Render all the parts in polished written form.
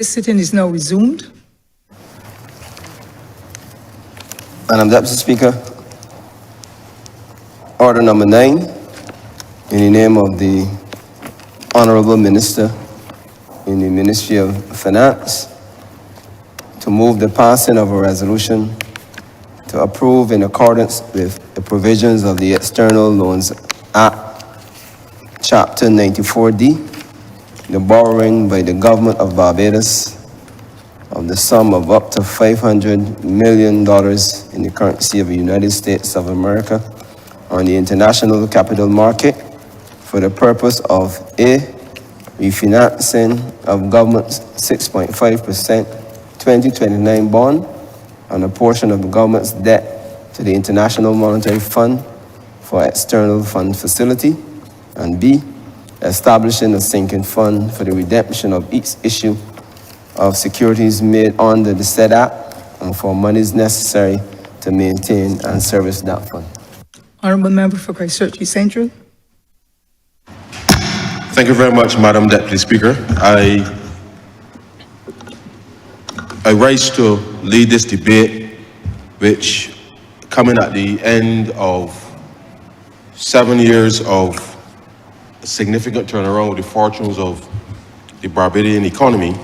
The sitting is now resumed. Madam Deputy Speaker, order number 9, in the name of the Honourable Minister in the Ministry of Finance, to move the passing of a resolution to approve, in accordance with the provisions of the External Loans Act, Chapter 94D, the borrowing by the Government of Barbados of the sum of up to $500 million in the currency of the United States of America on the international capital market for the purpose of A, refinancing of government's 6.5% 2029 bond on a portion of the government's debt to the International Monetary Fund for external fund facility, and B, establishing a sinking fund for the redemption of each issue of securities made under the said act and for monies necessary to maintain and service that fund. Honourable Member for Christchurch East Central. Thank you very much, Madam Deputy Speaker. I rise to lead this debate, which, coming at the end of 7 years of significant turnaround of the fortunes of the Barbadian economy,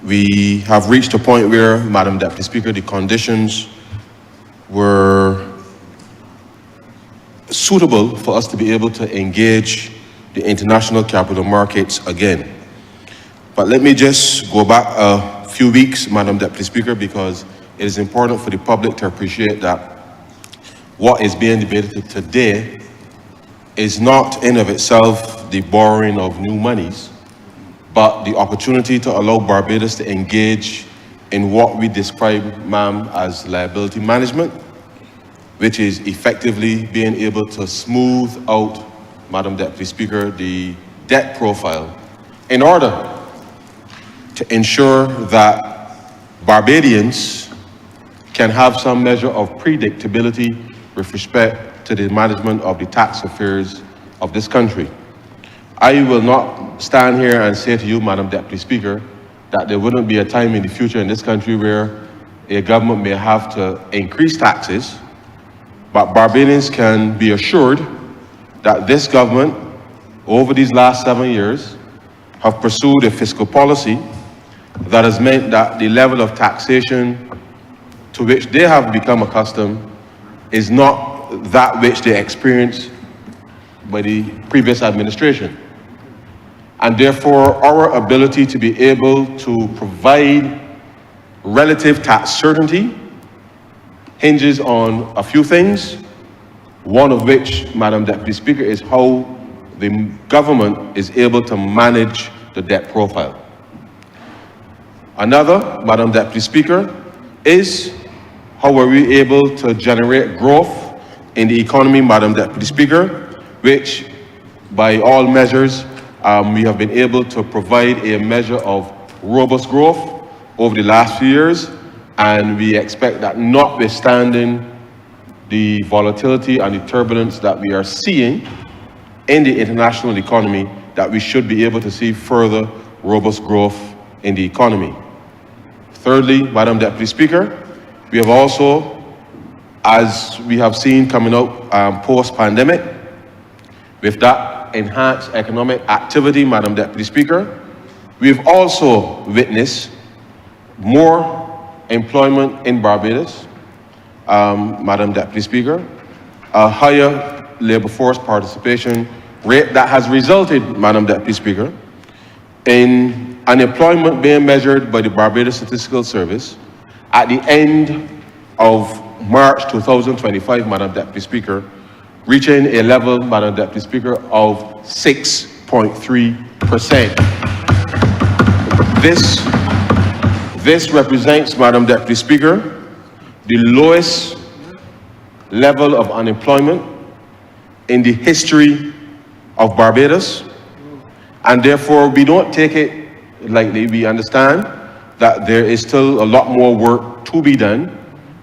we have reached a point where, Madam Deputy Speaker, the conditions were suitable for us to be able to engage the international capital markets again. But let me just go back a few weeks, Madam Deputy Speaker, because it is important for the public to appreciate that what is being debated today is not in of itself the borrowing of new monies, but the opportunity to allow Barbados to engage in what we describe, ma'am, as liability management, which is effectively being able to smooth out, Madam Deputy Speaker, the debt profile in order to ensure that Barbadians can have some measure of predictability with respect to the management of the tax affairs of this country. I will not stand here and say to you, Madam Deputy Speaker, that there wouldn't be a time in the future in this country where a government may have to increase taxes, but Barbadians can be assured that this government, over these last 7 years, have pursued a fiscal policy that has meant that the level of taxation to which they have become accustomed is not that which they experienced by the previous administration. And therefore, our ability to be able to provide relative tax certainty hinges on a few things, one of which, Madam Deputy Speaker, is how the government is able to manage the debt profile. Another, Madam Deputy Speaker, is how are we able to generate growth in the economy, Madam Deputy Speaker, which by all measures, we have been able to provide a measure of robust growth over the last few years, and we expect that, notwithstanding the volatility and the turbulence that we are seeing in the international economy, that we should be able to see further robust growth in the economy. Thirdly, Madam Deputy Speaker, we have also, as we have seen coming out post-pandemic, with that enhanced economic activity, Madam Deputy Speaker, we've also witnessed more employment in Barbados, Madam Deputy Speaker, a higher labour force participation rate that has resulted, Madam Deputy Speaker, in unemployment being measured by the Barbados Statistical Service at the end of March 2025, Madam Deputy Speaker, reaching a level, Madam Deputy Speaker, of 6.3%. This represents, Madam Deputy Speaker, the lowest level of unemployment in the history of Barbados, and therefore we don't take it lightly. We understand that there is still a lot more work to be done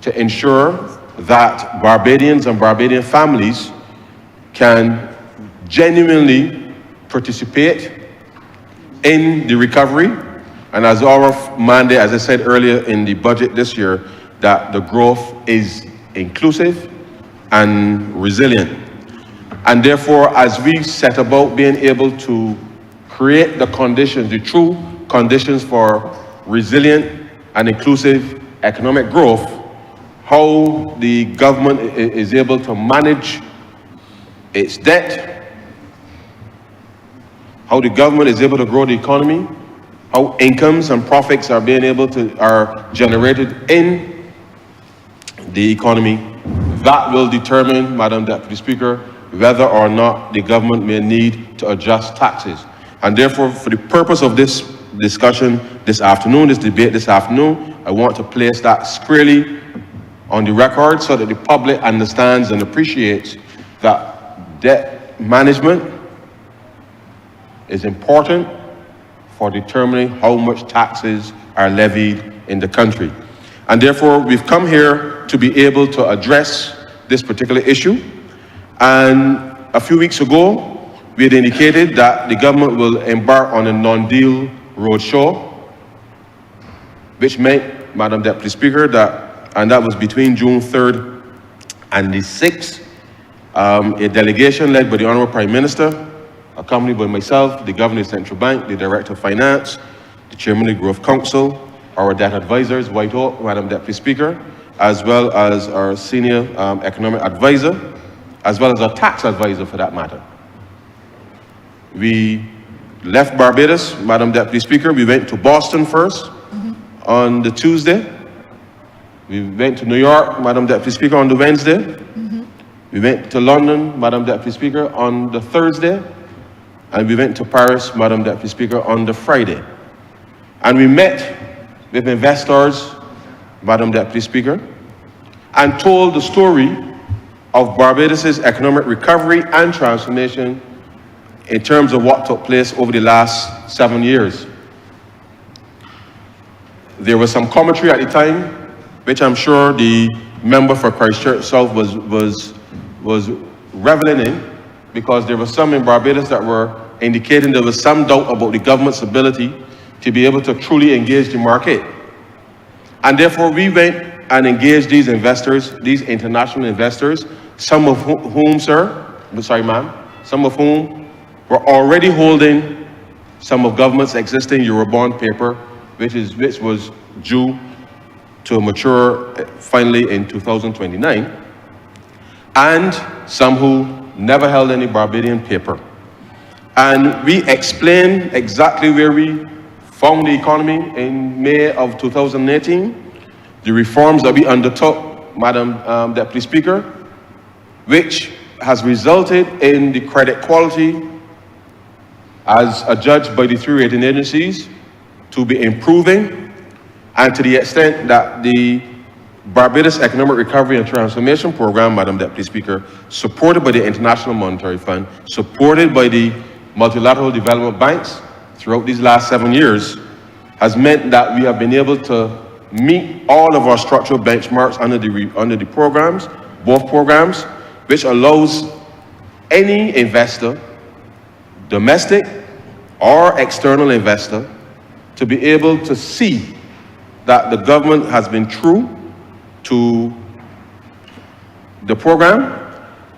to ensure that Barbadians and Barbadian families can genuinely participate in the recovery And as our mandate, as I said earlier in the budget this year, that the growth is inclusive and resilient. And therefore, as we set about being able to create the conditions, the true conditions for resilient and inclusive economic growth, how the government is able to manage its debt, how the government is able to grow the economy, how incomes and profits are generated in the economy, that will determine, Madam Deputy Speaker, whether or not the government may need to adjust taxes. And therefore, for the purpose of this discussion this afternoon, this debate this afternoon, I want to place that squarely on the record so that the public understands and appreciates that debt management is important for determining how much taxes are levied in the country. And therefore, we've come here to be able to address this particular issue. And a few weeks ago, we had indicated that the government will embark on a non-deal roadshow, which meant, Madam Deputy Speaker, that was between June 3rd and the 6th, a delegation led by the Honourable Prime Minister, accompanied by myself, the Governor of the Central Bank, the Director of Finance, the Chairman of the Growth Council, our debt advisors, White Oak, Madam Deputy Speaker, as well as our Senior Economic Advisor, as well as our tax advisor for that matter. We left Barbados, Madam Deputy Speaker. We went to Boston first on the Tuesday. We went to New York, Madam Deputy Speaker, on the Wednesday. We went to London, Madam Deputy Speaker, on the Thursday. And we went to Paris, Madam Deputy Speaker, on the Friday. And we met with investors, Madam Deputy Speaker, and told the story of Barbados' economic recovery and transformation in terms of what took place over the last 7 years. There was some commentary at the time, which I'm sure the member for Christchurch South was reveling in, because there was some in Barbados that were indicating there was some doubt about the government's ability to be able to truly engage the market. And therefore, we went and engaged these investors, these international investors, some of whom, some of whom were already holding some of government's existing Eurobond paper, which was due to mature finally in 2029, and some who never held any Barbadian paper. And we explained exactly where we found the economy in May of 2018, the reforms that we undertook, Madam Deputy Speaker, which has resulted in the credit quality as adjudged by the 3 rating agencies to be improving, and to the extent that the Barbados Economic Recovery and Transformation Program, Madam Deputy Speaker, supported by the International Monetary Fund, supported by the multilateral development banks throughout these last 7 years, has meant that we have been able to meet all of our structural benchmarks under the programs, both programs, which allows any investor, domestic or external investor, to be able to see that the government has been true to the program,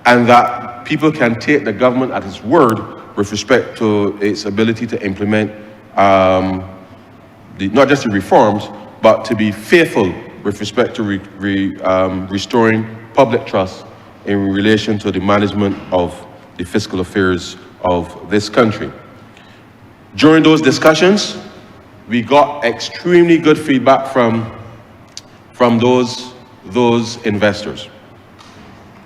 and that people can take the government at its word with respect to its ability to implement not just the reforms, but to be faithful with respect to restoring public trust in relation to the management of the fiscal affairs of this country. During those discussions, we got extremely good feedback from those investors.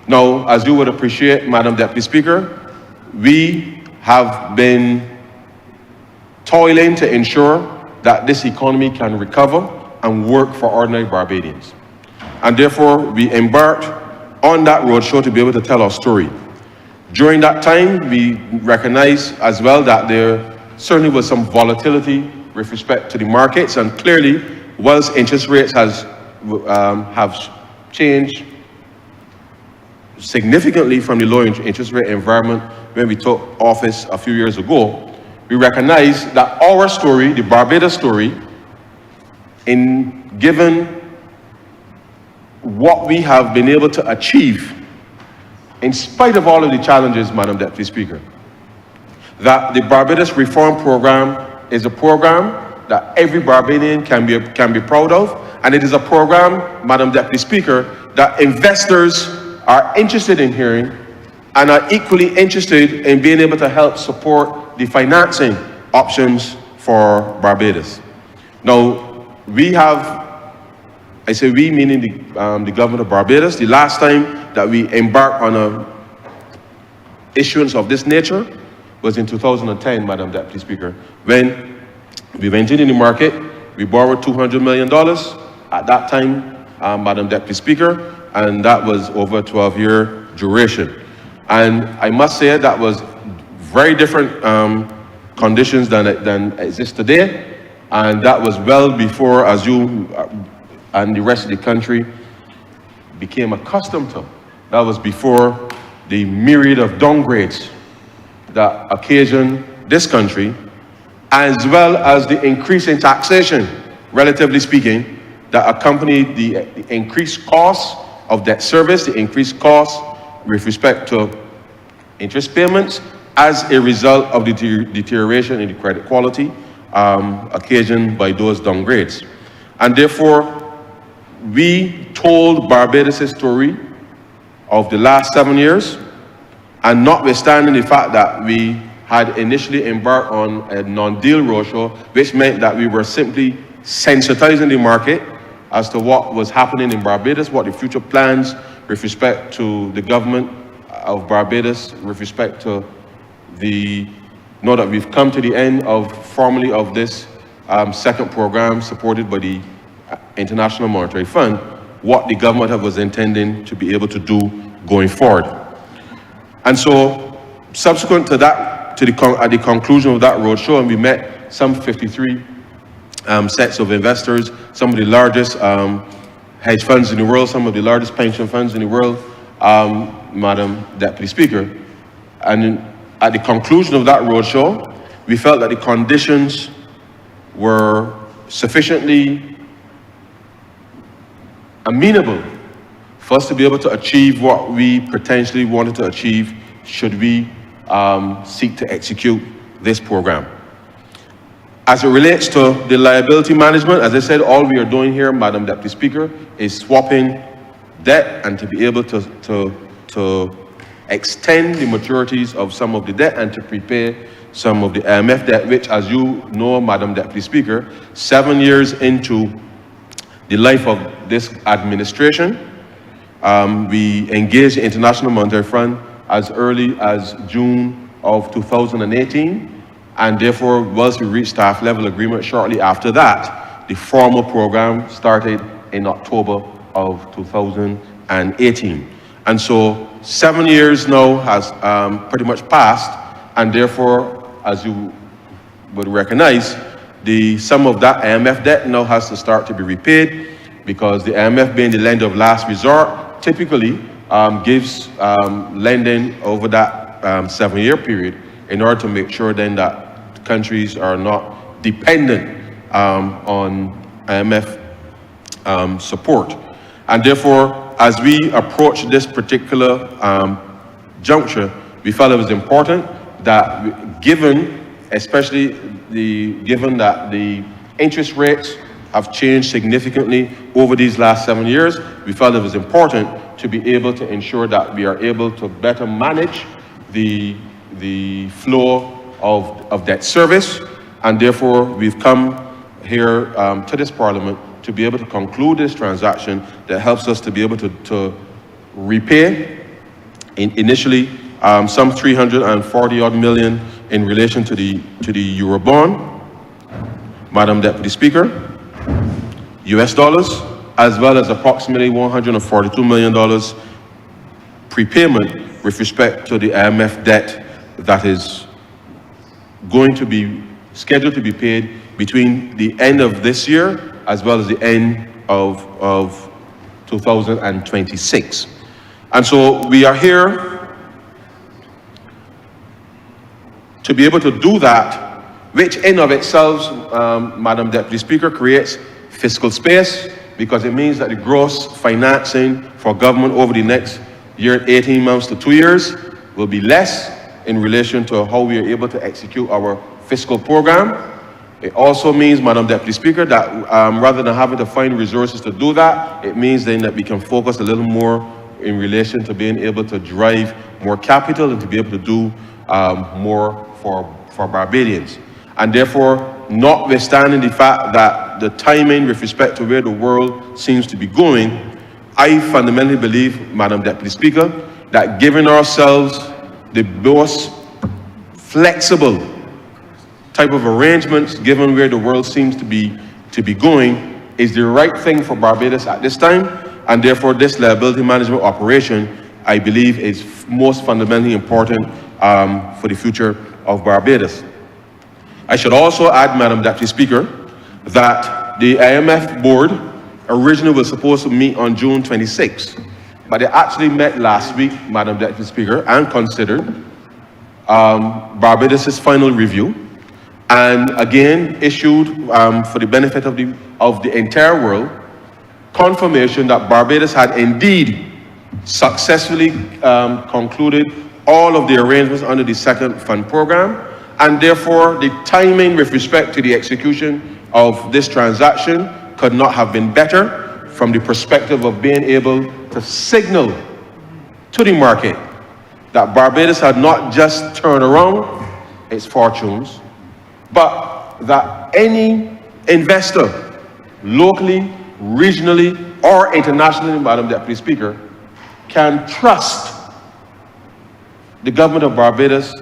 Now, as you would appreciate, Madam Deputy Speaker, we have been toiling to ensure that this economy can recover and work for ordinary Barbadians. And therefore, we embarked on that roadshow to be able to tell our story. During that time, we recognized as well that there certainly was some volatility with respect to the markets, and clearly, whilst interest rates have changed significantly from the low interest rate environment when we took office a few years ago, we recognize that our story, the Barbados story, in given what we have been able to achieve, in spite of all of the challenges, Madam Deputy Speaker, that the Barbados Reform Program is a program that every Barbadian can be proud of, and it is a program, Madam Deputy Speaker, that investors are interested in hearing and are equally interested in being able to help support the financing options for Barbados. Now, we have, I say we meaning the government of Barbados, the last time that we embarked on a issuance of this nature was in 2010, Madam Deputy Speaker, when we went in the market, we borrowed $200 million at that time, Madam Deputy Speaker, and that was over a 12-year duration. And I must say that was very different conditions than exist today, and that was well before, as you and the rest of the country became accustomed to. That was before the myriad of downgrades that occasioned this country, as well as the increase in taxation, relatively speaking, that accompanied the increased costs of debt service, the increased costs with respect to interest payments as a result of the deterioration in the credit quality occasioned by those downgrades. And therefore, we told Barbados' story of the last 7 years, and notwithstanding the fact that we had initially embarked on a non-deal roadshow, which meant that we were simply sensitizing the market as to what was happening in Barbados, what the future plans with respect to the government of Barbados, with respect to know that we've come to the end formally of this second program supported by the International Monetary Fund, what the government was intending to be able to do going forward. And so, subsequent to that, at the conclusion of that roadshow, and we met some 53 sets of investors, some of the largest hedge funds in the world, some of the largest pension funds in the world, Madam Deputy Speaker. And at the conclusion of that roadshow, we felt that the conditions were sufficiently amenable for us to be able to achieve what we potentially wanted to achieve should we seek to execute this program. As it relates to the liability management, as I said, all we are doing here, Madam Deputy Speaker, is swapping debt and to be able to extend the maturities of some of the debt and to prepay some of the IMF debt, which, as you know, Madam Deputy Speaker, 7 years into the life of this administration, we engaged the International Monetary Fund as early as June of 2018, and therefore, once we reached staff level agreement shortly after that, the formal program started in October of 2018. And so 7 years now has pretty much passed, and therefore, as you would recognize, the sum of that IMF debt now has to start to be repaid, because the IMF, being the lender of last resort, typically gives lending over that 7-year period in order to make sure then that countries are not dependent on IMF support. And therefore, as we approach this particular juncture, we felt it was important that given that the interest rates have changed significantly over these last 7 years, we felt it was important to be able to ensure that we are able to better manage the flow of debt service, and therefore we've come here to this Parliament to be able to conclude this transaction that helps us to be able to repay initially some 340 odd million in relation to the Eurobond, Madam Deputy Speaker, US dollars, as well as approximately $142 million prepayment with respect to the IMF debt that is going to be scheduled to be paid between the end of this year as well as the end of 2026. And so we are here to be able to do that, which in of itself, Madam Deputy Speaker, creates fiscal space, because it means that the gross financing for government over the next year, 18 months to 2 years, will be less in relation to how we are able to execute our fiscal program. It also means, Madam Deputy Speaker, that rather than having to find resources to do that, it means then that we can focus a little more in relation to being able to drive more capital and to be able to do more for Barbadians. And therefore, notwithstanding the fact that the timing with respect to where the world seems to be going, I fundamentally believe, Madam Deputy Speaker, that giving ourselves the most flexible type of arrangements, given where the world seems to be going, is the right thing for Barbados at this time, and therefore this liability management operation, I believe, is most fundamentally important for the future of Barbados. I should also add, Madam Deputy Speaker, that the IMF board originally was supposed to meet on June 26th, but they actually met last week, Madam Deputy Speaker, and considered Barbados' final review, and again issued, for the benefit of the entire world, confirmation that Barbados had indeed successfully concluded all of the arrangements under the second fund program, and therefore the timing with respect to the execution of this transaction could not have been better from the perspective of being able to signal to the market that Barbados had not just turned around its fortunes, but that any investor, locally, regionally, or internationally, Madam Deputy Speaker, can trust the government of Barbados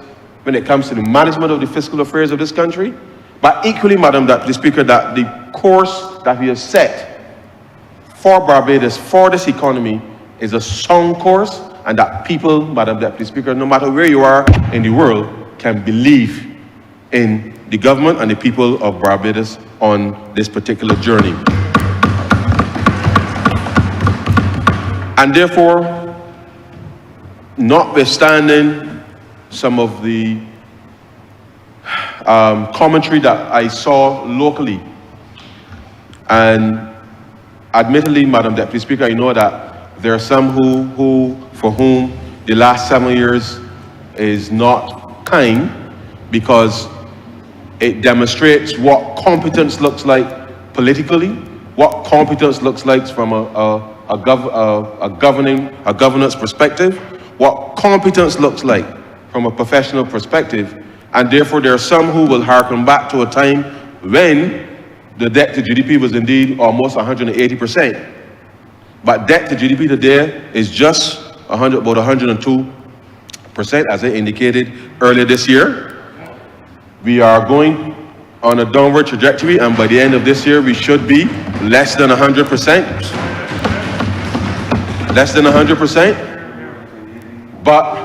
when it comes to the management of the fiscal affairs of this country, but equally, Madam Deputy Speaker, that the course that we have set for Barbados, for this economy, is a sound course, and that people, Madam Deputy Speaker, no matter where you are in the world, can believe in the government and the people of Barbados on this particular journey. And therefore, notwithstanding some of the commentary that I saw locally, and admittedly, Madam Deputy Speaker, I know that there are some for whom the last 7 years is not kind, because it demonstrates what competence looks like politically, what competence looks like from a governance perspective, what competence looks like from a professional perspective, and therefore there are some who will harken back to a time when the debt to GDP was indeed almost 180%. But debt to GDP today is just about 102%, as I indicated earlier this year. We are going on a downward trajectory, and by the end of this year, we should be less than 100%. Less than 100%. But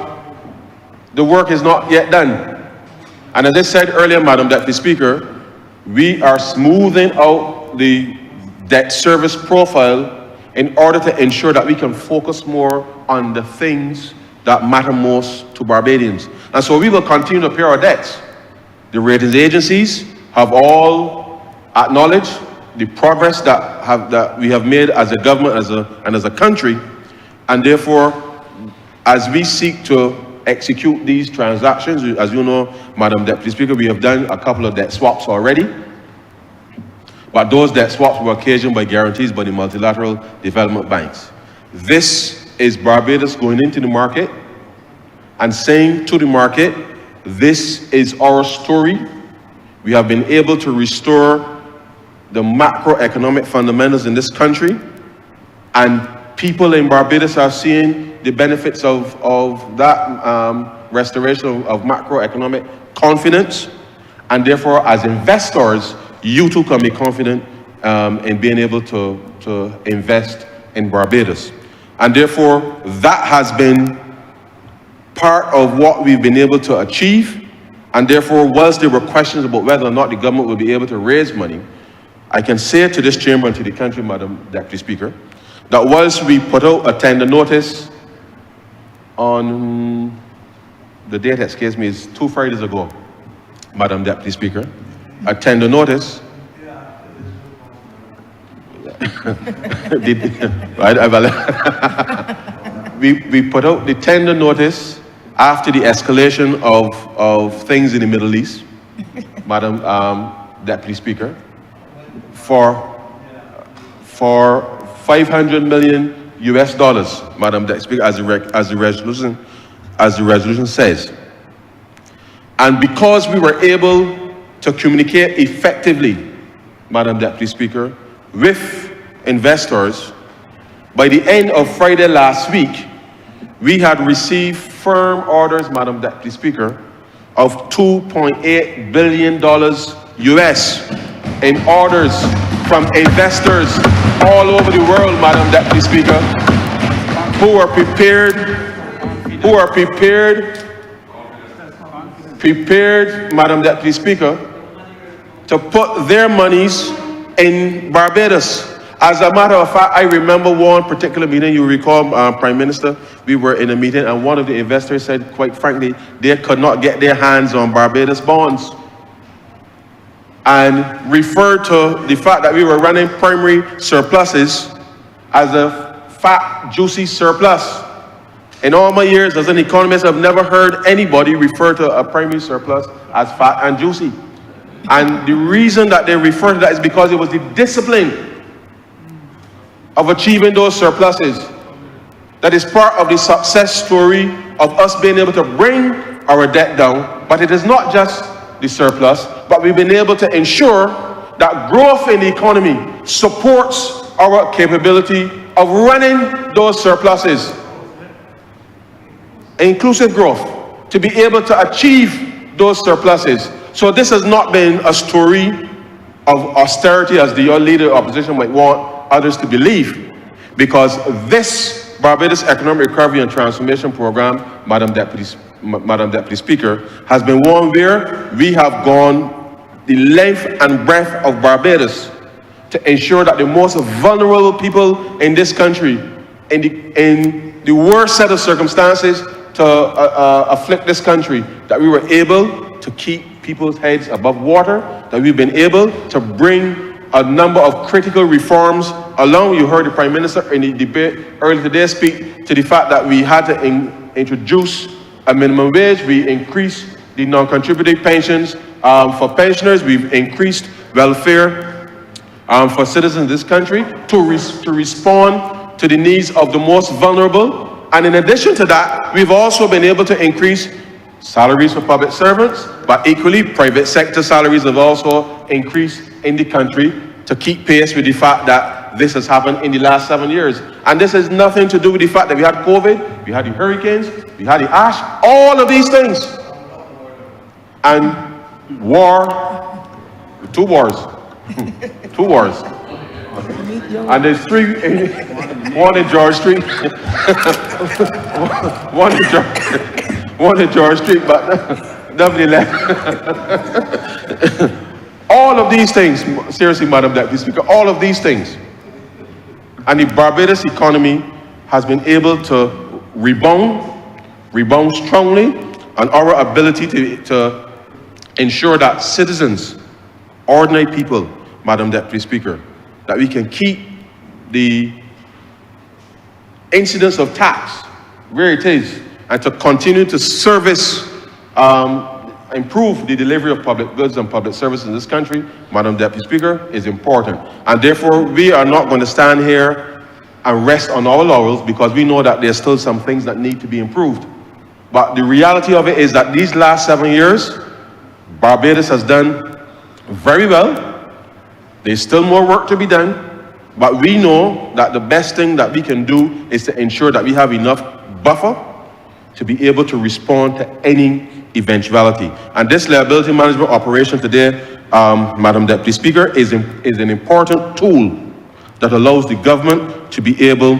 the work is not yet done. And as I said earlier, Madam Deputy Speaker, we are smoothing out the debt service profile in order to ensure that we can focus more on the things that matter most to Barbadians. And so we will continue to pay our debts. The ratings agencies have all acknowledged the progress that we have made as a government and as a country, and therefore, as we seek to execute these transactions, as you know, Madam Deputy Speaker, we have done a couple of debt swaps already, but those debt swaps were occasioned by guarantees by the multilateral development banks. This is Barbados going into the market and saying to the market, this is our story. We have been able to restore the macroeconomic fundamentals in this country, and people in Barbados are seeing the benefits of that restoration of macroeconomic confidence, and therefore, as investors, you too can be confident in being able to invest in Barbados. And therefore, that has been part of what we've been able to achieve. And therefore, whilst there were questions about whether or not the government will be able to raise money, I can say to this chamber and to the country, Madam Deputy Speaker, that whilst we put out a tender notice on the date, excuse me, is 2 Fridays ago, Madam Deputy Speaker, a tender notice we put out the tender notice after the escalation of things in the Middle East, Madam Deputy Speaker, for 500 million US dollars, Madam Deputy Speaker, as the resolution says. And because we were able to communicate effectively, Madam Deputy Speaker, with investors, by the end of Friday last week, we had received firm orders, Madam Deputy Speaker, of $2.8 billion US in orders from investors all over the world, Madam Deputy Speaker, who are prepared, Madam Deputy Speaker, to put their monies in Barbados. As a matter of fact, I remember one particular meeting, you recall, Prime Minister, we were in a meeting and one of the investors said, quite frankly, they could not get their hands on Barbados bonds, and referred to the fact that we were running primary surpluses as a fat, juicy surplus. In all my years as an economist, I've never heard anybody refer to a primary surplus as fat and juicy. And the reason that they refer to that is because it was the discipline of achieving those surpluses that is part of the success story of us being able to bring our debt down. But it is not just the surplus, but we've been able to ensure that growth in the economy supports our capability of running those surpluses. Inclusive growth, to be able to achieve those surpluses. So this has not been a story of austerity as the leader of opposition might want others to believe, because this Barbados Economic Recovery and Transformation Program, Madam Deputy Speaker, has been one where we have gone the length and breadth of Barbados to ensure that the most vulnerable people in this country, in the worst set of circumstances to afflict this country, that we were able to keep people's heads above water, that we've been able to bring a number of critical reforms along. You heard the Prime Minister in the debate earlier today speak to the fact that we had to introduce a minimum wage. We increased the non-contributing pensions for pensioners. We've increased welfare for citizens in this country to respond to the needs of the most vulnerable. And in addition to that, we've also been able to increase salaries for public servants, but equally private sector salaries have also increased in the country to keep pace with the fact that this has happened in the last 7 years. And this has nothing to do with the fact that we had COVID, we had the hurricanes, we had the ash, all of these things. And war, 2 wars, 2 wars. And there's 3, one in George Street, one in George Street, but nevertheless. All of these things, seriously, Madam Deputy Speaker, all of these things. And the Barbados economy has been able to rebound strongly, and our ability to ensure that citizens, ordinary people, Madam Deputy Speaker, that we can keep the incidence of tax where it is, and to continue to service, improve the delivery of public goods and public services in this country, Madam Deputy Speaker, is important. And therefore, we are not going to stand here and rest on our laurels, because we know that there's still some things that need to be improved. But the reality of it is that these last 7 years, Barbados has done very well. There's still more work to be done, but we know that the best thing that we can do is to ensure that we have enough buffer to be able to respond to any eventuality. And this liability management operation today, Madam Deputy Speaker, is an important tool that allows the government to be able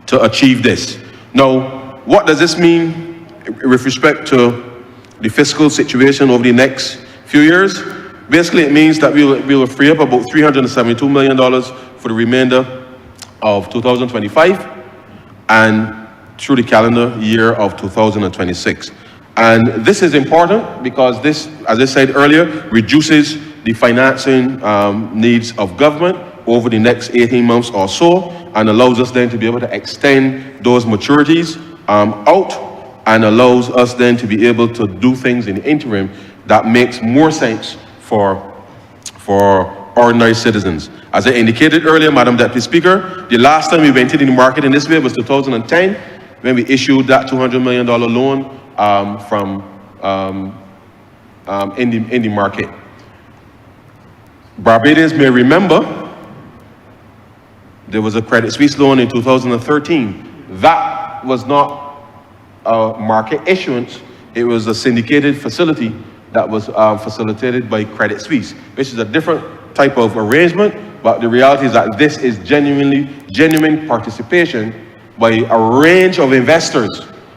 to achieve this. Now, what does this mean with respect to the fiscal situation over the next few years? Basically, it means that we will free up about $372 million for the remainder of 2025 and through the calendar year of 2026. And this is important because this, as I said earlier, reduces the financing needs of government, over the next 18 months or so, and allows us then to be able to extend those maturities out, and allows us then to be able to do things in the interim that makes more sense for ordinary citizens. As I indicated earlier, Madam Deputy Speaker, the last time we went into the market in this way was 2010, when we issued that $200 million loan in the market. Barbadians may remember there was a Credit Suisse loan in 2013. That was not a market issuance. It was a syndicated facility that was facilitated by Credit Suisse, which is a different type of arrangement, but the reality is that this is genuine participation by a range of investors.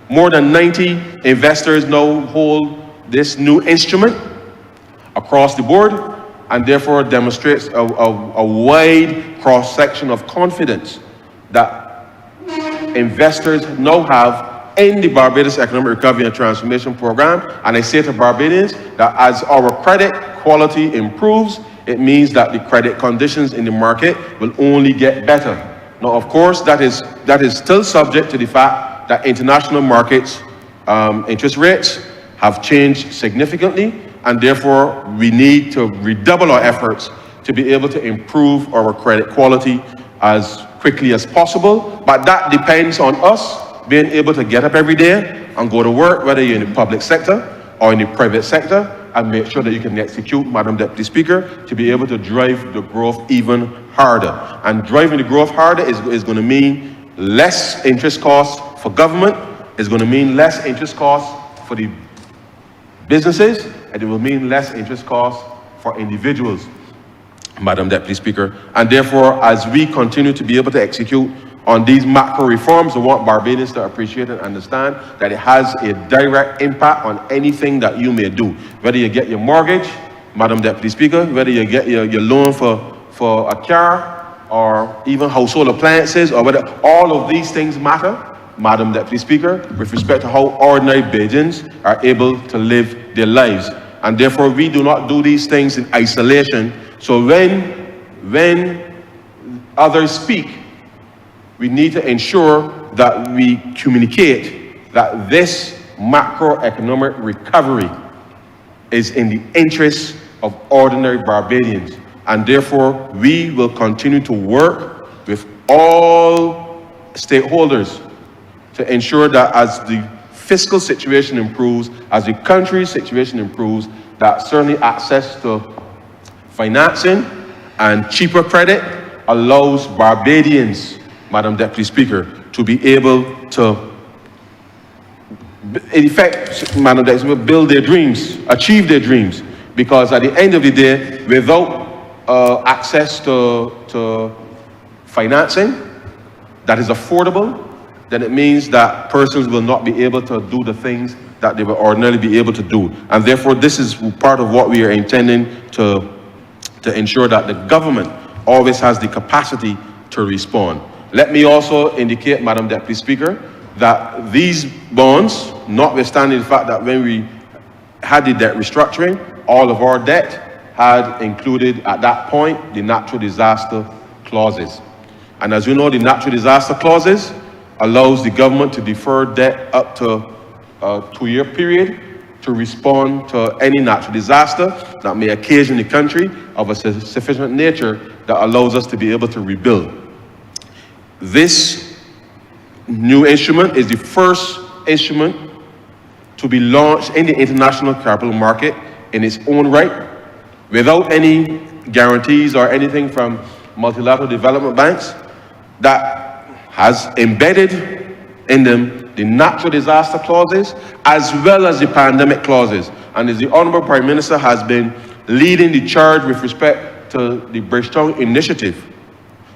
More than 90 investors now hold this new instrument across the board, and therefore demonstrates a wide cross-section of confidence that investors now have in the Barbados Economic Recovery and Transformation Program. And I say to Barbadians that as our credit quality improves, it means that the credit conditions in the market will only get better. Now, of course, that is still subject to the fact that international markets interest rates have changed significantly, and therefore we need to redouble our efforts to be able to improve our credit quality as quickly as possible. But that depends on us being able to get up every day and go to work, whether you're in the public sector or in the private sector, and make sure that you can execute, Madam Deputy Speaker, to be able to drive the growth even harder. And driving the growth harder is going to mean less interest costs for government, is going to mean less interest costs for the businesses, and it will mean less interest costs for individuals, Madam Deputy Speaker. And therefore, as we continue to be able to execute on these macro reforms, I want Barbadians to appreciate and understand that it has a direct impact on anything that you may do. Whether you get your mortgage, Madam Deputy Speaker, whether you get your loan for a car, or even household appliances, or whether all of these things matter, Madam Deputy Speaker, with respect to how ordinary Bajans are able to live their lives. And therefore, we do not do these things in isolation. So when others speak, we need to ensure that we communicate that this macroeconomic recovery is in the interest of ordinary Barbadians. And therefore, we will continue to work with all stakeholders to ensure that as the fiscal situation improves, as the country's situation improves, that certainly access to financing and cheaper credit allows Barbadians, Madam Deputy Speaker, to be able to, in effect, Madam Deputy Speaker, build their dreams, achieve their dreams. Because at the end of the day, without access to financing that is affordable, then it means that persons will not be able to do the things that they will ordinarily be able to do. And therefore, this is part of what we are intending to ensure that the government always has the capacity to respond. Let me also indicate, Madam Deputy Speaker, that these bonds, notwithstanding the fact that when we had the debt restructuring, all of our debt had included at that point the natural disaster clauses. And as you know, the natural disaster clauses allows the government to defer debt up to a 2-year period to respond to any natural disaster that may occasion the country of a sufficient nature that allows us to be able to rebuild. This new instrument is the first instrument to be launched in the international capital market in its own right, without any guarantees or anything from multilateral development banks, that has embedded in them the natural disaster clauses as well as the pandemic clauses. And as the Honourable Prime Minister has been leading the charge with respect to the Bridgetown Initiative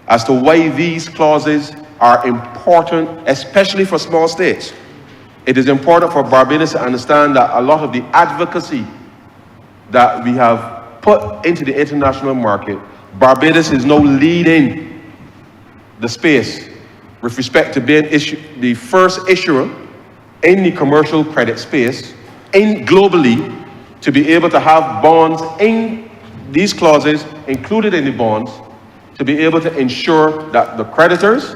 as to why these clauses are important, especially for small states. It is important for Barbados to understand that a lot of the advocacy that we have put into the international market, Barbados is now leading the space with respect to being the first issuer in the commercial credit space globally to be able to have bonds in these clauses included in the bonds to be able to ensure that the creditors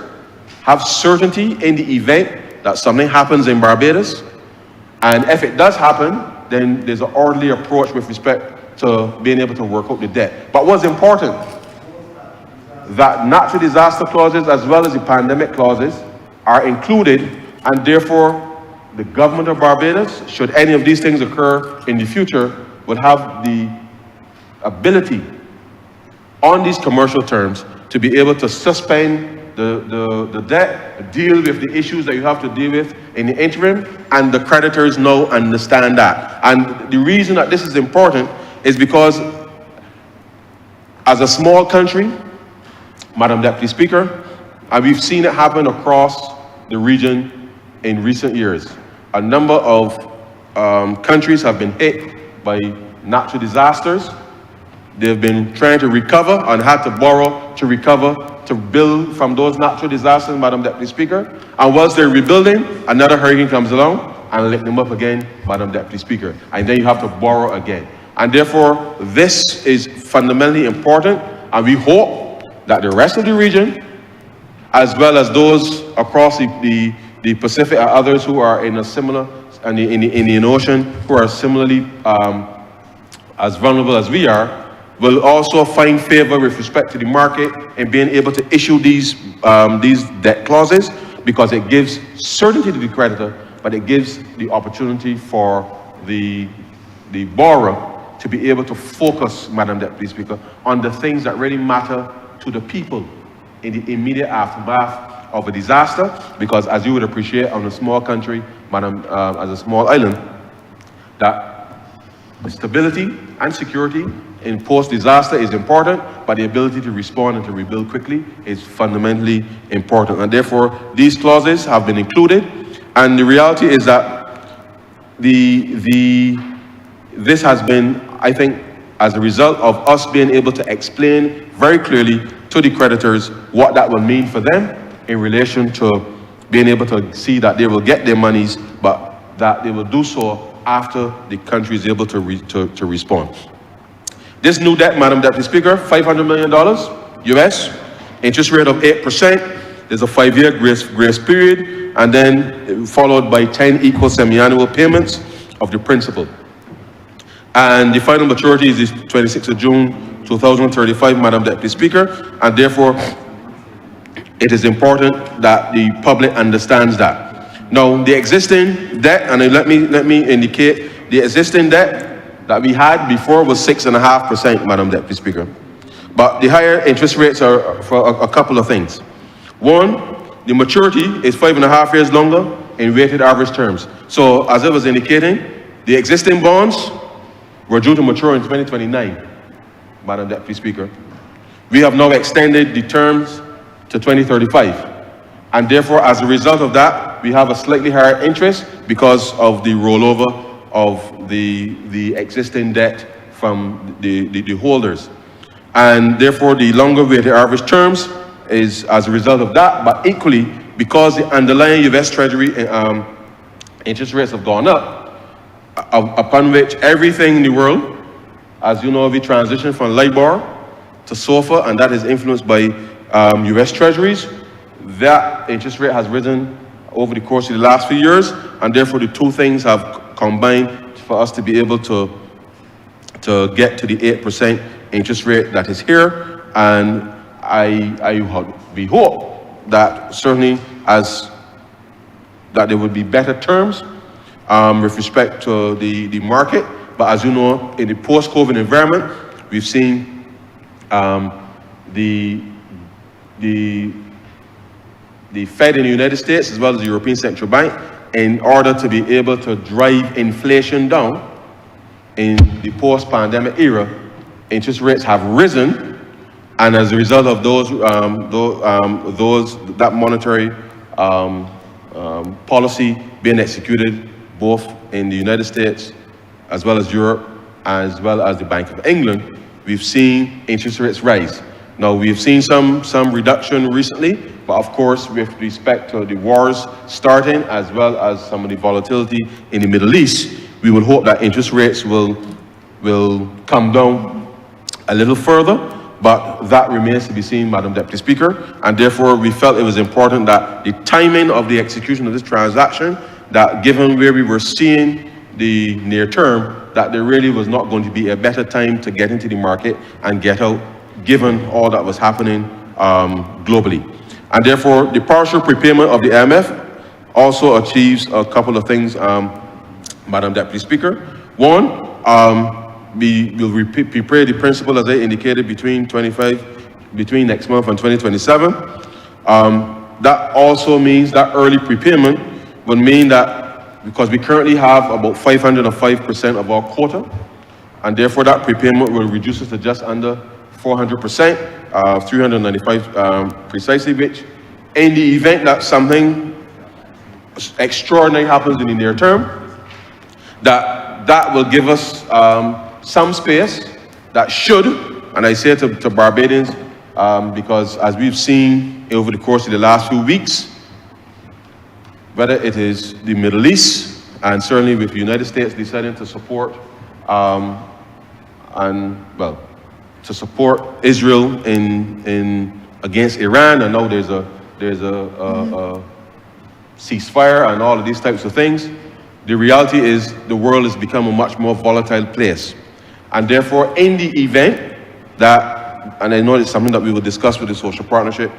have certainty in the event that something happens in Barbados. And if it does happen, then there's an orderly approach with respect to being able to work out the debt. But what's important, that natural disaster clauses as well as the pandemic clauses are included, and therefore the government of Barbados, should any of these things occur in the future, would have the ability on these commercial terms to be able to suspend the debt, deal with the issues that you have to deal with in the interim, and the creditors now understand that. And the reason that this is important is because as a small country, Madam Deputy Speaker, and we've seen it happen across the region in recent years. A number of countries have been hit by natural disasters. They've been trying to recover and had to borrow to recover, to build from those natural disasters, Madam Deputy Speaker. And whilst they're rebuilding, another hurricane comes along and lift them up again, Madam Deputy Speaker. And then you have to borrow again. And therefore, this is fundamentally important, and we hope that the rest of the region, as well as those across the Pacific and others who are in a similar, in the Indian Ocean, who are similarly as vulnerable as we are, will also find favor with respect to the market in being able to issue these debt clauses, because it gives certainty to the creditor, but it gives the opportunity for the borrower to be able to focus, Madam Deputy Speaker, on the things that really matter to the people in the immediate aftermath of a disaster. Because as you would appreciate, on a small country, Madam, as a small island, that stability and security in post-disaster is important, but the ability to respond and to rebuild quickly is fundamentally important. And therefore, these clauses have been included. And the reality is that this has been, I think, as a result of us being able to explain very clearly to the creditors what that will mean for them in relation to being able to see that they will get their monies, but that they will do so after the country is able to respond. This new debt, Madam Deputy Speaker, $500 million US, interest rate of 8%. There's a 5-year grace period, and then followed by 10 equal semi-annual payments of the principal. And the final maturity is the 26th of June 2035, Madam Deputy Speaker, and therefore it is important that the public understands that. Now, the existing debt, and let me indicate, the existing debt that we had before was 6.5%, Madam Deputy Speaker. But the higher interest rates are for a couple of things. One, the maturity is 5.5 years longer in weighted average terms. So, as I was indicating, the existing bonds were due to mature in 2029, Madam Deputy Speaker. We have now extended the terms to 2035. And therefore, as a result of that, we have a slightly higher interest because of the rollover of the existing debt from the holders. And therefore, the longer weighted average terms is as a result of that, but equally, because the underlying US Treasury interest rates have gone up, upon which everything in the world, as you know, we transitioned from LIBOR to SOFR, and that is influenced by US Treasuries. That interest rate has risen over the course of the last few years, and therefore the two things have combined for us to be able to get to the 8% interest rate that is here. And we hope that certainly that there would be better terms with respect to the market. But as you know, in the post-COVID environment, we've seen the Fed in the United States, as well as the European Central Bank, in order to be able to drive inflation down in the post-pandemic era, interest rates have risen, and as a result of that monetary policy being executed both in the United States as well as Europe, as well as the Bank of England, we've seen interest rates rise. Now, we've seen some reduction recently, but of course, with respect to the wars starting, as well as some of the volatility in the Middle East, we would hope that interest rates will come down a little further. but that remains to be seen, Madam Deputy Speaker, and therefore we felt it was important that the timing of the execution of this transaction, that given where we were seeing the near term, that there really was not going to be a better time to get into the market and get out, given all that was happening globally. And therefore, the partial prepayment of the IMF also achieves a couple of things, Madam Deputy Speaker. One, we will prepay the principal, as I indicated, between next month and 2027. That also means that early prepayment would mean that, because we currently have about 505% of our quota, and therefore that prepayment will reduce us to just under 400%, 395 precisely, which in the event that something extraordinary happens in the near term, that will give us some space that should, and I say it to Barbadians, because as we've seen over the course of the last few weeks, whether it is the Middle East, and certainly with the United States deciding to support, to support Israel in against Iran, and now there's a ceasefire and all of these types of things. The reality is the world has become a much more volatile place. And therefore, in the event that, and I know it's something that we will discuss with the social partnership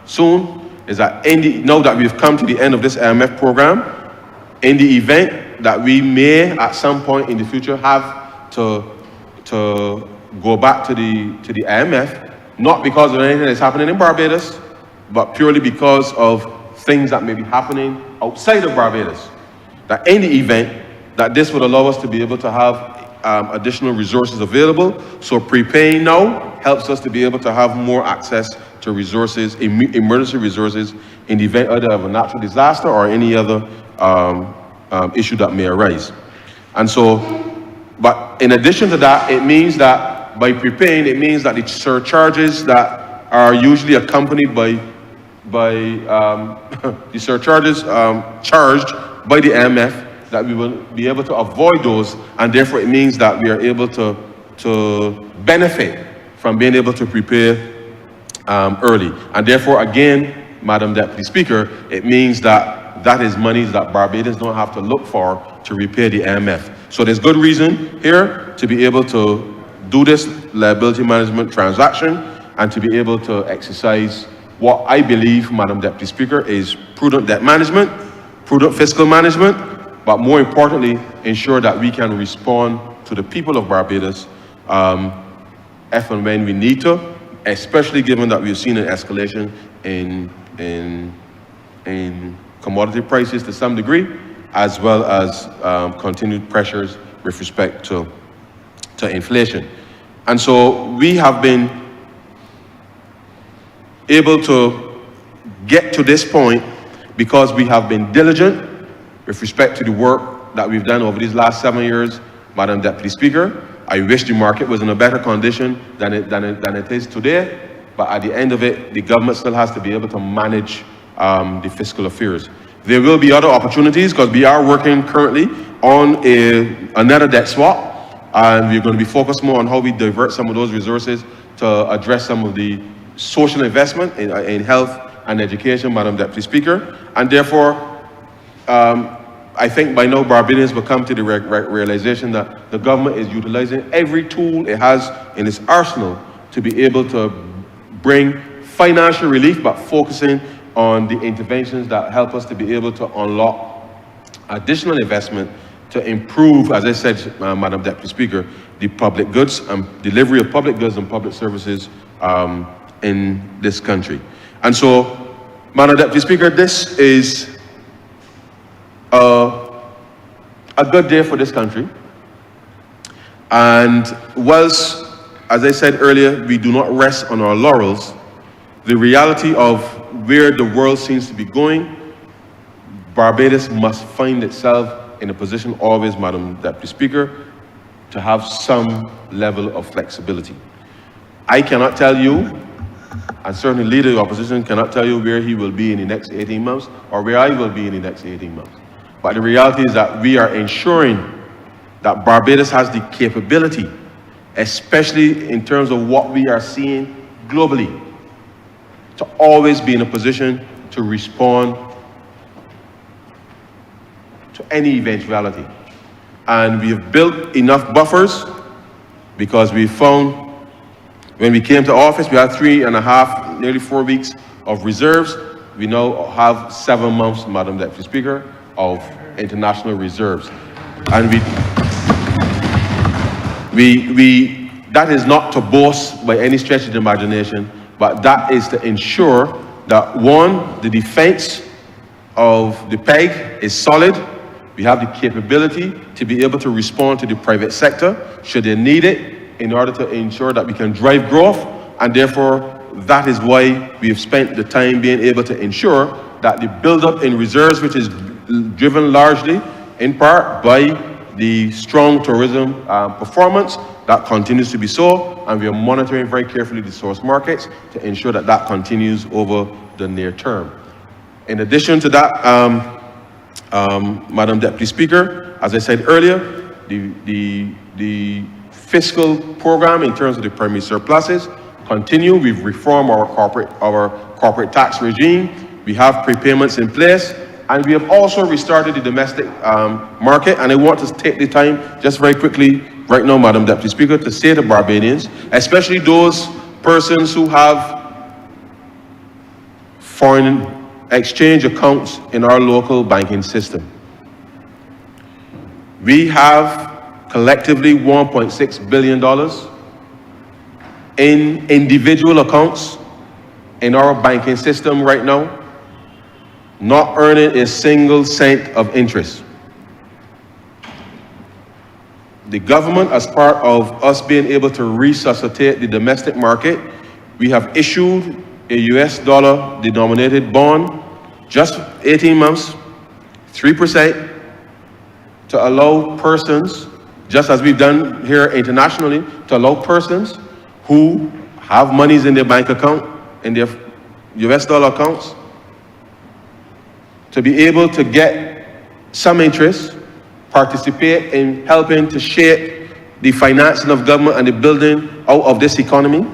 soon, is that now that we've come to the end of this IMF program, in the event that we may at some point in the future have to go back to the IMF, not because of anything that's happening in Barbados, but purely because of things that may be happening outside of Barbados, that in the event that this would allow us to be able to have additional resources available. So prepaying now helps us to be able to have more access to resources, emergency resources, in the event either of a natural disaster or any other issue that may arise. And so, but in addition to that, it means that by prepaying, it means that the surcharges that are usually accompanied by the surcharges charged by the IMF, that we will be able to avoid those, and therefore it means that we are able to benefit from being able to prepare early. And therefore, again, Madam Deputy Speaker, it means that that is monies that Barbadians don't have to look for to repay the IMF. So there's good reason here to be able to do this liability management transaction and to be able to exercise what I believe, Madam Deputy Speaker, is prudent debt management, prudent fiscal management, but more importantly, ensure that we can respond to the people of Barbados if and when we need to, especially given that we've seen an escalation in commodity prices to some degree, as well as continued pressures with respect to inflation. And so we have been able to get to this point because we have been diligent with respect to the work that we've done over these last 7 years, Madam Deputy Speaker. I wish the market was in a better condition than it is today, but at the end of it, the government still has to be able to manage the fiscal affairs. There will be other opportunities because we are working currently on another debt swap, and we're going to be focused more on how we divert some of those resources to address some of the social investment in health and education, Madam Deputy Speaker. And therefore, I think by now Barbadians will come to the realization that the government is utilizing every tool it has in its arsenal to be able to bring financial relief, but focusing on the interventions that help us to be able to unlock additional investment to improve, as I said, Madam Deputy Speaker, the public goods and delivery of public goods and public services in this country. And so, Madam Deputy Speaker, this is a good day for this country. And whilst, as I said earlier, we do not rest on our laurels, the reality of where the world seems to be going, Barbados must find itself in a position always, Madam Deputy Speaker, to have some level of flexibility. I cannot tell you, and certainly Leader of the Opposition cannot tell you where he will be in the next 18 months or where I will be in the next 18 months. But the reality is that we are ensuring that Barbados has the capability especially in terms of what we are seeing globally, to always be in a position to respond to any eventuality. And we have built enough buffers because we found when we came to office, we had 3.5, nearly 4 weeks of reserves. We now have 7 months, Madam Deputy Speaker, of international reserves. And that is not to boast by any stretch of the imagination, but that is to ensure that, one, the defense of the peg is solid. We have the capability to be able to respond to the private sector should they need it in order to ensure that we can drive growth, and therefore that is why we have spent the time being able to ensure that the build-up in reserves, which is driven largely in part by the strong tourism performance, that continues to be so, and we are monitoring very carefully the source markets to ensure that that continues over the near term. In addition to that, Madam Deputy Speaker, as I said earlier, the fiscal program in terms of the primary surpluses continue. We've reformed our corporate tax regime. We have prepayments in place, and we have also restarted the domestic market. And I want to take the time just very quickly right now, Madam Deputy Speaker, to say to Barbadians, especially those persons who have foreign exchange accounts in our local banking system. We have collectively $1.6 billion in individual accounts in our banking system right now, not earning a single cent of interest. The government, as part of us being able to resuscitate the domestic market, we have issued a US dollar denominated bond, just 18 months, 3%, to allow persons, just as we've done here internationally, to allow persons who have monies in their bank account, in their US dollar accounts, to be able to get some interest, participate in helping to shape the financing of government and the building out of this economy.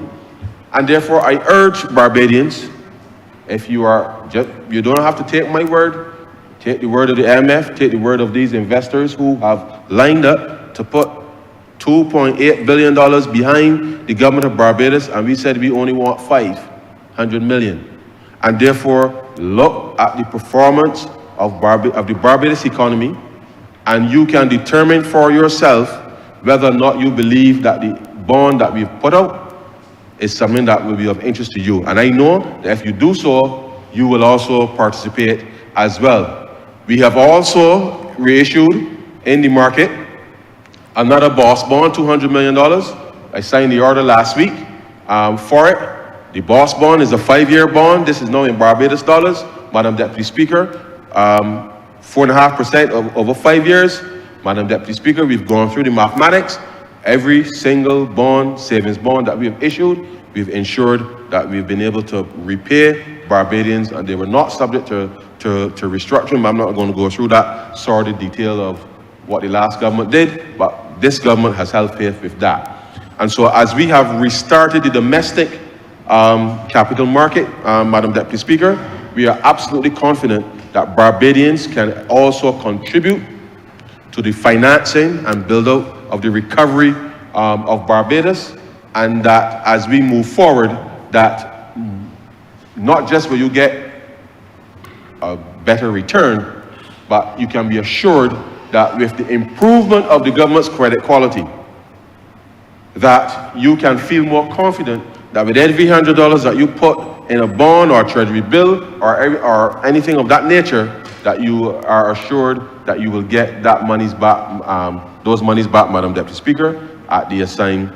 And therefore, I urge Barbadians, if you don't have to take my word, take the word of the IMF, take the word of these investors who have lined up to put $2.8 billion behind the government of Barbados, and we said we only want $500 million. And therefore, look at the performance of the Barbados economy, and you can determine for yourself whether or not you believe that the bond that we've put out is something that will be of interest to you. And I know that if you do so, you will also participate as well. We have also reissued in the market another BOSS bond, $200 million. I signed the order last week for it. The BOSS bond is a 5-year bond. This is now in Barbados dollars, Madam Deputy Speaker. 4.5% over 5 years. Madam Deputy Speaker, we've gone through the mathematics. Every single bond, savings bond that we have issued, we've ensured that we've been able to repay Barbadians, and they were not subject to restructuring. I'm not going to go through that sordid detail of what the last government did, but this government has held faith with that. And so as we have restarted the domestic capital market, Madam Deputy Speaker, we are absolutely confident that Barbadians can also contribute to the financing and build-out of the recovery of Barbados, and that as we move forward, that not just will you get a better return, but you can be assured that with the improvement of the government's credit quality, that you can feel more confident that with every $100 that you put in a bond or a treasury bill or anything of that nature, that you are assured that you will get that monies back, those monies back, Madam Deputy Speaker, at the assigned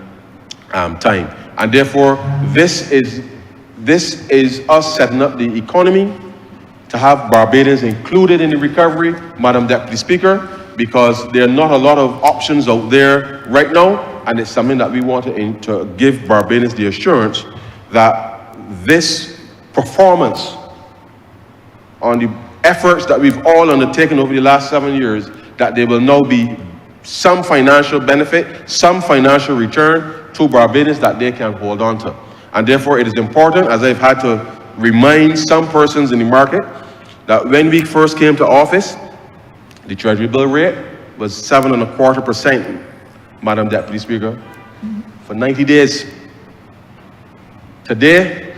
time. And therefore, this is us setting up the economy to have Barbadians included in the recovery, Madam Deputy Speaker, because there are not a lot of options out there right now, and it's something that we want to give Barbadians the assurance that this performance on the efforts that we've all undertaken over the last 7 years, that they will now be some financial benefit, some financial return to Barbadians that they can hold on to. And therefore it is important, as I've had to remind some persons in the market, that when we first came to office, the Treasury bill rate was 7.25%, Madam Deputy Speaker, for 90 days. Today,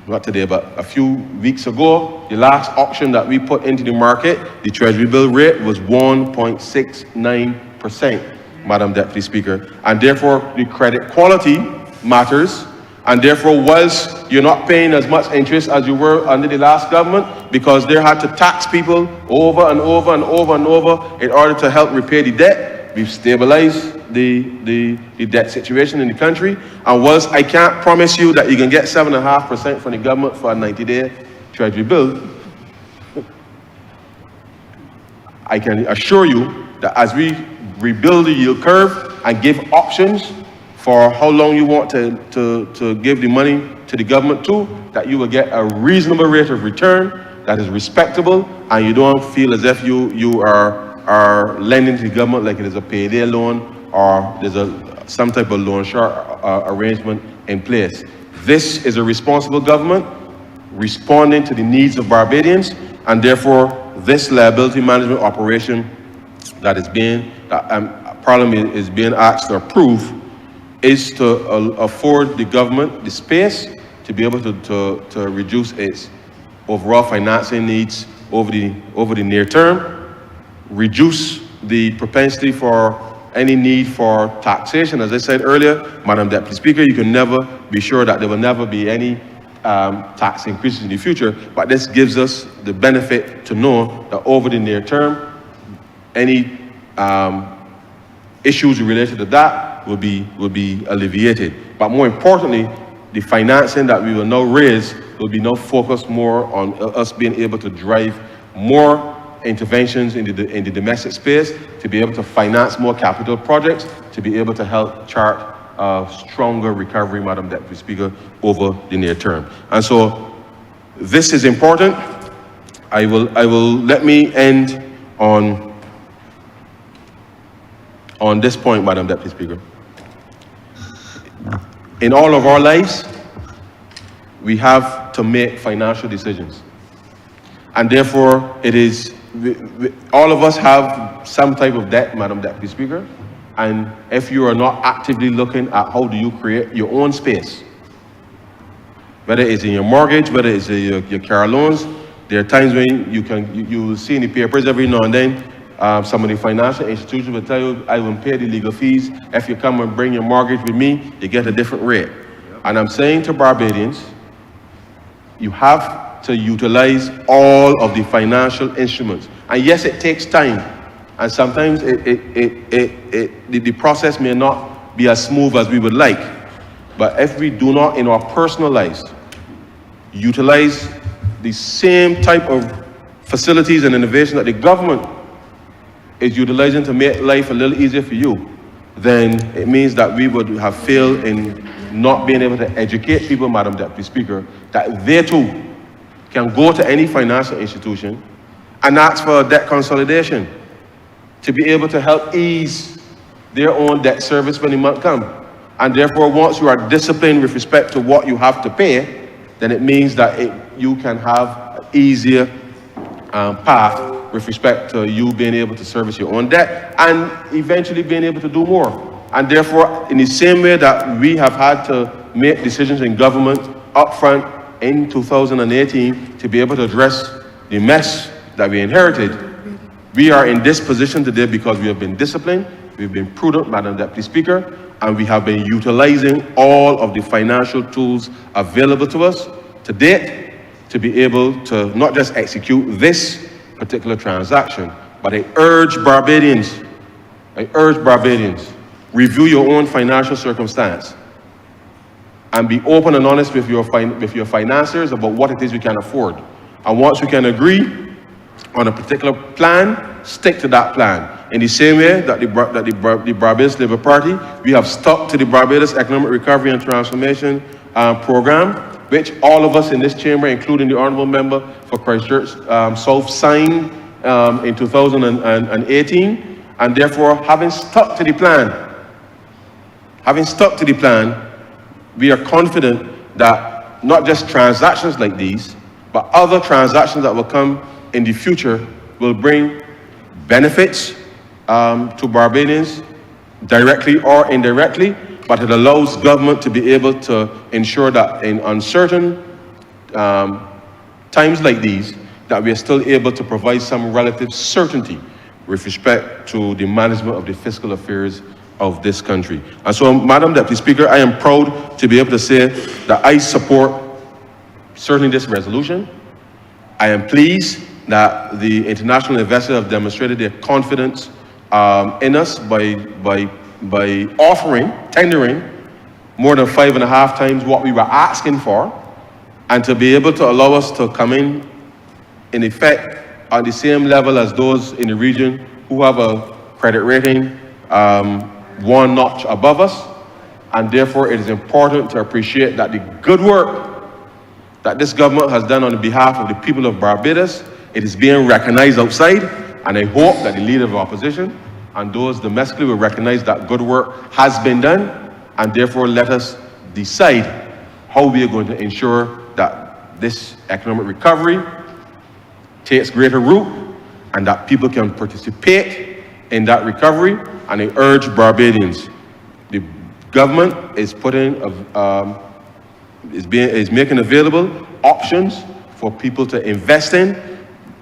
not today, but a few weeks ago, the last auction that we put into the market, the Treasury bill rate was 1.69%, Madam Deputy Speaker. And therefore, the credit quality matters. And therefore, whilst you're not paying as much interest as you were under the last government, because they had to tax people over and over and over and over in order to help repay the debt, we've stabilized the debt situation in the country. And whilst I can't promise you that you can get 7.5% from the government for a 90-day Treasury bill, I can assure you that as we rebuild the yield curve and give options for how long you want to give the money to the government to, that you will get a reasonable rate of return that is respectable, and you don't feel as if you are lending to the government like it is a payday loan or there's some type of loan shark arrangement in place. This is a responsible government responding to the needs of Barbadians, and therefore this liability management operation that Parliament is being asked to approve is to afford the government the space to be able to reduce its overall financing needs over the near term, reduce the propensity for any need for taxation. As I said earlier, Madam Deputy Speaker, you can never be sure that there will never be any tax increases in the future, but this gives us the benefit to know that over the near term, any issues related to that will be alleviated. But more importantly, the financing that we will now raise will be now focused more on us being able to drive more interventions in the domestic space, to be able to finance more capital projects, to be able to help chart a stronger recovery, Madam Deputy Speaker, over the near term. And so this is important. I will let me end on this point, Madam Deputy Speaker. In all of our lives, we have to make financial decisions. And therefore, it is, all of us have some type of debt, Madam Deputy Speaker. And if you are not actively looking at how do you create your own space, whether it's in your mortgage, whether it's in your car loans, there are times when you will see in the papers every now and then, some of the financial institutions will tell you, I will pay the legal fees. If you come and bring your mortgage with me, you get a different rate. And I'm saying to Barbadians, you have to utilize all of the financial instruments. And yes, it takes time. And sometimes the process may not be as smooth as we would like. But if we do not, in our personal lives, utilize the same type of facilities and innovation that the government is utilizing to make life a little easier for you, then it means that we would have failed in not being able to educate people, Madam Deputy Speaker, that they too can go to any financial institution and ask for a debt consolidation to be able to help ease their own debt service when the month comes. And therefore, once you are disciplined with respect to what you have to pay, then it means that you can have an easier path with respect to you being able to service your own debt and eventually being able to do more. And therefore, in the same way that we have had to make decisions in government upfront in 2018 to be able to address the mess that we inherited, we are in this position today because we have been disciplined, we've been prudent, Madam Deputy Speaker, and we have been utilizing all of the financial tools available to us to date to be able to not just execute this particular transaction, but I urge Barbadians, review your own financial circumstance and be open and honest with your financiers about what it is you can afford. And once you can agree on a particular plan, stick to that plan. In the same way that the Barbados Labour Party, we have stuck to the Barbados Economic Recovery and Transformation Program, which all of us in this chamber, including the Honourable Member for Christchurch South, signed in 2018. And therefore, having stuck to the plan, we are confident that not just transactions like these, but other transactions that will come in the future will bring benefits to Barbadians directly or indirectly, but it allows government to be able to ensure that in uncertain times like these, that we are still able to provide some relative certainty with respect to the management of the fiscal affairs of this country. And so, Madam Deputy Speaker, I am proud to be able to say that I support certainly this resolution. I am pleased that the international investors have demonstrated their confidence in us by tendering more than 5.5 times what we were asking for, and to be able to allow us to come in effect, on the same level as those in the region who have a credit rating one notch above us. And therefore, it is important to appreciate that the good work that this government has done on behalf of the people of Barbados, it is being recognized outside, and I hope that the leader of the opposition and those domestically will recognize that good work has been done, and therefore let us decide how we are going to ensure that this economic recovery takes greater root and that people can participate in that recovery. And I urge Barbadians, the government is making available options for people to invest in.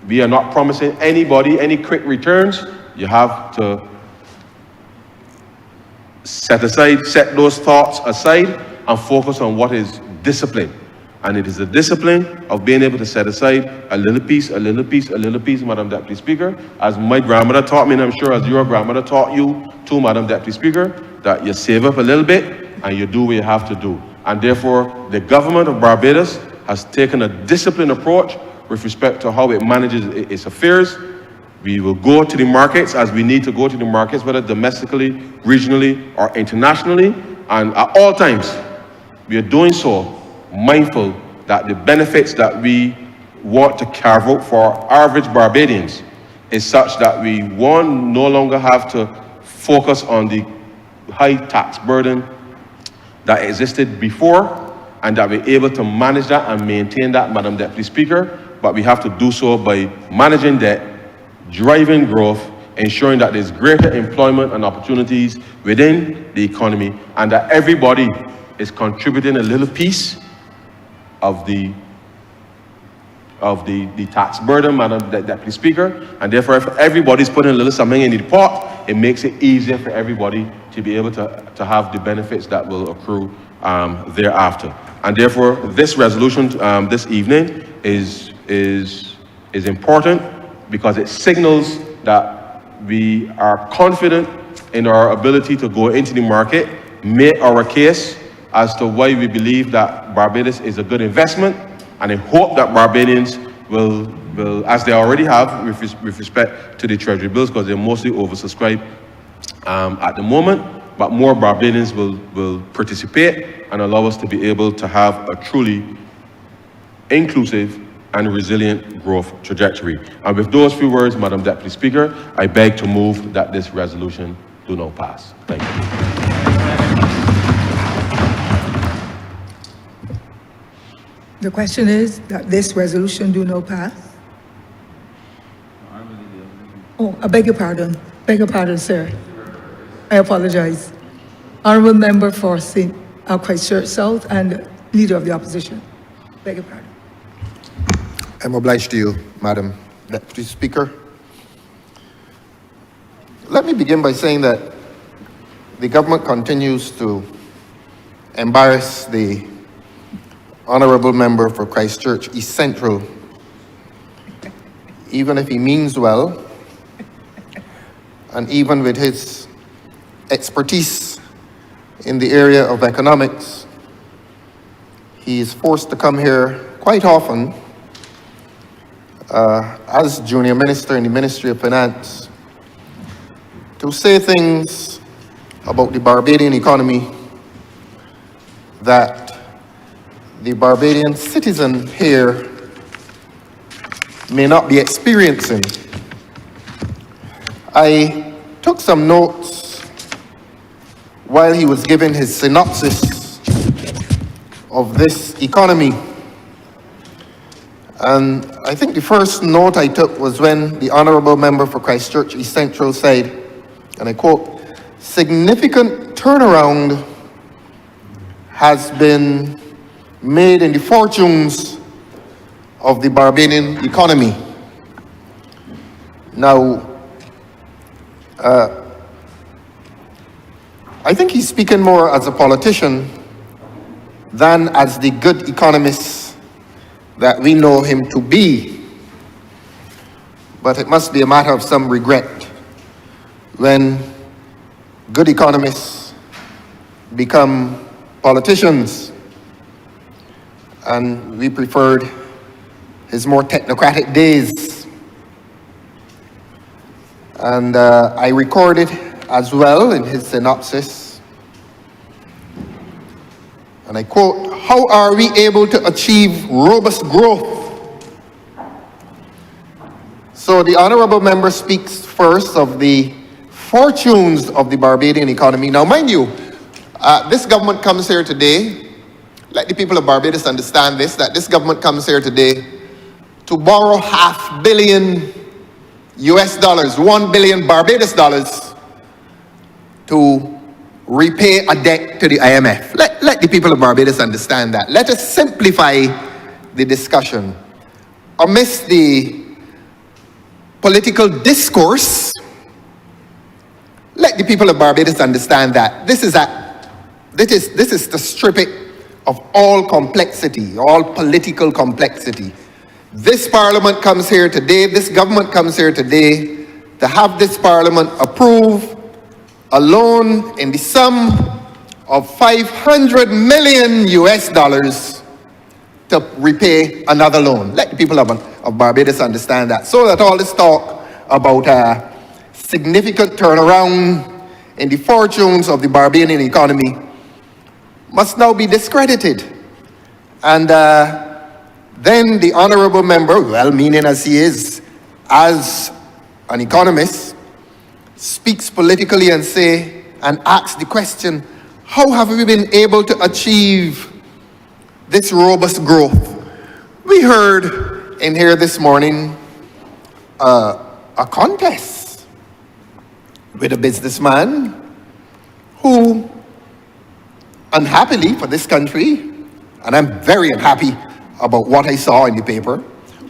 We are not promising anybody any quick returns. You have to set those thoughts aside and focus on what is discipline. And it is the discipline of being able to set aside a little piece, Madam Deputy Speaker, as my grandmother taught me, and I'm sure as your grandmother taught you too, Madam Deputy Speaker, that you save up a little bit and you do what you have to do. And therefore, the government of Barbados has taken a disciplined approach with respect to how it manages its affairs. We will go to the markets as we need to go to the markets, whether domestically, regionally, or internationally. And at all times, we are doing so mindful that the benefits that we want to carve out for average Barbadians is such that we, one, no longer have to focus on the high tax burden that existed before, and that we're able to manage that and maintain that, Madam Deputy Speaker, but we have to do so by managing debt, driving growth, ensuring that there's greater employment and opportunities within the economy, and that everybody is contributing a little piece of the tax burden, Madam Deputy Speaker. And therefore, if everybody's putting a little something in the pot, it makes it easier for everybody to be able to have the benefits that will accrue thereafter. And therefore, this resolution this evening is important because it signals that we are confident in our ability to go into the market, make our case as to why we believe that Barbados is a good investment, and I hope that Barbadians will, as they already have with respect to the Treasury bills, because they're mostly oversubscribed at the moment, but more Barbadians will participate and allow us to be able to have a truly inclusive and resilient growth trajectory. And with those few words, Madam Deputy Speaker, I beg to move that this resolution do not pass. Thank you. The question is that this resolution do not pass? Oh, I beg your pardon. Beg your pardon, sir. I apologize. Honourable Member for St. Christchurch South and Leader of the Opposition. Beg your pardon. I'm obliged to you, Madam Deputy Speaker. Let me begin by saying that the government continues to embarrass the Honourable Member for Christchurch East Central, even if he means well, and even with his expertise in the area of economics, he is forced to come here quite often as junior minister in the Ministry of Finance to say things about the Barbadian economy that the Barbadian citizen here may not be experiencing. I took some notes while he was giving his synopsis of this economy. And I think the first note I took was when the Honourable Member for Christchurch East Central said, and I quote, "Significant turnaround has been made in the fortunes of the Barbadian economy." Now, I think he's speaking more as a politician than as the good economist that we know him to be. But it must be a matter of some regret when good economists become politicians, and we preferred his more technocratic days. And I recorded as well in his synopsis, and I quote, "How are we able to achieve robust growth?" So the Honourable Member speaks first of the fortunes of the Barbadian economy. Now, mind you, this government comes here today, let the people of Barbados understand this, that this government comes here today to borrow $500 million US dollars, 1 billion Barbados dollars, to repay a debt to the IMF. Let the people of Barbados understand that. Let us simplify the discussion. Amidst the political discourse, let the people of Barbados understand that this is to strip it of all complexity, all political complexity. This parliament comes here today, this government comes here today to have this parliament approve a loan in the sum of $500 million US dollars to repay another loan. Let the people of Barbados understand that, so that all this talk about significant turnaround in the fortunes of the Barbadian economy must now be discredited. And then the Honourable Member, well-meaning as he is, as an economist, speaks politically and asks the question, how have we been able to achieve this robust growth? We heard in here this morning a contest with a businessman who, unhappily for this country, and I'm very unhappy about what I saw in the paper,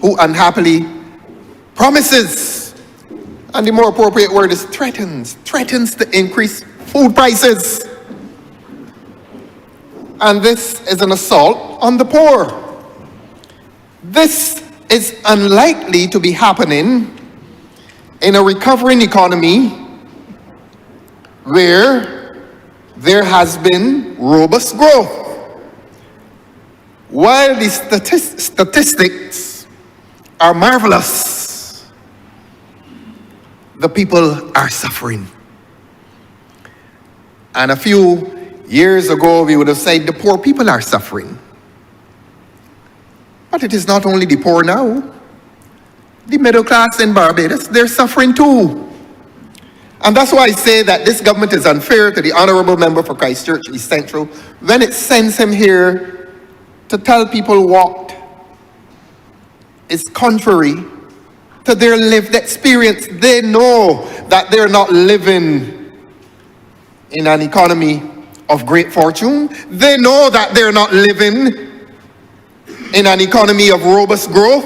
who unhappily promises, and the more appropriate word is threatens to increase food prices. And this is an assault on the poor. This is unlikely to be happening in a recovering economy where there has been robust growth. While the statistics are marvelous, the people are suffering. And a few years ago, we would have said the poor people are suffering. But it is not only the poor now. The middle class in Barbados, they're suffering too. And that's why I say that this government is unfair to the Honourable Member for Christchurch East Central when it sends him here to tell people what is contrary to their lived experience. They know that they're not living in an economy of great fortune. They know that they're not living in an economy of robust growth.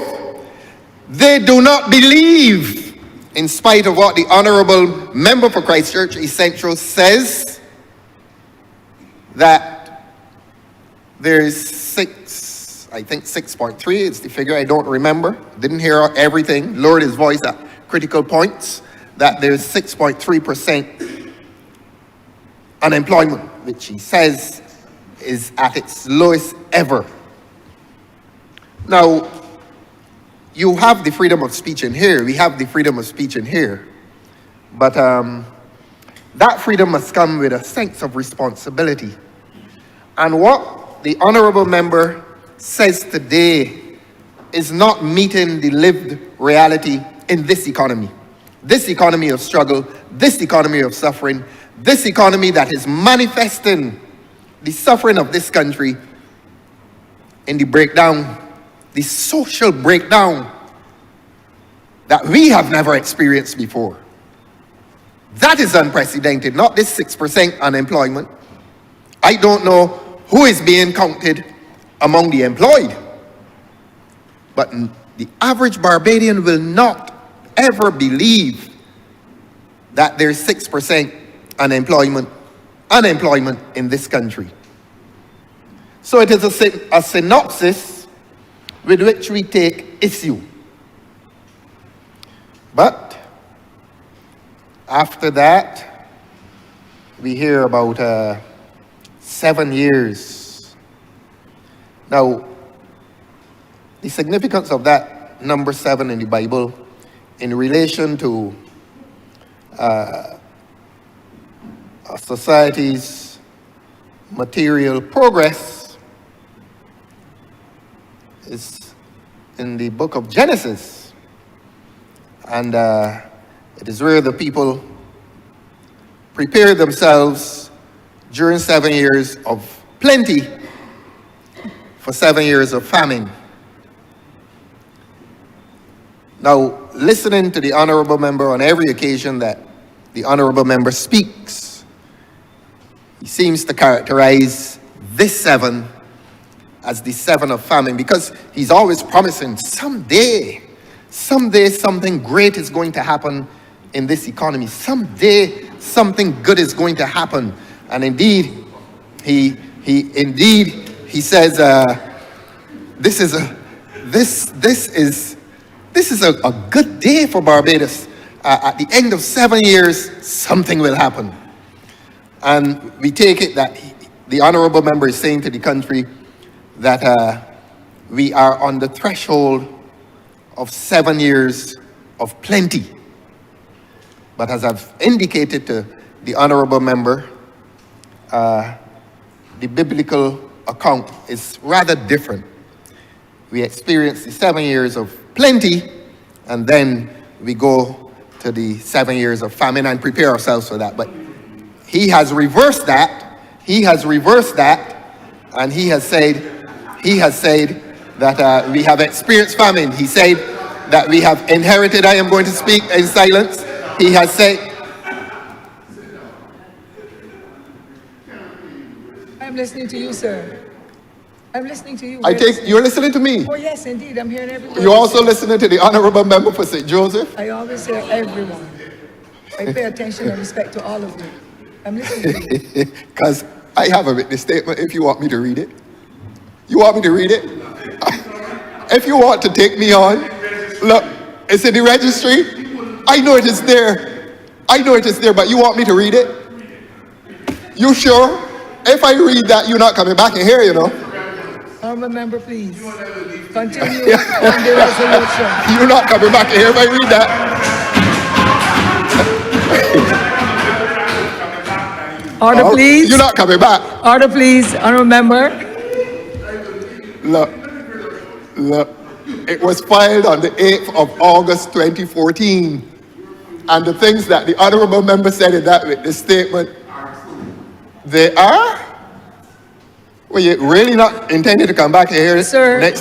They do not believe, in spite of what the Honourable Member for Christchurch East Central says, that there's 6.3 is the figure, I don't remember. Didn't hear everything, lowered his voice at critical points, that there's 6.3% unemployment, which he says is at its lowest ever. Now, you have the freedom of speech in here, we have the freedom of speech in here, but that freedom must come with a sense of responsibility. And what the Honourable Member says today is not meeting the lived reality in this economy. this economy of struggle, this economy of suffering, this economy that is manifesting the suffering of this country in the breakdown, the social breakdown that we have never experienced before. That is unprecedented, not this 6% unemployment. I don't know who is being counted among the employed, but the average Barbadian will not ever believe that there's 6% unemployment in this country. So it is a synopsis with which we take issue. But after that, we hear about 7 years. Now, the significance of that number 7 in the Bible in relation to a society's material progress is in the book of Genesis. And it is where the people prepare themselves during 7 years of plenty for 7 years of famine. Now, listening to the Honourable Member on every occasion that the Honourable Member speaks, he seems to characterize this 7 as the 7 of famine, because he's always promising someday something great is going to happen in this economy. Someday something good is going to happen. And indeed, he says, this is a good day for Barbados. At the end of 7 years, something will happen. And we take it that the Honourable Member is saying to the country that we are on the threshold of 7 years of plenty. But as I've indicated to the Honourable Member, the biblical account is rather different. We experience the 7 years of plenty, and then we go to the 7 years of famine and prepare ourselves for that. But he has reversed that. He has reversed that, and he has said that we have experienced famine. He said that we have inherited. I am going to speak in silence. He has said. I'm listening to you, sir. I'm listening to you. You're listening to me. Oh, yes, indeed. I'm hearing everyone. You're also listening to the Honourable Member for St. Joseph? I always hear everyone. I pay attention and respect to all of you. I'm listening to you. Because I have a written statement if you want me to read it. You want me to read it? If you want to take me on, look, it's in the registry. I know it is there. I know it is there, but you want me to read it? You sure? If I read that, you're not coming back in here, you know. Honourable Member, please. Continue on the resolution. You're not coming back in here if I read that. Order, please. You're not coming back. Order, please. Honourable Member. Look. It was filed on the 8th of August 2014. And the things that the Honourable Member said in that witness statement, they are? Well, you're really not intending to come back here next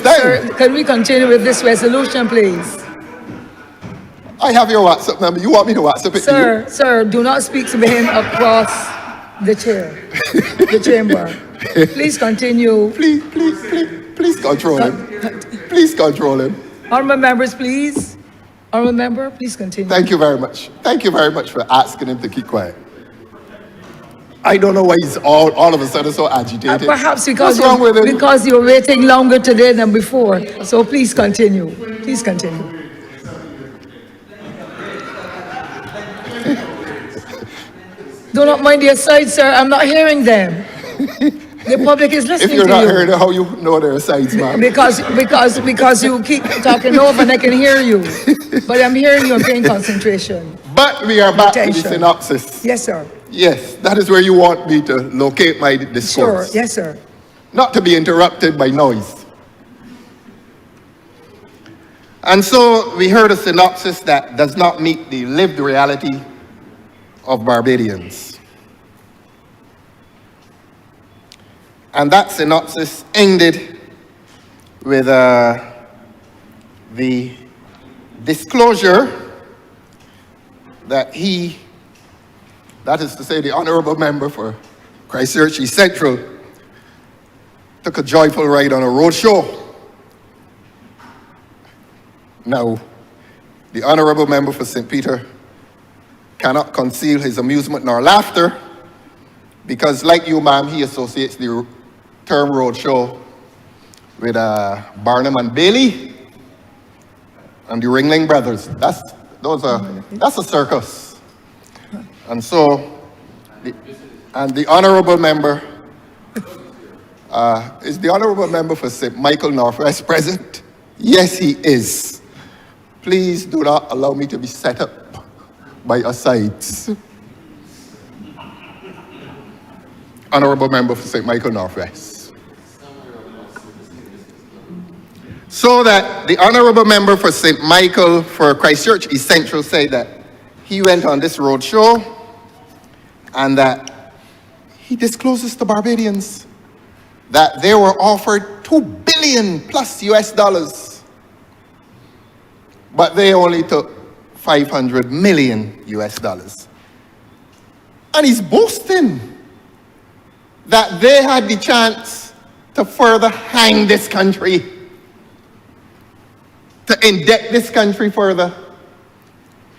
time? Sir, can we continue with this resolution, please? I have your WhatsApp number. You want me to WhatsApp it to you? Sir, do not speak to him across the chair, the chamber. Please continue. Please control him. Please control him. Honourable members, please. Honourable Member, please continue. Thank you very much. Thank you very much for asking him to keep quiet. I don't know why he's all of a sudden so agitated. Perhaps because What's wrong with him? because you're waiting longer today than before. So please continue. Please continue. Do not mind their side, sir. I'm not hearing them. The public is listening to you. If you're not hearing it, how you know their sides, ma'am? Because you keep talking over and I can hear you. But I'm hearing you and paying concentration. But we are back to the Attention. synopsis. Yes, sir. Yes, that is where you want me to locate my Sure. discourse. Yes, sir. Not to be interrupted by noise. And so we heard a synopsis that does not meet the lived reality of Barbadians. And that synopsis ended with the disclosure that that is to say the Honourable Member for Christchurch East Central, took a joyful ride on a roadshow. Now, the Honourable Member for St. Peter cannot conceal his amusement nor laughter because, like you, ma'am, he associates the term roadshow with Barnum and Bailey and the Ringling Brothers. That's a circus. And so, the Honourable Member, is the Honourable Member for St. Michael Northwest present? Yes, he is. Please do not allow me to be set up by your sides. Honourable Member for St. Michael Northwest. So that the Honourable Member for St. Michael for Christchurch East Central said that he went on this roadshow and that he discloses to Barbadians that they were offered $2 billion plus US dollars, but they only took 500 million US dollars. And he's boasting that they had the chance to further hang this country, to indebt this country further.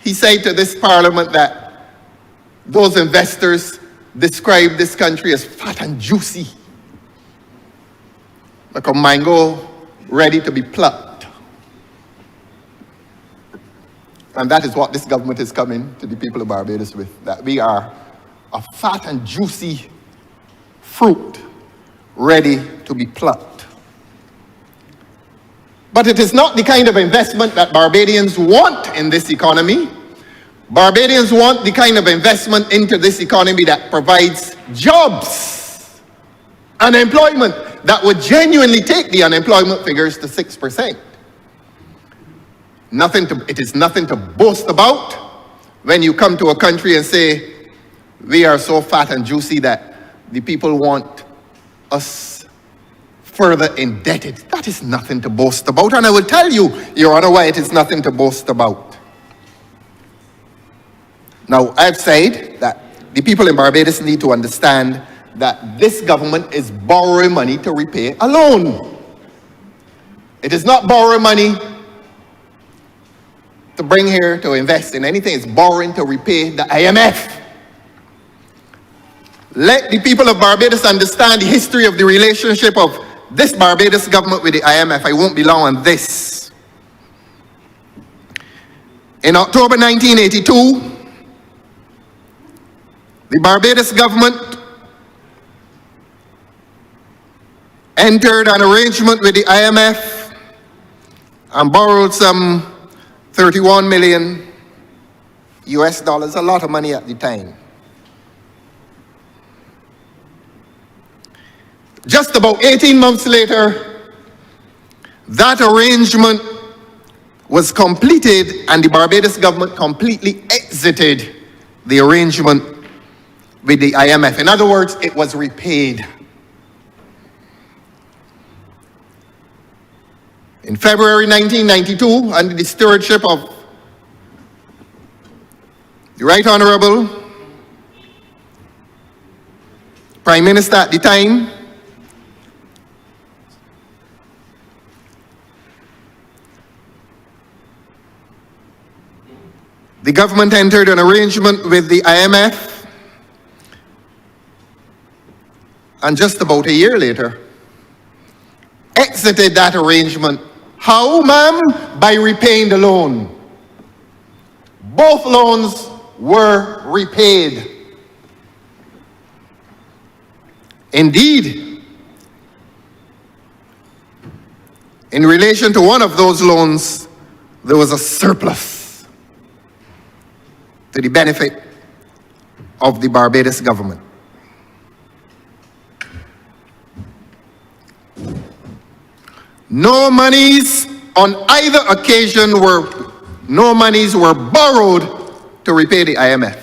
He said to this parliament that those investors described this country as fat and juicy, like a mango ready to be plucked. And that is what this government is coming to the people of Barbados with, that we are a fat and juicy fruit ready to be plucked. But it is not the kind of investment that Barbadians want in this economy. Barbadians want the kind of investment into this economy that provides jobs and employment that would genuinely take the unemployment figures to 6%. It is nothing to boast about when you come to a country and say, we are so fat and juicy that the people want us further indebted. That is nothing to boast about. And I will tell you, Your Honor, why it is nothing to boast about. Now, I've said that the people in Barbados need to understand that this government is borrowing money to repay a loan. It is not borrowing money to bring here to invest in anything. It's borrowing to repay the IMF. Let the people of Barbados understand the history of the relationship of this Barbados government with the IMF. I won't be long on this. In October 1982, the Barbados government entered an arrangement with the IMF and borrowed some 31 million US dollars, a lot of money at the time. Just about 18 months later, that arrangement was completed and the Barbados government completely exited the arrangement with the IMF. In other words, it was repaid. In February 1992, under the stewardship of the Right Honourable Prime Minister at the time, the government entered an arrangement with the IMF, and just about a year later, exited that arrangement. How, ma'am? By repaying the loan. Both loans were repaid. Indeed, in relation to one of those loans, there was a surplus to the benefit of the Barbados government. No monies on either occasion were no monies were borrowed to repay the IMF.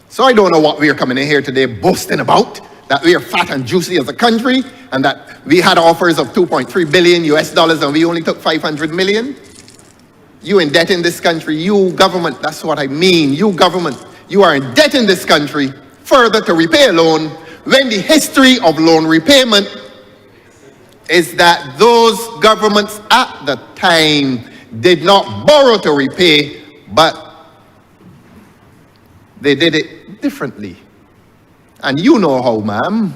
So I don't know what we are coming in here today boasting about, that we are fat and juicy as a country, and that we had offers of 2.3 billion US dollars and we only took 500 million. You in debt in this country, you government, that's what I mean, you government, you are in debt in this country further to repay a loan when the history of loan repayment is that those governments at the time did not borrow to repay, but they did it differently. And you know how, ma'am.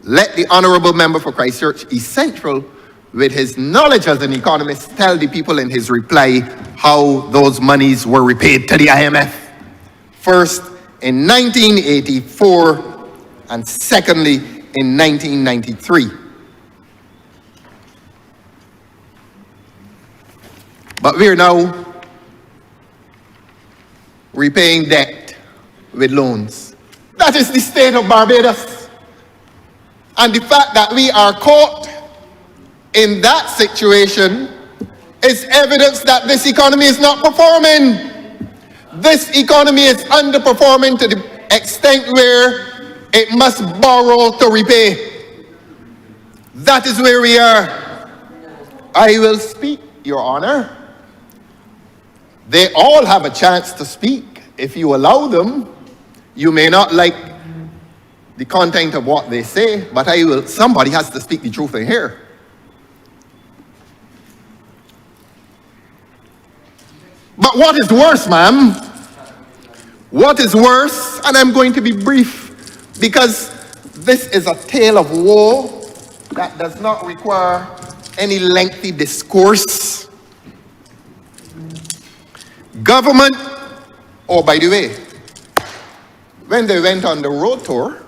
Let the Honourable Member for Christchurch East Central, with his knowledge as an economist, tell the people in his reply how those monies were repaid to the IMF. First, in 1984, and secondly, in 1993. But we are now repaying debt with loans. That is the state of Barbados. And the fact that we are caught in that situation is evidence that this economy is not performing. This economy is underperforming to the extent where it must borrow to repay. That is where we are. I will speak, Your Honor. They all have a chance to speak if you allow them. You may not like the content of what they say, but somebody has to speak the truth in here. But what is worse, ma'am? What is worse, and I'm going to be brief, because this is a tale of woe that does not require any lengthy discourse. Government, oh, by the way, when they went on the road tour,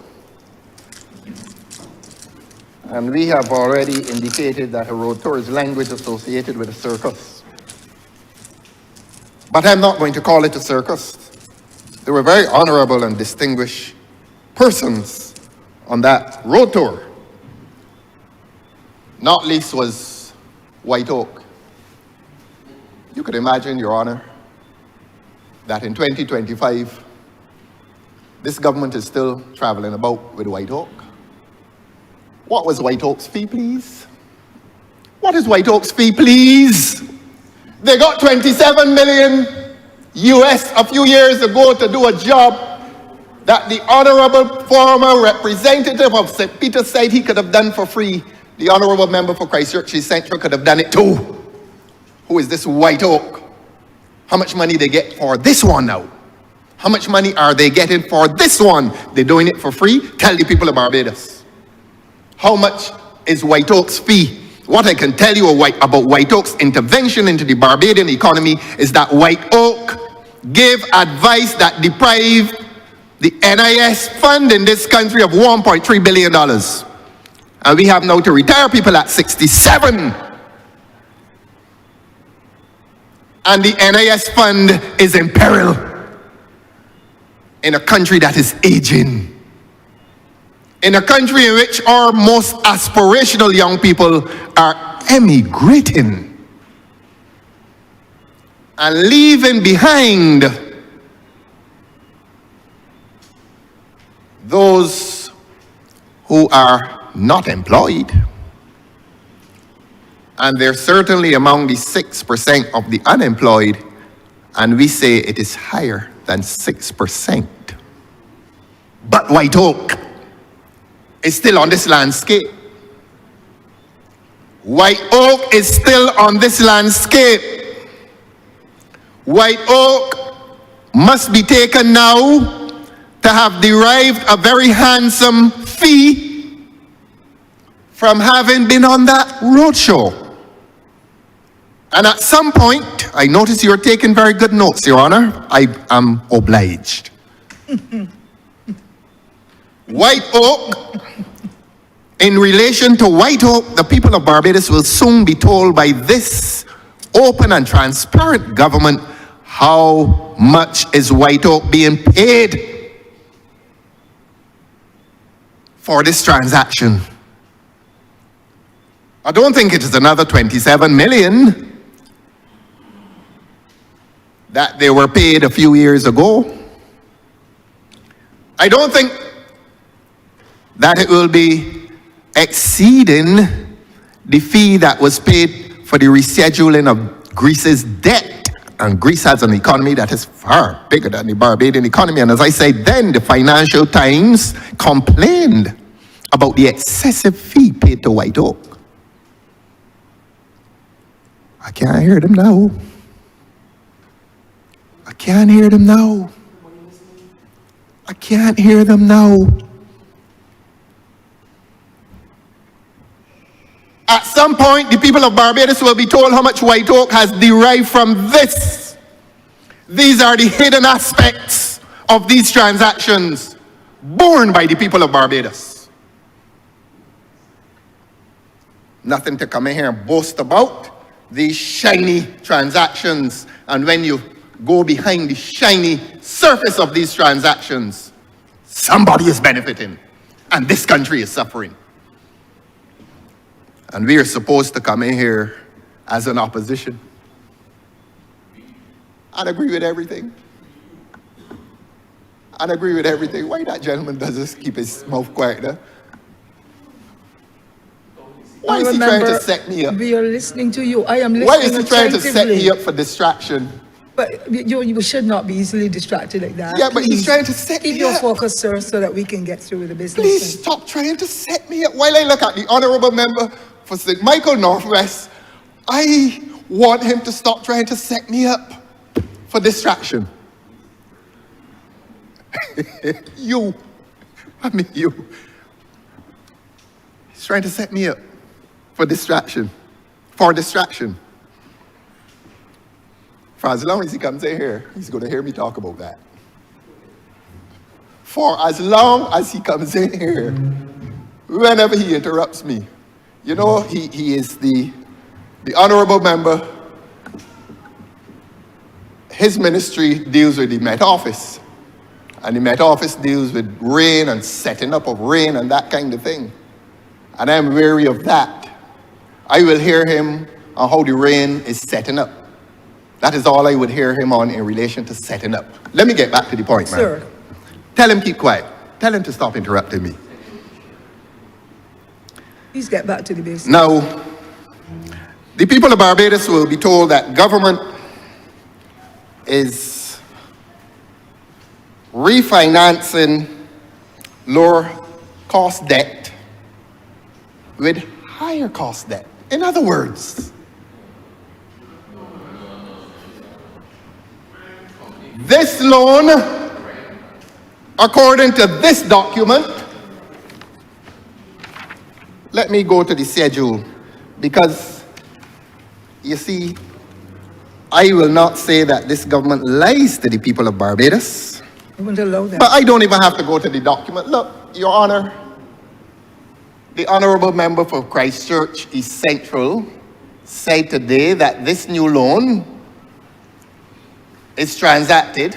and we have already indicated that a road tour is language associated with a circus. But I'm not going to call it a circus. There were very honorable and distinguished persons on that road tour. Not least was White Oak. You could imagine, Your Honor, that in 2025, this government is still traveling about with White Oak. What was White Oak's fee, please? What is White Oak's fee, please? They got 27 million US a few years ago to do a job that the Honourable former representative of St. Peter said he could have done for free. The Honourable Member for Christchurch East Central could have done it too. Who is this White Oak? How much money they get for this one now? How much money are they getting for this one? They're doing it for free? Tell the people of Barbados. How much is White Oak's fee? What I can tell you about White Oak's intervention into the Barbadian economy is that White Oak gave advice that deprived the NIS fund in this country of $1.3 billion. And we have now to retire people at 67. And the NIS fund is in peril in a country that is aging. In a country in which our most aspirational young people are emigrating and leaving behind those who are not employed. And they're certainly among the 6% of the unemployed, and we say it is higher than 6%. But White Oak is still on this landscape. White Oak is still on this landscape. White Oak must be taken now to have derived a very handsome fee from having been on that roadshow. And at some point, I notice you're taking very good notes, Your Honor. I am obliged. White Oak, in relation to White Oak, the people of Barbados will soon be told by this open and transparent government how much is White Oak being paid for this transaction. I don't think it is another 27 million that they were paid a few years ago. I don't think that it will be exceeding the fee that was paid for the rescheduling of Greece's debt. And Greece has an economy that is far bigger than the Barbadian economy. And as I said then, the Financial Times complained about the excessive fee paid to White Oak. I can't hear them now. I can't hear them now. I can't hear them now. At some point, the people of Barbados will be told how much White Oak has derived from this. These are the hidden aspects of these transactions borne by the people of Barbados. Nothing to come in here and boast about these shiny transactions. And when you go behind the shiny surface of these transactions, somebody is benefiting and this country is suffering. And we are supposed to come in here as an opposition and agree with everything. And agree with everything. Why that gentleman does this, keep his mouth quiet there? Why is he trying to set me up? We are listening to you. I am listening. Why is he trying to set me up for distraction? But you should not be easily distracted like that. Yeah, but he's trying to set me up. Keep your focus, sir, so that we can get through with the business. Please stop trying to set me up. While I look at the honourable member for St. Michael Northwest, I want him to stop trying to set me up for distraction. You. He's trying to set me up for distraction. For as long as he comes in here, he's going to hear me talk about that. For as long as he comes in here, whenever he interrupts me, you know, he is the honourable member. His ministry deals with the Met Office. And the Met Office deals with rain and setting up of rain and that kind of thing. And I'm wary of that. I will hear him on how the rain is setting up. That is all I would hear him on in relation to setting up. Let me get back to the point, man. Sir. Tell him keep quiet. Tell him to stop interrupting me. Please get back to the business. Now, the people of Barbados will be told that government is refinancing lower cost debt with higher cost debt. In other words, this loan, according to this document, let me go to the schedule, because you see, I will not say that this government lies to the people of Barbados, I won't allow that. but I don't even have to go to the document. Look, Your Honor, the Honourable Member for Christchurch East Central said today that this new loan is transacted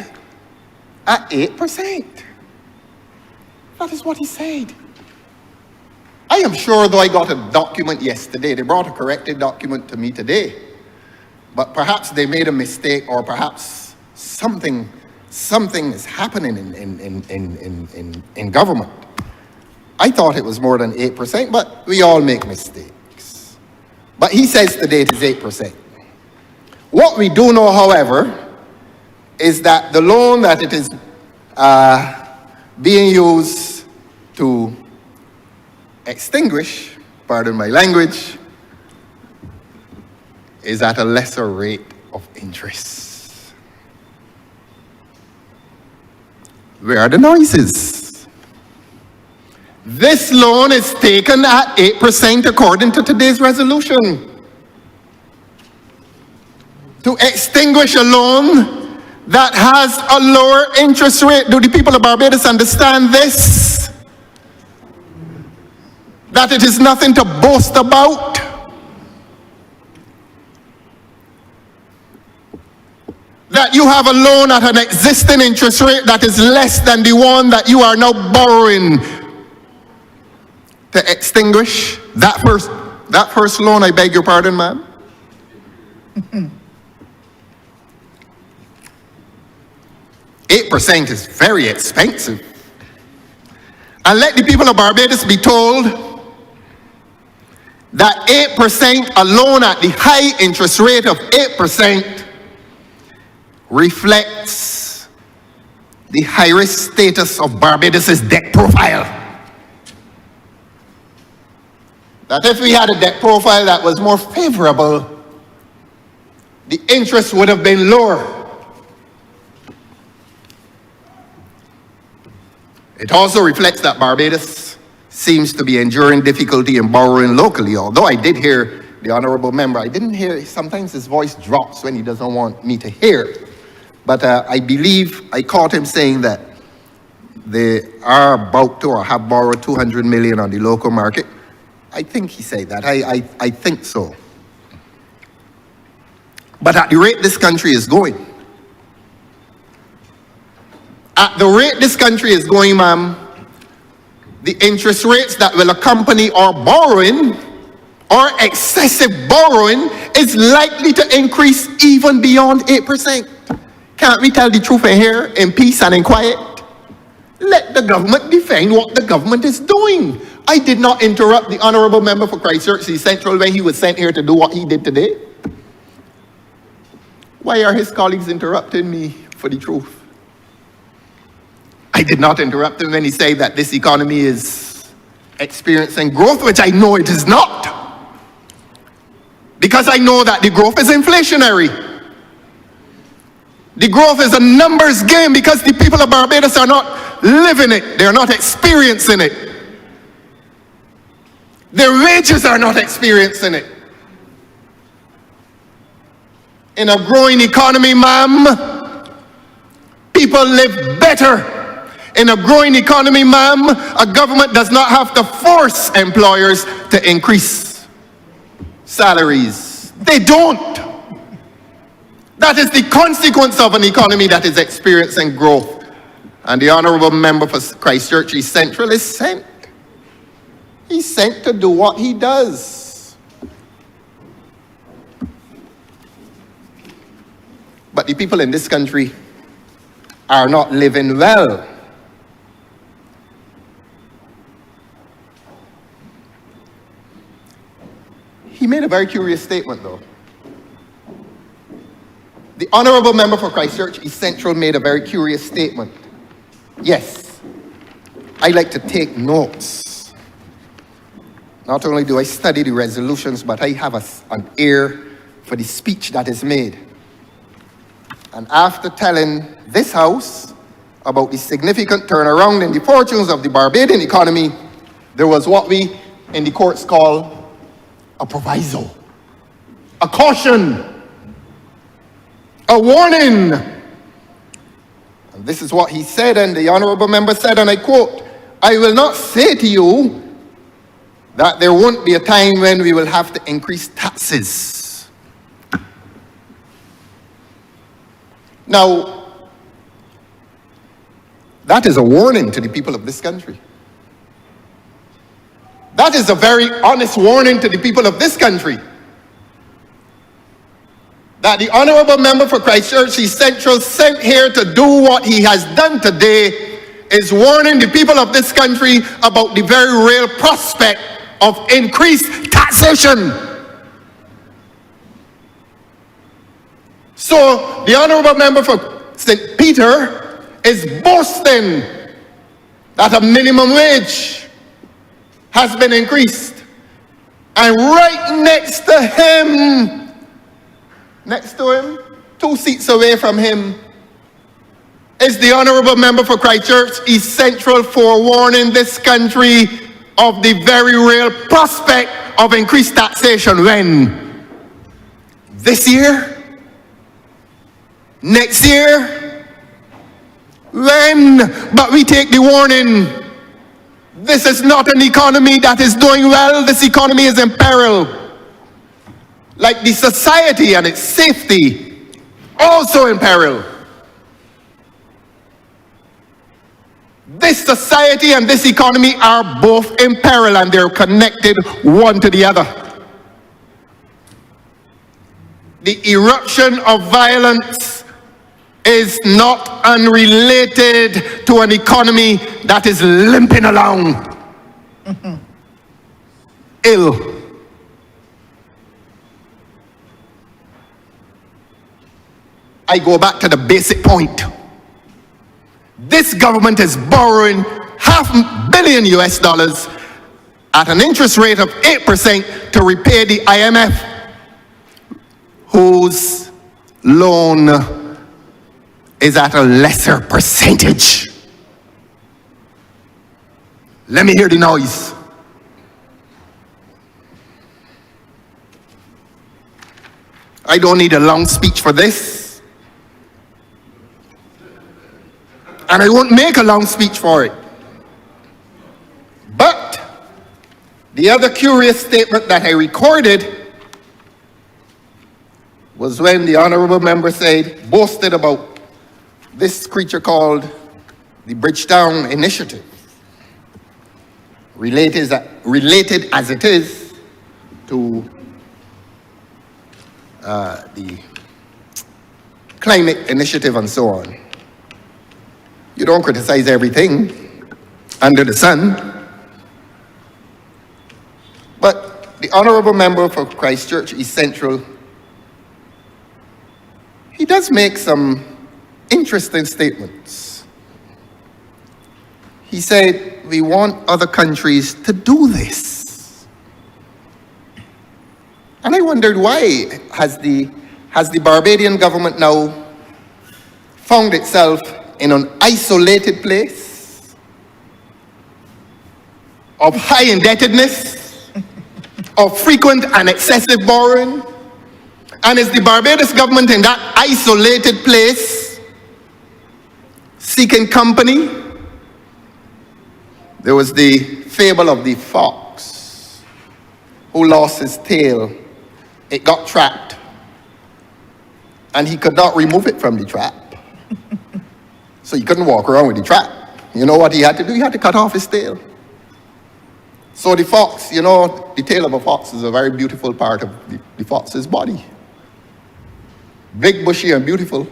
at 8%. That is what he said. I am sure, though, I got a document yesterday. They brought a corrected document to me today. But perhaps they made a mistake, or perhaps something is happening in government. I thought it was more than 8%, but we all make mistakes. But he says today it is 8%. What we do know, however, is that the loan that it is being used to extinguish, pardon my language, is at a lesser rate of interest. Where are the noises? This loan is taken at 8% according to today's resolution. To extinguish a loan that has a lower interest rate. Do the people of Barbados understand this? That it is nothing to boast about. That you have a loan at an existing interest rate that is less than the one that you are now borrowing to extinguish that first That first loan, I beg your pardon, ma'am. 8% is very expensive. And let the people of Barbados be told that 8% alone at the high interest rate of 8% reflects the high-risk status of Barbados' debt profile. That if we had a debt profile that was more favorable, the interest would have been lower. It also reflects that Barbados seems to be enduring difficulty in borrowing locally, although I did hear the Honourable Member. I didn't hear, sometimes his voice drops when he doesn't want me to hear. But I believe I caught him saying that they are about to or have borrowed 200 million on the local market. I think he said that. I think so. But at the rate this country is going, at the rate this country is going, ma'am, the interest rates that will accompany our borrowing, or excessive borrowing, is likely to increase even beyond 8%. Can't we tell the truth in here in peace and in quiet? Let the government defend what the government is doing. I did not interrupt the Honourable Member for Christchurch East Central when he was sent here to do what he did today. Why are his colleagues interrupting me for the truth? I did not interrupt him when he said that this economy is experiencing growth, which I know it is not. Because I know that the growth is inflationary. The growth is a numbers game because the people of Barbados are not living it. They're not experiencing it. Their wages are not experiencing it. In a growing economy, ma'am, people live better. In a growing economy, ma'am, a government does not have to force employers to increase salaries. They don't. That is the consequence of an economy that is experiencing growth. And the Honourable Member for Christchurch East Central is sent. He's sent to do what he does. But the people in this country are not living well. He made a very curious statement, though. The Honourable Member for Christchurch East Central made a very curious statement. Yes, I like to take notes. Not only do I study the resolutions, but I have an ear for the speech that is made. And after telling this House about the significant turnaround in the fortunes of the Barbadian economy, there was what we in the courts call a proviso, a caution, a warning. And this is what he said, and the Honourable Member said, and I quote, "I will not say to you that there won't be a time when we will have to increase taxes." Now, that is a warning to the people of this country. That is a very honest warning to the people of this country. That the Honourable Member for Christchurch East Central sent here to do what he has done today is warning the people of this country about the very real prospect of increased taxation. So the Honourable Member for St. Peter is boasting that a minimum wage has been increased. And right next to him, 2 seats away from him, is the Honourable Member for Christchurch East Central forewarning this country of the very real prospect of increased taxation. When? This year? Next year? When? But we take the warning. This is not an economy that is doing well. This economy is in peril. Like the society and its safety, also in peril. This society and this economy are both in peril, and they're connected one to the other. the eruption of violence is not unrelated to an economy that is limping along. Ill. I go back to the basic point. This government is borrowing $500 million at an interest rate of 8% to repay the IMF, whose loan is at a lesser percentage. Let me hear the noise. I don't need a long speech for this. And I won't make a long speech for it. But the other curious statement that I recorded was when the honorable member boasted about this creature called the Bridgetown Initiative, related as it is to the climate initiative and so on. You don't criticize everything under the sun. But the honorable member for Christchurch East Central, he does make some interesting statements. He said, we want other countries to do this. And I wondered why has the Barbadian government now found itself in an isolated place of high indebtedness, of frequent and excessive borrowing, and is the Barbados government in that isolated place seeking company? There was the fable of the fox who lost his tail. It got trapped, and he could not remove it from the trap. So he couldn't walk around with the trap. You know what he had to do? He had to cut off his tail. So the fox, you know, the tail of a fox is a very beautiful part of the fox's body. Big, bushy, and beautiful.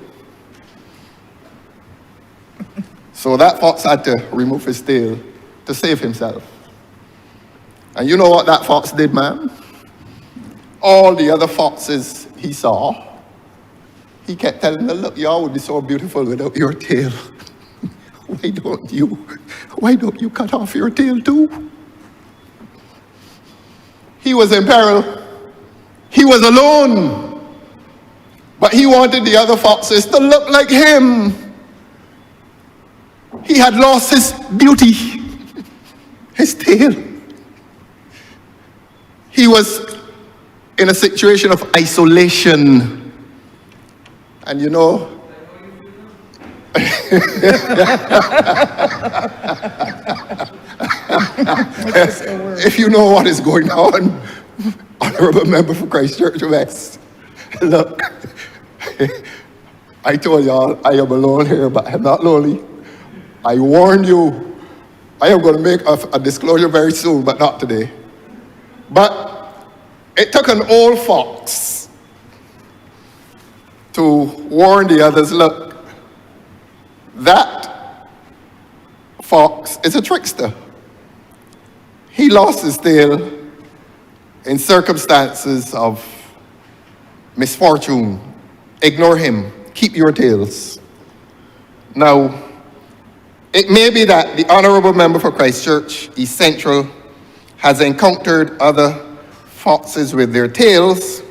So that fox had to remove his tail to save himself. And you know what that fox did, man? All the other foxes he saw, he kept telling them, look, y'all would be so beautiful without your tail. Why don't you cut off your tail too? He was in peril. He was alone. But he wanted the other foxes to look like him. He had lost his beauty, his tail. He was in a situation of isolation. And you know, if you know what is going on, honorable member for Christchurch West, look, I told y'all I am alone here, but I'm not lonely. I warned you. I am going to make a disclosure very soon, but not today. But it took an old fox to warn the others, look, that fox is a trickster. He lost his tail in circumstances of misfortune. Ignore him. Keep your tails. Now, it may be that the honorable member for Christchurch East Central has encountered other foxes with their tails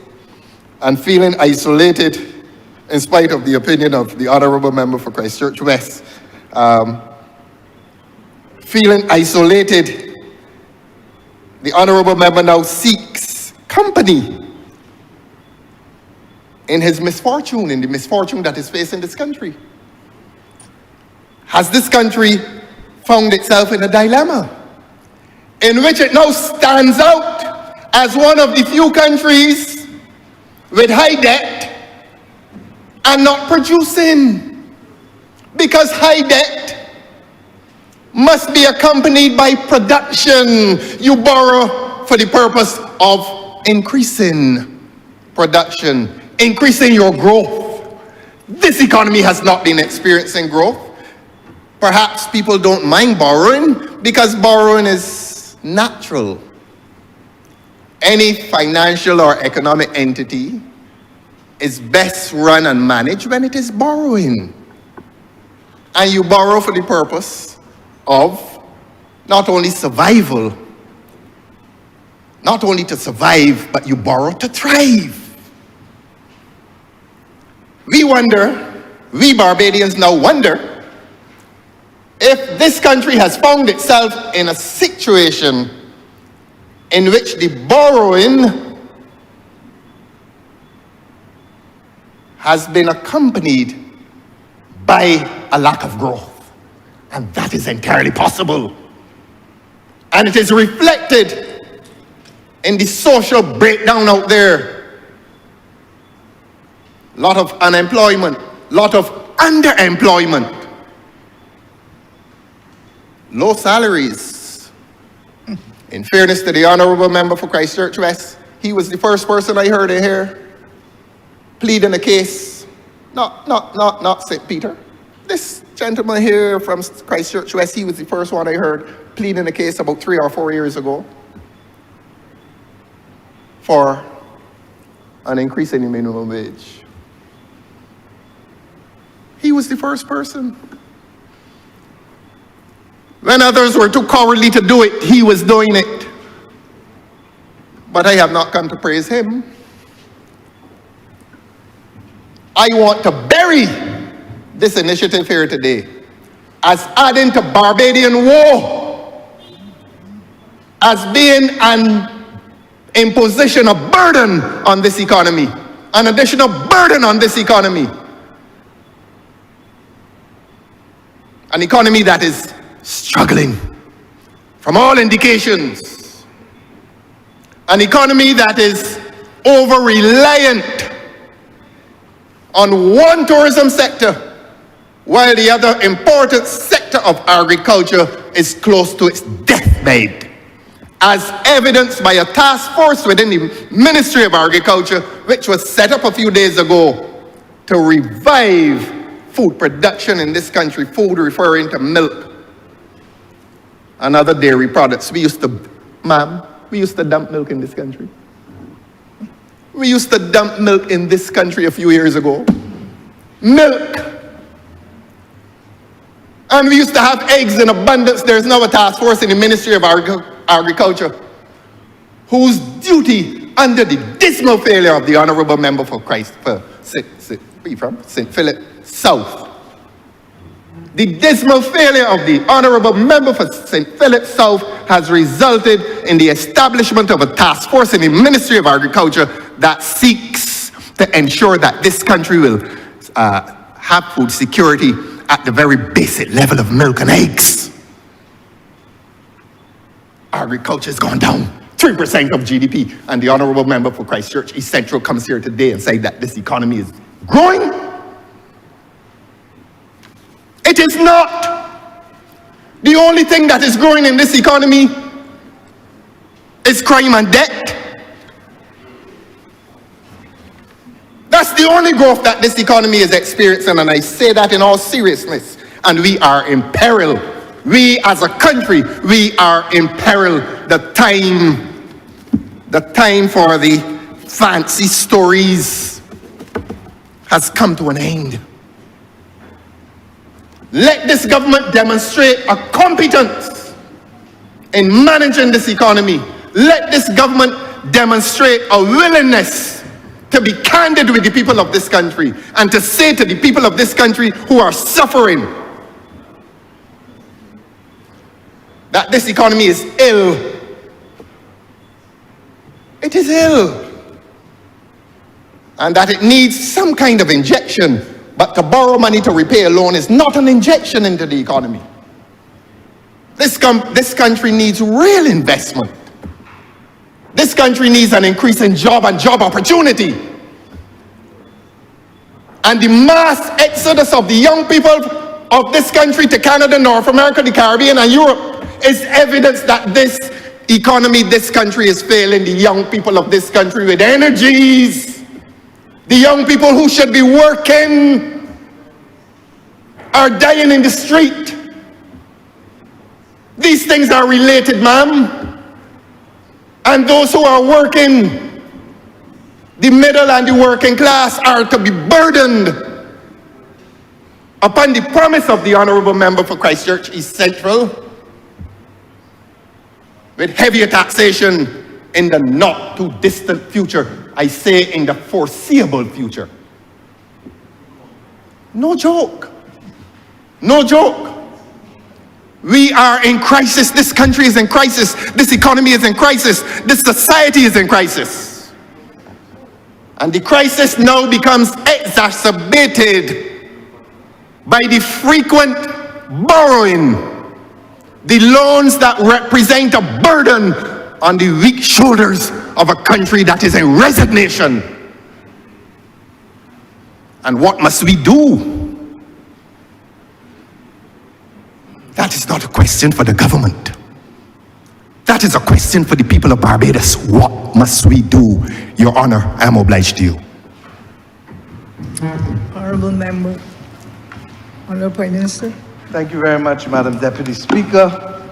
and feeling isolated in spite of the opinion of the honorable member for Christchurch West. Feeling isolated, the honorable member now seeks company in his misfortune, in the misfortune that is facing this country. Has this country found itself in a dilemma in which it now stands out as one of the few countries with high debt and not producing? Because high debt must be accompanied by production. You borrow for the purpose of increasing production. increasing your growth. This economy has not been experiencing growth. Perhaps people don't mind borrowing because borrowing is natural. Any financial or economic entity is best run and managed when it is borrowing. And you borrow for the purpose of not only survival, not only to survive, but you borrow to thrive. We wonder, we Barbadians now wonder, if this country has found itself in a situation in which the borrowing has been accompanied by a lack of growth. And that is entirely possible. And it is reflected in the social breakdown out there. A lot of unemployment, a lot of underemployment, low salaries. In fairness to the Honourable Member for Christchurch West, he was the first person I heard in here pleading a case. Not St. Peter. This gentleman here from Christchurch West, he was the first one I heard pleading a case about 3 or 4 years ago for an increase in the minimum wage. He was the first person. When others were too cowardly to do it, he was doing it. But I have not come to praise him. I want to bury this initiative here today as adding to Barbadian woe, as being an imposition of burden on this economy, an additional burden on this economy. An economy that is struggling from all indications. An economy that is over-reliant on one tourism sector, while the other important sector of agriculture is close to its deathbed, as evidenced by a task force within the Ministry of Agriculture, which was set up a few days ago to revive food production in this country, food referring to milk and other dairy products. We used to dump milk in this country. We used to dump milk in this country a few years ago. Milk. And we used to have eggs in abundance. There's now a task force in the Ministry of Agriculture whose duty, under the dismal failure of the Honourable Member for St. Philip South, the dismal failure of the Honourable Member for St. Philip South has resulted in the establishment of a task force in the Ministry of Agriculture that seeks to ensure that this country will have food security at the very basic level of milk and eggs. Agriculture has gone down 3% of GDP, and the Honourable Member for Christchurch East Central comes here today and says that this economy is growing. It is not. The only thing that is growing in this economy is crime and debt. That's the only growth that this economy is experiencing, and I say that in all seriousness. And we are in peril. We as a country, we are in peril. The time for the fancy stories has come to an end. Let this government demonstrate a competence in managing this economy. Let this government demonstrate a willingness to be candid with the people of this country and to say to the people of this country who are suffering that this economy is ill. It is ill. And that it needs some kind of injection. But to borrow money to repay a loan is not an injection into the economy. This country needs real investment. This country needs an increase in job and job opportunity. And the mass exodus of the young people of this country to Canada, North America, the Caribbean, and Europe is evidence that this economy, this country is failing the young people of this country with energies The young people who should be working are dying in the street. These things are related, ma'am. And those who are working, the middle and the working class, are to be burdened upon the promise of the Honourable Member for Christchurch East Central with heavier taxation in the not too distant future. I say in the foreseeable future. No joke. No joke. We are in crisis. This country is in crisis. This economy is in crisis. This society is in crisis. And the crisis now becomes exacerbated by the frequent borrowing, the loans that represent a burden on the weak shoulders of a country that is in resignation. And what must we do? That is not a question for the government. That is a question for the people of Barbados. What must we do? Your Honor, I am obliged to you. Honourable Member. Honourable Prime Minister. Thank you very much, Madam Deputy Speaker.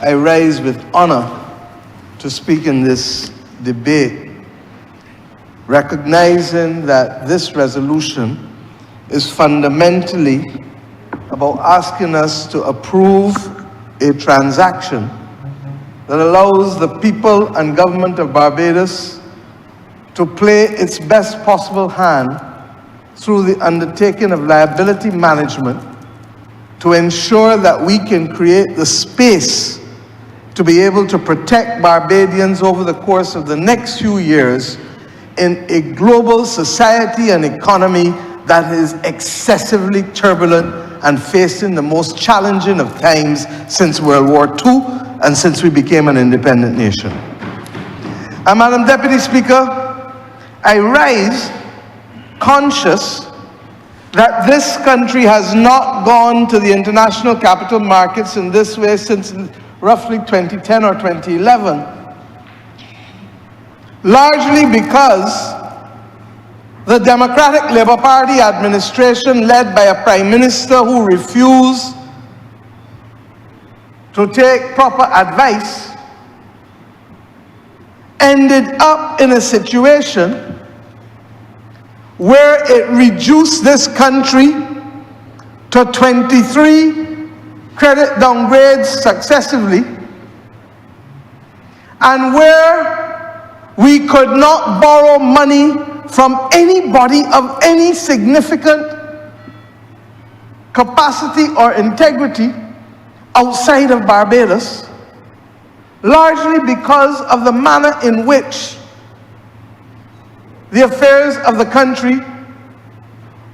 I rise with honor to speak in this debate, recognizing that this resolution is fundamentally about asking us to approve a transaction that allows the people and government of Barbados to play its best possible hand through the undertaking of liability management to ensure that we can create the space to be able to protect Barbadians over the course of the next few years in a global society and economy that is excessively turbulent and facing the most challenging of times since World War II and since we became an independent nation. And Madam Deputy Speaker, I rise conscious that this country has not gone to the international capital markets in this way since roughly 2010 or 2011, largely because the Democratic Labour Party administration, led by a Prime Minister who refused to take proper advice, ended up in a situation where it reduced this country to 23 credit downgrades successively, and where we could not borrow money from anybody of any significant capacity or integrity outside of Barbados, largely because of the manner in which the affairs of the country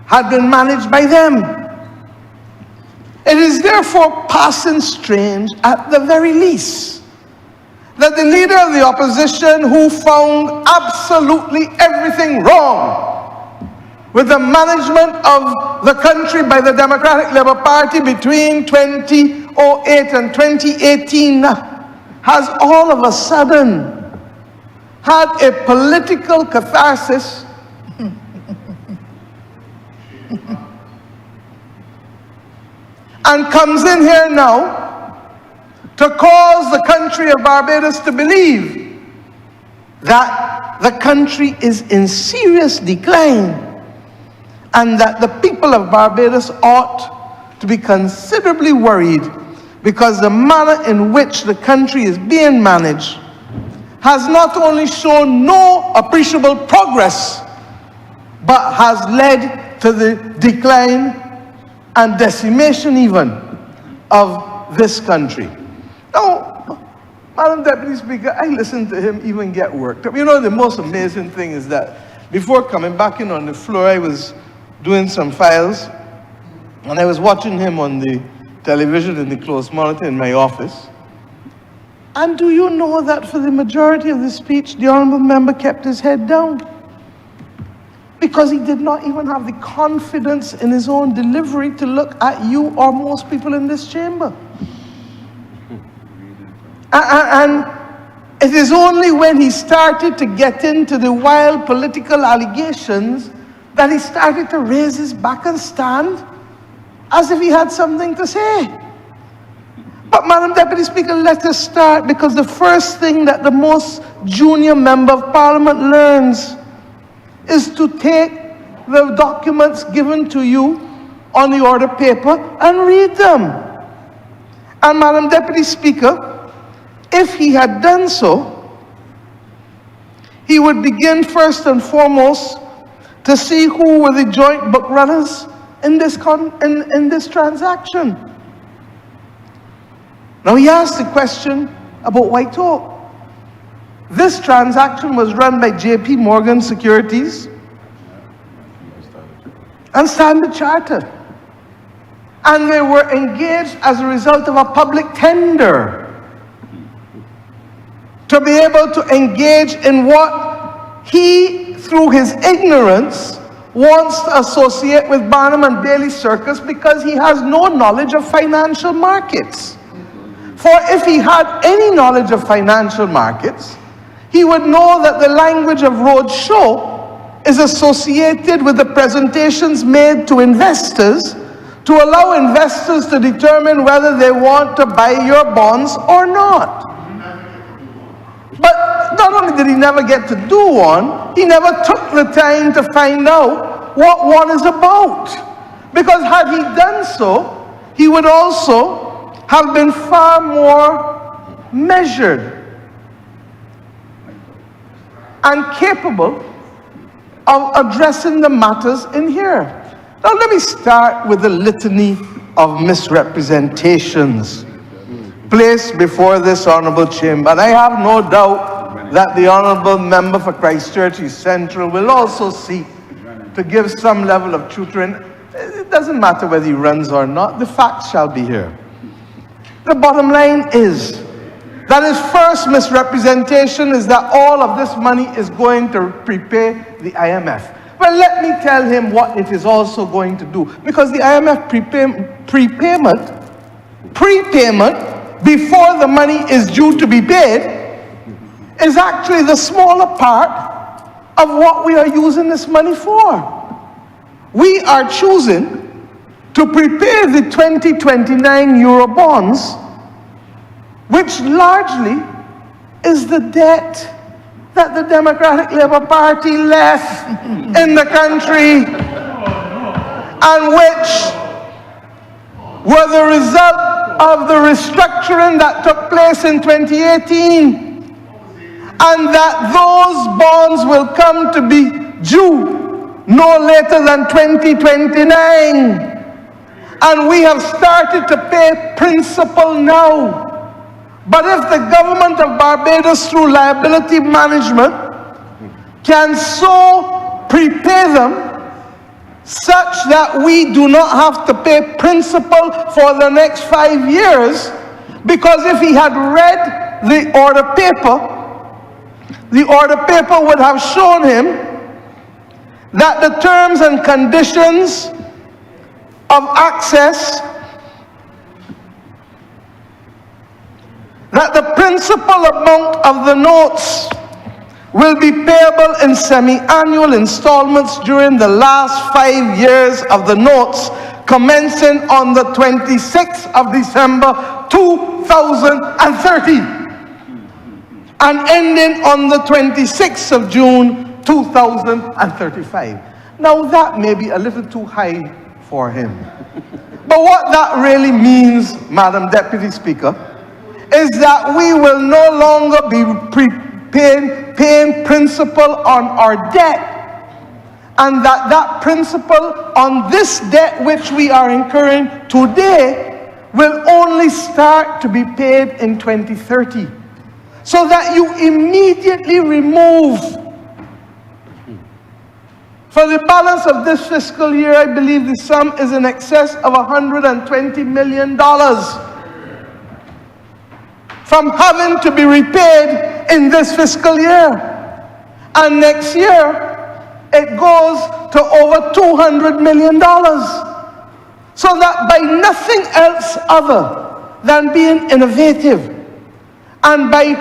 had been managed by them. It is therefore passing strange, at the very least, that the leader of the opposition, who found absolutely everything wrong with the management of the country by the Democratic Labour Party between 2008 and 2018, has all of a sudden had a political catharsis and comes in here now to cause the country of Barbados to believe that the country is in serious decline and that the people of Barbados ought to be considerably worried because the manner in which the country is being managed has not only shown no appreciable progress, but has led to the decline and decimation even of this country. Now, Madam Deputy Speaker, I listened to him even get worked up. You know, the most amazing thing is that before coming back in on the floor, I was doing some files, and I was watching him on the television in the closed monitor in my office. And do you know that for the majority of the speech, the Honourable Member kept his head down? Because he did not even have the confidence in his own delivery to look at you or most people in this chamber. And It is only when he started to get into the wild political allegations that he started to raise his back and stand as if he had something to say. But Madam Deputy Speaker, let us start, because the first thing that the most junior member of Parliament learns is to take the documents given to you on the order paper and read them. And Madam Deputy Speaker, if he had done so, he would begin first and foremost to see who were the joint book runners in this transaction. Now he asked the question about White Oak. This transaction was run by JP Morgan Securities and Standard Chartered. And they were engaged as a result of a public tender to be able to engage in what he, through his ignorance, wants to associate with Barnum and Bailey Circus, because he has no knowledge of financial markets. For if he had any knowledge of financial markets, he would know that the language of Roadshow is associated with the presentations made to investors to allow investors to determine whether they want to buy your bonds or not. But not only did he never get to do one, he never took the time to find out what one is about. Because had he done so, he would also have been far more measured and capable of addressing the matters in here. Now let me start with the litany of misrepresentations placed before this honorable chamber. And I have no doubt that the honorable member for Christchurch East Central will also seek to give some level of truth. It doesn't matter whether he runs or not, the facts shall be here. The bottom line is that his first misrepresentation is that all of this money is going to prepay the IMF. Well, let me tell him what it is also going to do. Because the IMF prepayment before the money is due to be paid is actually the smaller part of what we are using this money for. We are choosing to prepay the 2029 Euro bonds, which largely is the debt that the Democratic Labour Party left in the country, and which were the result of the restructuring that took place in 2018, and that those bonds will come to be due no later than 2029. And we have started to pay principal now. But if the government of Barbados, through liability management, can so prepay them such that we do not have to pay principal for the next 5 years, because if he had read the order paper would have shown him that the terms and conditions of access, that the principal amount of the notes will be payable in semi-annual installments during the last 5 years of the notes, commencing on the 26th of December 2030 and ending on the 26th of June 2035. Now that may be a little too high for him. But what that really means, Madam Deputy Speaker, is that we will no longer be paying principal on our debt, and that principal on this debt which we are incurring today will only start to be paid in 2030. So that you immediately remove, for the balance of this fiscal year, I believe the sum is in excess of $120 million from having to be repaid in this fiscal year. And next year, it goes to over $200 million. So that by nothing else other than being innovative, and by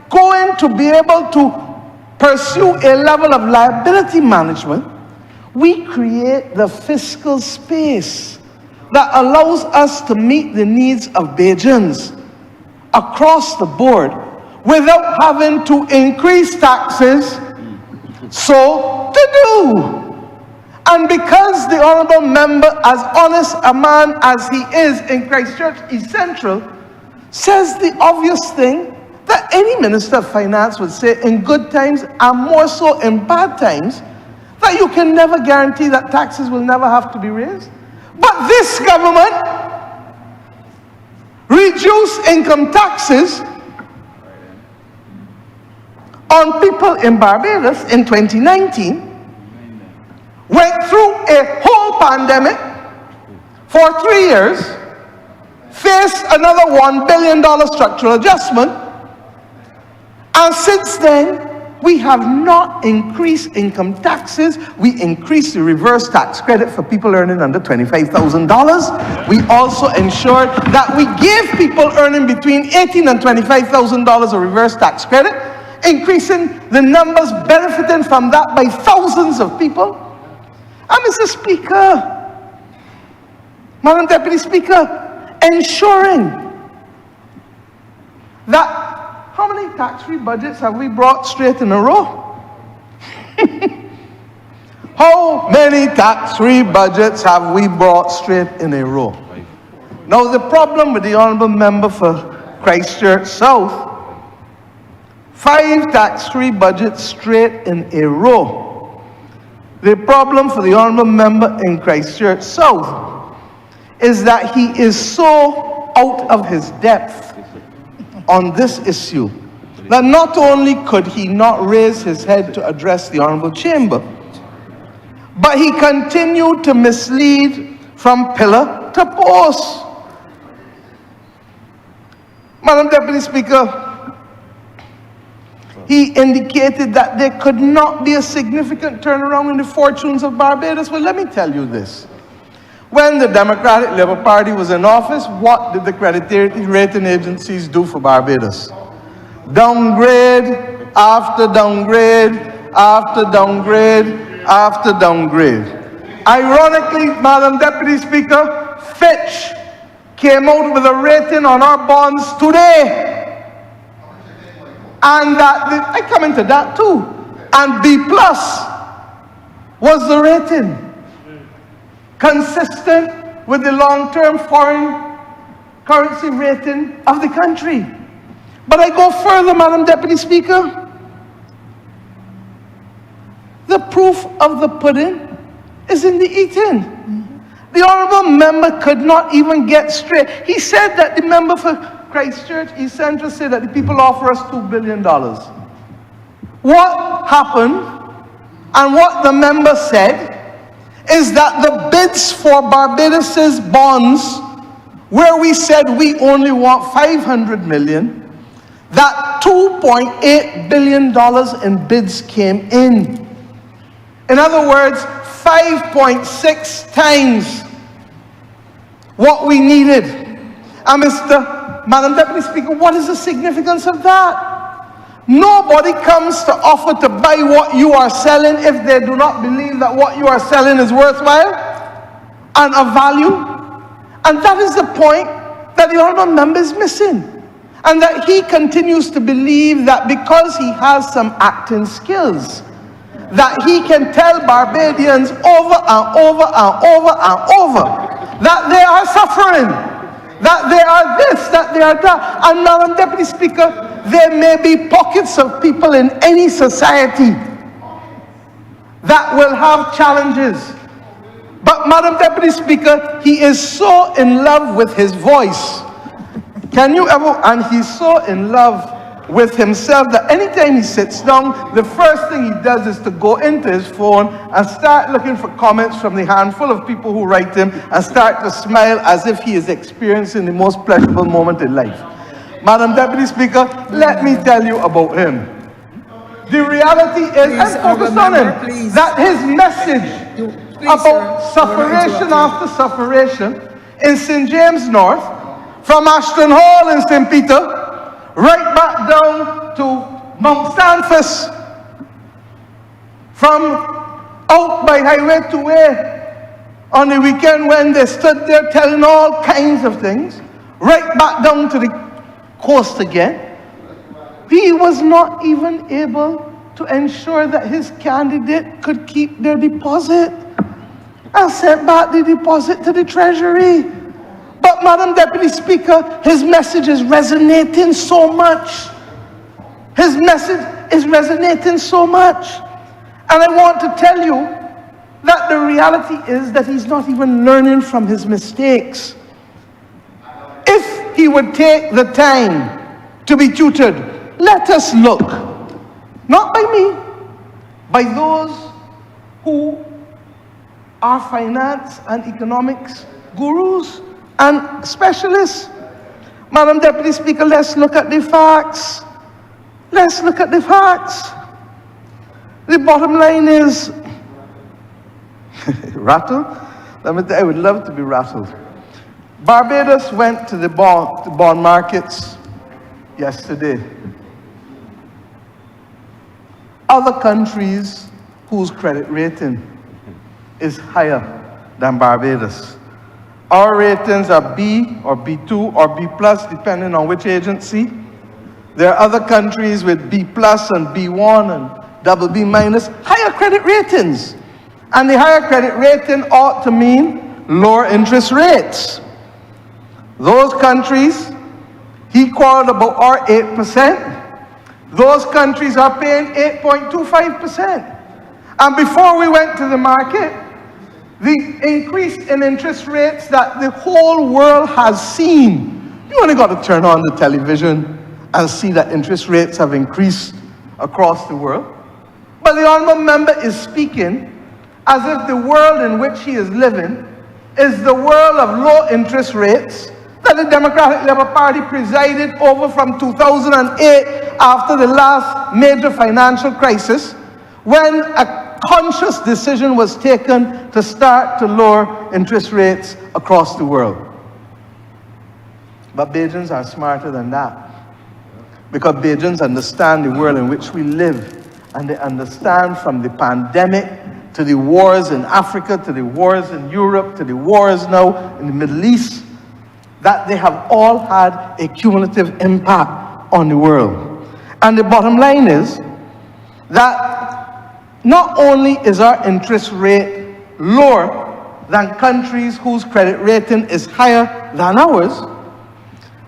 going to be able to pursue a level of liability management, we create the fiscal space that allows us to meet the needs of Bajans across the board without having to increase taxes. So to do. And because the honourable member, as honest a man as he is in Christchurch East Central, says the obvious thing that any Minister of Finance would say in good times and more so in bad times, that you can never guarantee that taxes will never have to be raised. But this government reduced income taxes on people in Barbados in 2019, went through a whole pandemic for 3 years, faced another $1 billion structural adjustment, and since then, we have not increased income taxes. We increased the reverse tax credit for people earning under $25,000. We also ensured that we gave people earning between $18,000 and $25,000 a reverse tax credit, increasing the numbers benefiting from that by thousands of people. And Mr. Speaker, Madam Deputy Speaker, ensuring that, how many tax-free budgets have we brought straight in a row? How many tax-free budgets have we brought straight in a row? Now, the problem with the honourable member for Christchurch South, 5 tax-free budgets straight in a row. The problem for the honourable member in Christchurch South is that he is so out of his depth on this issue that not only could he not raise his head to address the Honourable Chamber, but he continued to mislead from pillar to post. Madam Deputy Speaker, he indicated that there could not be a significant turnaround in the fortunes of Barbados. Well, let me tell you this. When the Democratic Labour Party was in office, what did the credit rating agencies do for Barbados? Downgrade after downgrade after downgrade after downgrade. Ironically, Madam Deputy Speaker, Fitch came out with a rating on our bonds today. And that, I come into that too. And B+ was the rating, consistent with the long-term foreign currency rating of the country. But I go further, Madam Deputy Speaker. The proof of the pudding is in the eating. The honourable member could not even get straight. He said that the member for Christchurch East Central said that the people offer us $2 billion. What happened and what the member said is that the bids for Barbados's bonds, where we said we only want $500 million, that $2.8 billion in bids came in. In other words, 5.6 times what we needed. And Madam Deputy Speaker, what is the significance of that? Nobody comes to offer to buy what you are selling if they do not believe that what you are selling is worthwhile and of value. And that is the point that the honourable member is missing. And that he continues to believe that because he has some acting skills, that he can tell Barbadians over and over and over and over that they are suffering, that they are this, that they are that. And Madam Deputy Speaker, there may be pockets of people in any society that will have challenges. But Madam Deputy Speaker, he is so in love with his voice. Can you ever, and he's so in love with himself that anytime he sits down, the first thing he does is to go into his phone and start looking for comments from the handful of people who write him and start to smile as if he is experiencing the most pleasurable moment in life. Madam Deputy Speaker, let me tell you about him. The reality is, and focus on him, that his message about sufferation after sufferation in St. James North, from Ashton Hall in St. Peter, right back down to Mount Stanford, from out by Highway 2A on the weekend when they stood there telling all kinds of things, right back down to the coast again. He was not even able to ensure that his candidate could keep their deposit and sent back the deposit to the Treasury. But Madam Deputy Speaker, his message is resonating so much. His message is resonating so much. And I want to tell you that the reality is that he's not even learning from his mistakes. If he would take the time to be tutored, let us look, not by me, by those who are finance and economics gurus and specialists. Madam Deputy Speaker, let's look at the facts. Let's look at the facts. The bottom line is, rattled? Let me tell you, I would love to be rattled. Barbados went to the bond markets yesterday. Other countries whose credit rating is higher than Barbados. Our ratings are B or B2 or B plus, depending on which agency. There are other countries with B plus and B1 and double B minus, higher credit ratings. And the higher credit rating ought to mean lower interest rates. Those countries, he called about our 8%. Those countries are paying 8.25%. And before we went to the market, the increase in interest rates that the whole world has seen, you only got to turn on the television and see that interest rates have increased across the world. But the honourable member is speaking as if the world in which he is living is the world of low interest rates that the Democratic Labour Party presided over from 2008 after the last major financial crisis, when a conscious decision was taken to start to lower interest rates across the world. But Bajans are smarter than that, because Bajans understand the world in which we live, and they understand from the pandemic to the wars in Africa, to the wars in Europe, to the wars now in the Middle East, that they have all had a cumulative impact on the world. And the bottom line is that not only is our interest rate lower than countries whose credit rating is higher than ours,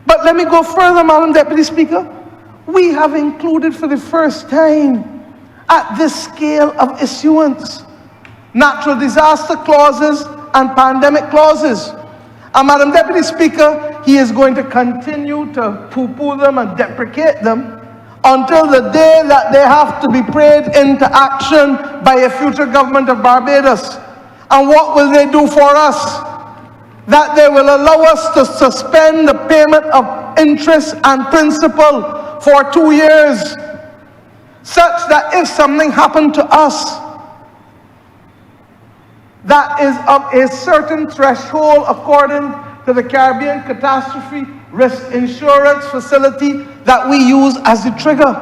but let me go further, Madam Deputy Speaker. We have included for the first time at this scale of issuance natural disaster clauses and pandemic clauses. And Madam Deputy Speaker, he is going to continue to poo-poo them and deprecate them until the day that they have to be prayed into action by a future government of Barbados. And what will they do for us? That they will allow us to suspend the payment of interest and principal for 2 years, such that if something happened to us that is of a certain threshold according to the Caribbean Catastrophe Risk Insurance Facility that we use as the trigger,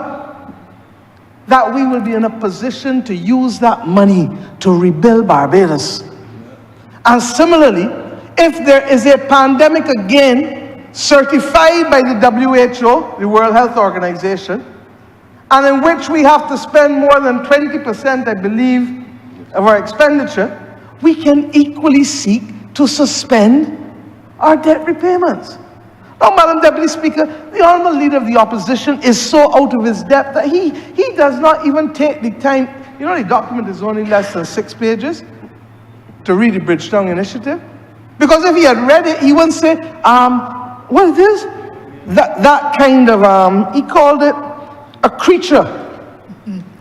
that we will be in a position to use that money to rebuild Barbados. And similarly, if there is a pandemic again certified by the WHO, the World Health Organization, and in which we have to spend more than 20%, I believe, of our expenditure, we can equally seek to suspend our debt repayments. Now, Madam Deputy Speaker, the Honourable Leader of the Opposition is so out of his depth that he does not even take the time. You know, the document is only less than 6 pages to read the Bridgetown Initiative. Because if he had read it, he wouldn't say, what it is? That kind of, he called it a creature.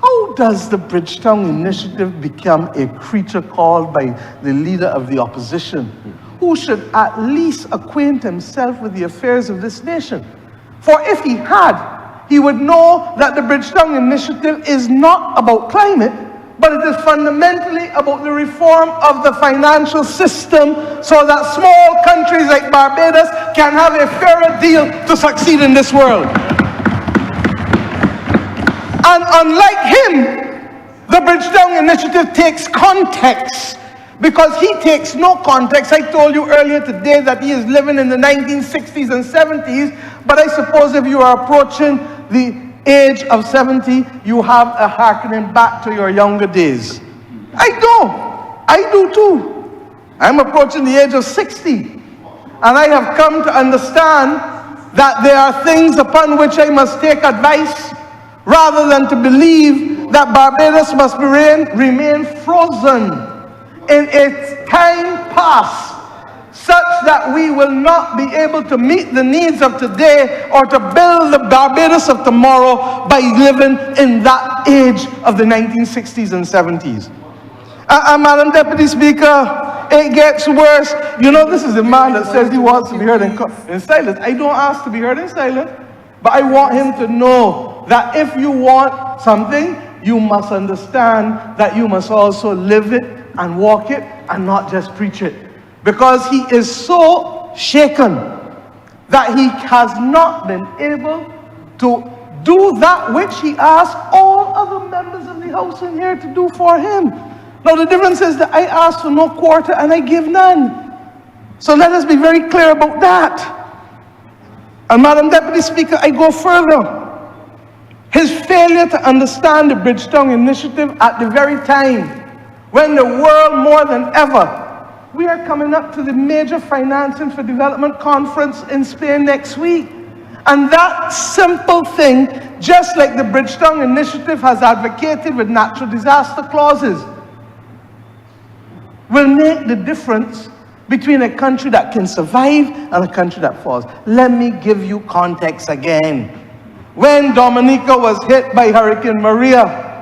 How does the Bridgetown Initiative become a creature called by the Leader of the Opposition, who should at least acquaint himself with the affairs of this nation? For if he had, he would know that the Bridgetown Initiative is not about climate, but it is fundamentally about the reform of the financial system so that small countries like Barbados can have a fairer deal to succeed in this world. And unlike him, the Bridgetown Initiative takes context, because he takes no context. I told you earlier today that he is living in the 1960s and 70s, but I suppose if you are approaching the age of 70, you have a harkening back to your younger days. I do too. I'm approaching the age of 60, and I have come to understand that there are things upon which I must take advice, rather than to believe that Barbados must remain frozen in its time past, such that we will not be able to meet the needs of today or to build the Barbados of tomorrow by living in that age of the 1960s and 70s. Madam Deputy Speaker, it gets worse. You know, this is a man that says he wants to be heard in silence. I don't ask to be heard in silence, but I want him to know that if you want something, you must understand that you must also live it and walk it and not just preach it. Because he is so shaken that he has not been able to do that which he asked all other members of the House in here to do for him. Now the difference is that I asked for no quarter and I give none. So let us be very clear about that. And Madam Deputy Speaker, I go further. His failure to understand the Bridgetown Initiative at the very time when the world more than ever, we are coming up to the major financing for development conference in Spain next week. And that simple thing, just like the Bridgetown Initiative has advocated with natural disaster clauses, will make the difference between a country that can survive and a country that falls. Let me give you context again. When Dominica was hit by Hurricane Maria,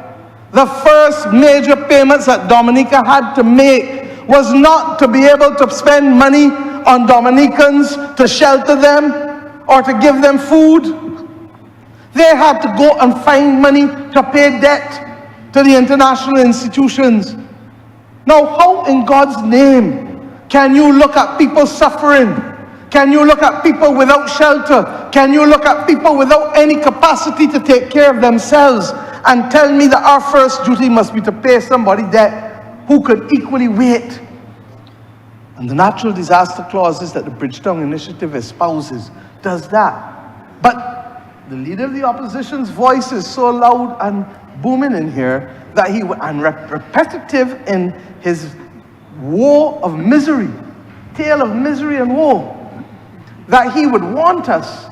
the first major payments that Dominica had to make was not to be able to spend money on Dominicans to shelter them or to give them food. They had to go and find money to pay debt to the international institutions. Now, how in God's name can you look at people suffering? Can you look at people without shelter? Can you look at people without any capacity to take care of themselves and tell me that our first duty must be to pay somebody debt who could equally wait? And the natural disaster clauses that the Bridgetown Initiative espouses does that. But the leader of the opposition's voice is so loud and booming in here that he, and repetitive in his woe of misery, tale of misery and woe, that he would want us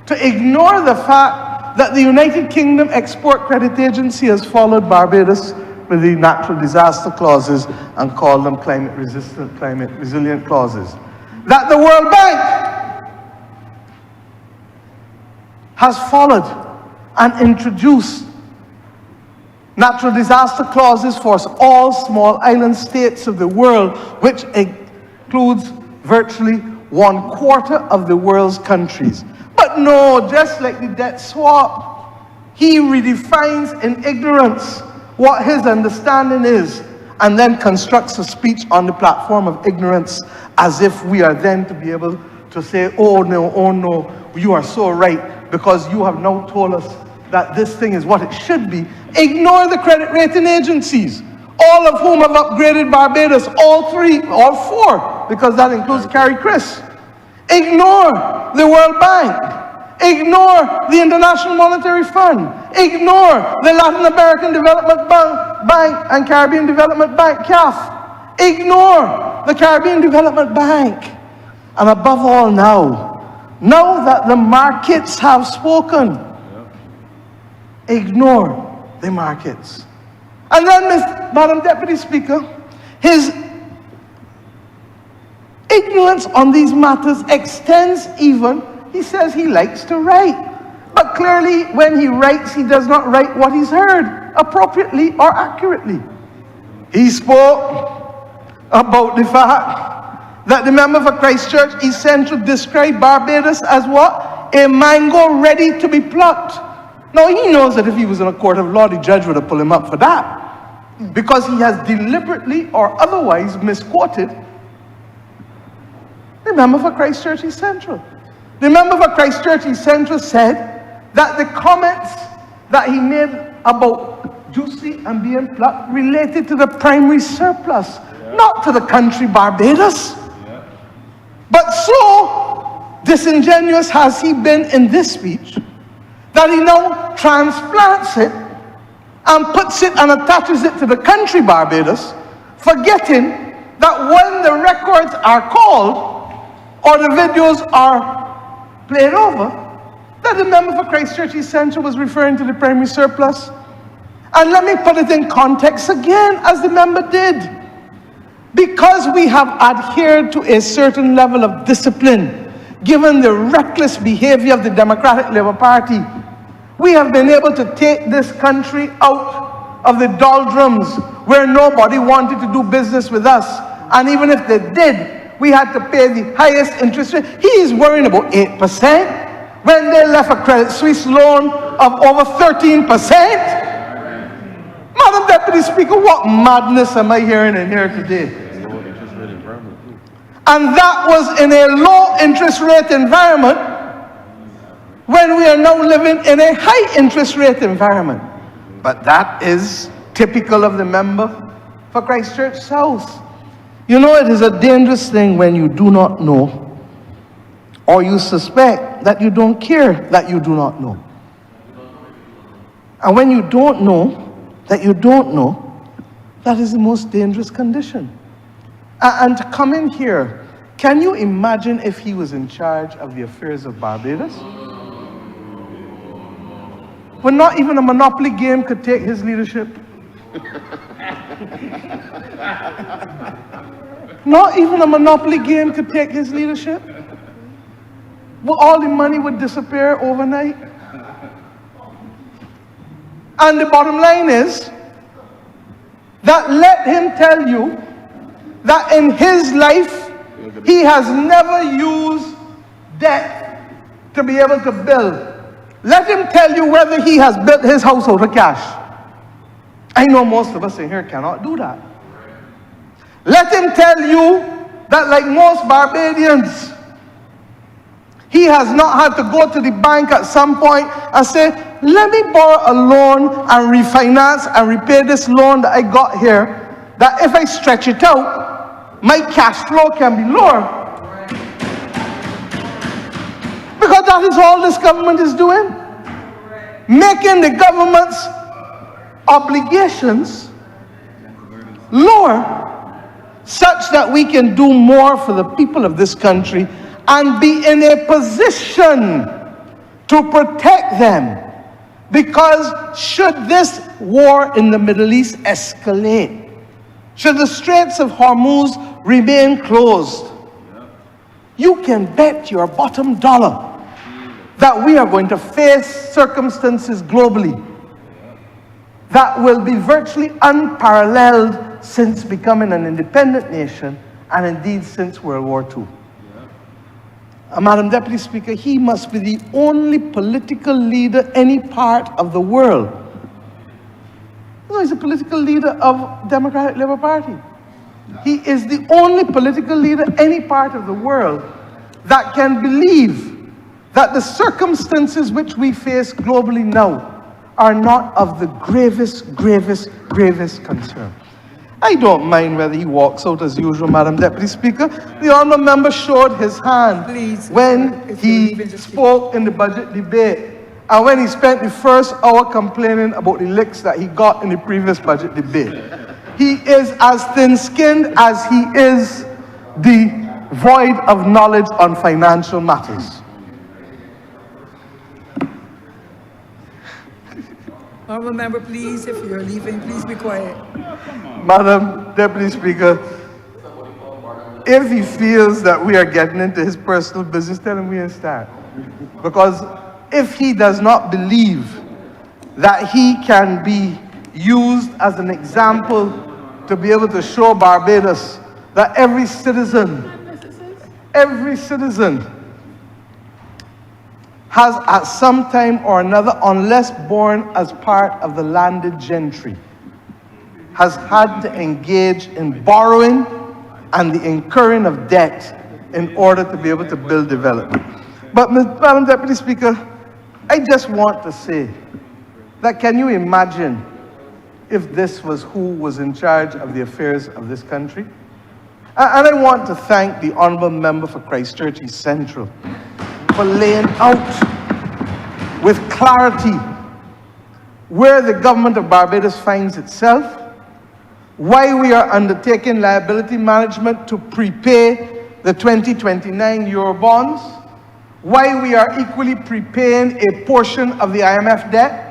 to ignore the fact that the United Kingdom Export Credit Agency has followed Barbados with the natural disaster clauses and called them climate resistant, climate resilient clauses. That the World Bank has followed and introduced natural disaster clauses for all small island states of the world, which includes virtually 1/4 of the world's countries. But no, just like the debt swap, he redefines in ignorance what his understanding is, and then constructs a speech on the platform of ignorance, as if we are then to be able to say, oh no, you are so right, because you have now told us that this thing is what it should be. Ignore the credit rating agencies, all of whom have upgraded Barbados, all four, because that includes Carrie Chris. Ignore the World Bank. Ignore the International Monetary Fund. Ignore the Latin American Development Bank and Caribbean Development Bank, CAF. Ignore the Caribbean Development Bank. And above all now that the markets have spoken, ignore the markets. And then, Madam Deputy Speaker, his ignorance on these matters extends even, he says he likes to write. But clearly, when he writes, he does not write what he's heard appropriately or accurately. He spoke about the fact that the member for Christchurch East Central described Barbados as what? A mango ready to be plucked. Now, he knows that if he was in a court of law, the judge would have pulled him up for that, because he has deliberately or otherwise misquoted the member for Christchurch East Central. The member for Christchurch East Central said that the comments that he made about juicy and being plucked related to the primary surplus, not to the country Barbados. But so disingenuous has he been in this speech that he now transplants it and puts it and attaches it to the country Barbados, forgetting that when the records are called or the videos are played over, that the member for Christchurch East Central was referring to the primary surplus. And let me put it in context again, as the member did. Because we have adhered to a certain level of discipline, given the reckless behavior of the Democratic Labour Party, we have been able to take this country out of the doldrums where nobody wanted to do business with us. And even if they did, we had to pay the highest interest rate. He is worrying about 8% when they left a Credit Suisse loan of over 13%. Madam Deputy Speaker, what madness am I hearing in here today? And that was in a low interest rate environment when we are now living in a high interest rate environment. But that is typical of the member for Christchurch South. You know, it is a dangerous thing when you do not know, or you suspect that you don't care that you do not know. And when you don't know that you don't know, that is the most dangerous condition. And to come in here, can you imagine if he was in charge of the affairs of Barbados? When not even a monopoly game could take his leadership. Not even a monopoly game could take his leadership. Well, all the money would disappear overnight. And the bottom line is that let him tell you that in his life, he has never used debt to be able to build. Let him tell you whether he has built his house out of cash. I know most of us in here cannot do that. Let him tell you that, like most Barbadians, he has not had to go to the bank at some point and say, let me borrow a loan and refinance and repay this loan that I got here, that if I stretch it out, my cash flow can be lower. Because that is all this government is doing. Making the government's obligations lower, such that we can do more for the people of this country and be in a position to protect them. Because should this war in the Middle East escalate, should the Straits of Hormuz remain closed, you can bet your bottom dollar that we are going to face circumstances globally that will be virtually unparalleled since becoming an independent nation, and indeed since World War II. Madam Deputy Speaker, he must be the only political leader any part of the world. No, he's a political leader of Democratic Labour Party. He is the only political leader any part of the world that can believe that the circumstances which we face globally now are not of the gravest, gravest, gravest concern. I don't mind whether he walks out as usual, Madam Deputy Speaker. The honourable member showed his hand when he spoke in the budget debate, and when he spent the first hour complaining about the licks that he got in the previous budget debate. He is as thin-skinned as he is devoid of knowledge on financial matters. Honourable member, please, if you're leaving, please be quiet. Madam Deputy Speaker, if he feels that we are getting into his personal business, tell him we are start. Because if he does not believe that he can be used as an example to be able to show Barbados that every citizen has at some time or another, unless born as part of the landed gentry, has had to engage in borrowing and the incurring of debt in order to be able to build development. But, Madam Deputy Speaker, I just want to say that can you imagine if this was who was in charge of the affairs of this country? And I want to thank the Honourable Member for Christchurch East Central for laying out with clarity where the government of Barbados finds itself, why we are undertaking liability management to prepay the 2029 Eurobonds, why we are equally prepaying a portion of the IMF debt,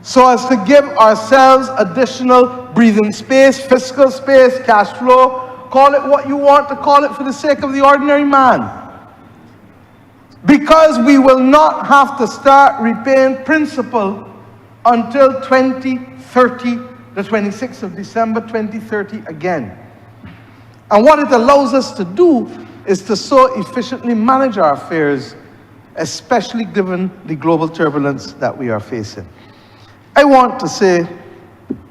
so as to give ourselves additional breathing space, fiscal space, cash flow, call it what you want to call it for the sake of the ordinary man. Because we will not have to start repaying principal until 2030, the 26th of December 2030 again. And what it allows us to do is to so efficiently manage our affairs, especially given the global turbulence that we are facing. I want to say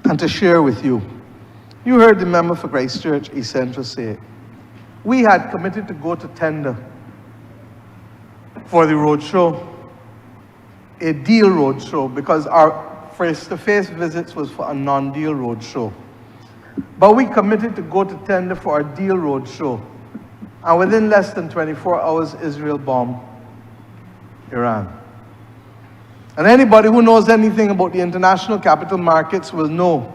and to share with you, you heard the member for Christchurch East Central say, we had committed to go to tender for the roadshow, a deal roadshow, because our face-to-face visits was for a non-deal roadshow. But we committed to go to tender for a deal roadshow. And within less than 24 hours, Israel bombed Iran. And anybody who knows anything about the international capital markets will know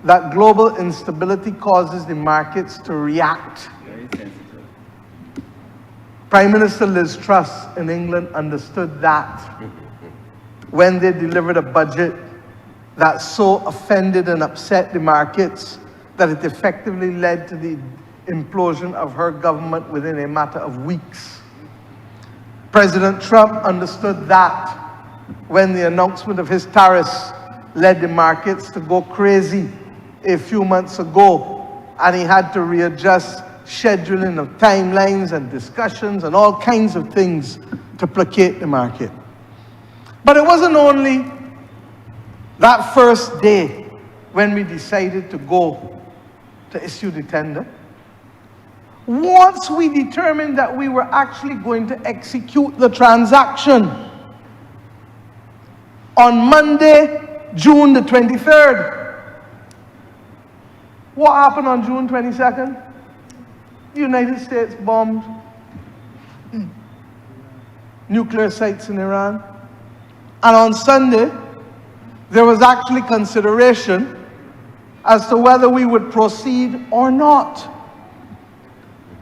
that global instability causes the markets to react. Prime Minister Liz Truss in England understood that when they delivered a budget that so offended and upset the markets that it effectively led to the implosion of her government within a matter of weeks. President Trump understood that when the announcement of his tariffs led the markets to go crazy a few months ago, and he had to readjust scheduling of timelines and discussions and all kinds of things to placate the market. But it wasn't only that first day when we decided to go to issue the tender. Once we determined that we were actually going to execute the transaction, on Monday, June the 23rd, what happened on June 22nd? The United States bombed nuclear sites in Iran. And on Sunday, there was actually consideration as to whether we would proceed or not.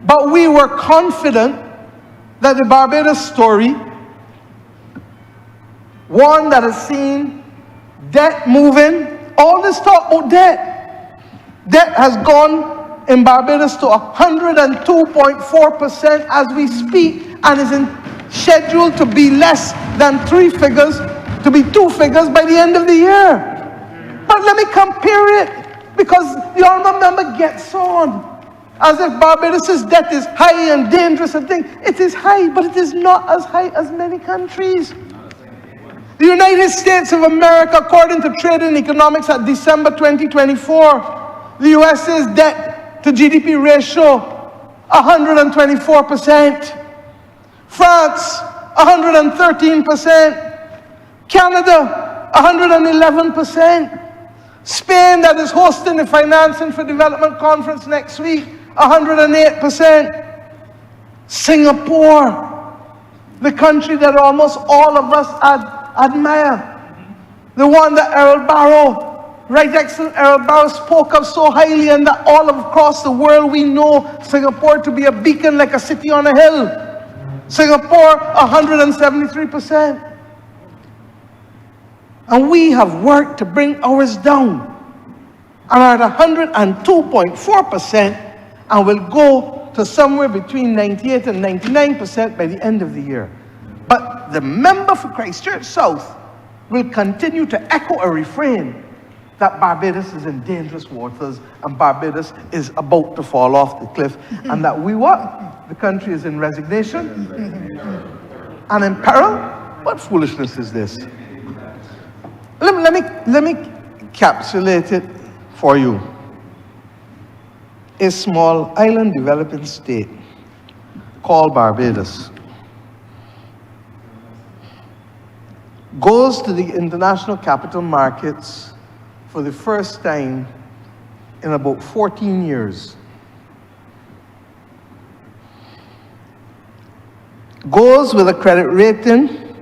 But we were confident that the Barbados story, one that has seen debt moving, all this talk about debt, debt has gone in Barbados to 102.4% as we speak, and is scheduled to be less than two figures by the end of the year. But let me compare it, because the honourable member gets on as if Barbados' debt is high and dangerous and thing. It is high, but it is not as high as many countries. The United States of America, according to Trade and Economics at December 2024, the US's debt to GDP ratio, 124%. France, 113%. Canada, 111%. Spain, that is hosting the Financing for Development Conference next week, 108%. Singapore, the country that almost all of us admire, the one that Errol Barrow, Right Excellent Errol Barrow, spoke of so highly, and that all across the world we know Singapore to be a beacon like a city on a hill. Singapore, 173%. And we have worked to bring ours down and are at 102.4% and will go to somewhere between 98 and 99% by the end of the year. But the member for Christchurch South will continue to echo a refrain that Barbados is in dangerous waters and Barbados is about to fall off the cliff, and that we what? The country is in resignation and in peril? What foolishness is this? Let me encapsulate it for you. A small island developing state called Barbados goes to the international capital markets for the first time in about 14 years. Goes with a credit rating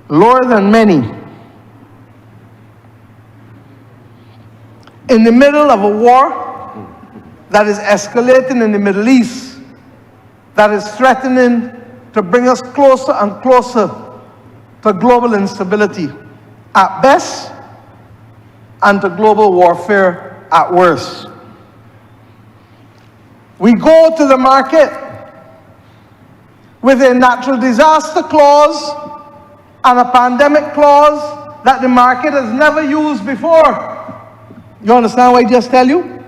lower than many. In the middle of a war that is escalating in the Middle East, that is threatening to bring us closer and closer to global instability at best and to global warfare at worst. We go to the market with a natural disaster clause and a pandemic clause that the market has never used before. You understand what I just tell you?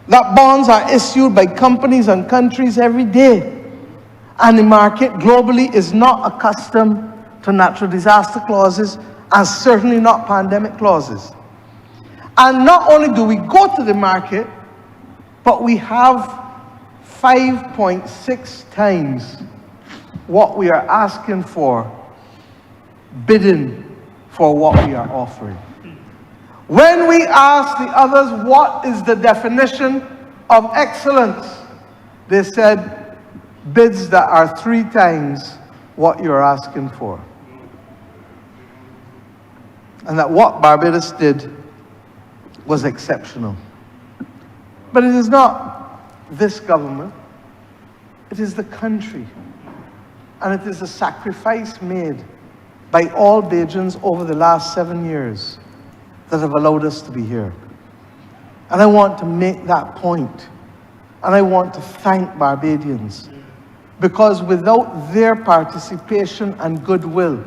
That bonds are issued by companies and countries every day. And the market globally is not accustomed to natural disaster clauses and certainly not pandemic clauses. And not only do we go to the market, but we have 5.6 times what we are asking for, bidding for what we are offering. When we asked the others what is the definition of excellence, they said bids that are 3 times what you're asking for. And that what Barbados did was exceptional. But it is not this government, it is the country. And it is a sacrifice made by all Bajans over the last 7 years that have allowed us to be here. And I want to make that point. And I want to thank Barbadians, because without their participation and goodwill,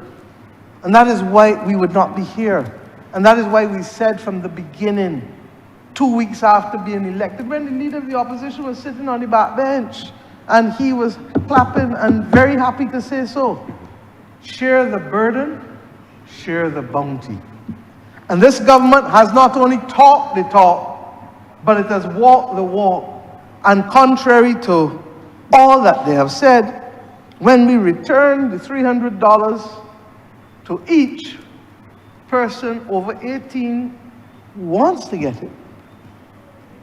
and that is why we would not be here. And that is why we said from the beginning, 2 weeks after being elected, when the leader of the opposition was sitting on the back bench, and he was clapping and very happy to say so. Share the burden, share the bounty. And this government has not only talked the talk, but it has walked the walk. And contrary to all that they have said, when we return the $300 to each person over 18 who wants to get it,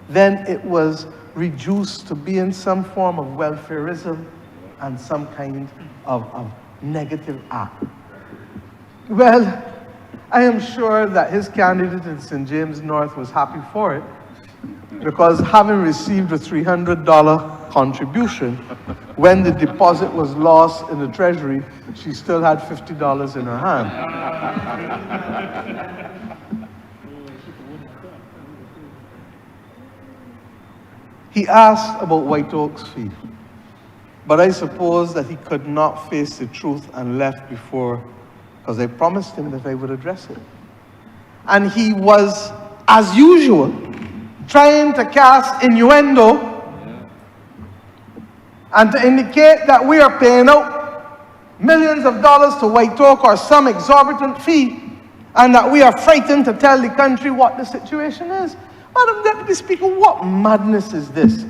then it was reduced to being some form of welfarism and some kind of negative act. Well, I am sure that his candidate in St. James North was happy for it, because having received a $300 contribution, when the deposit was lost in the treasury, she still had $50 in her hand. He asked about White Oak's fee, but I suppose that he could not face the truth and left before, because I promised him that I would address it. And he was, as usual, trying to cast innuendo and to indicate that we are paying out millions of dollars to White Oak or some exorbitant fee, and that we are frightened to tell the country what the situation is. Madam Deputy Speaker, what madness is this?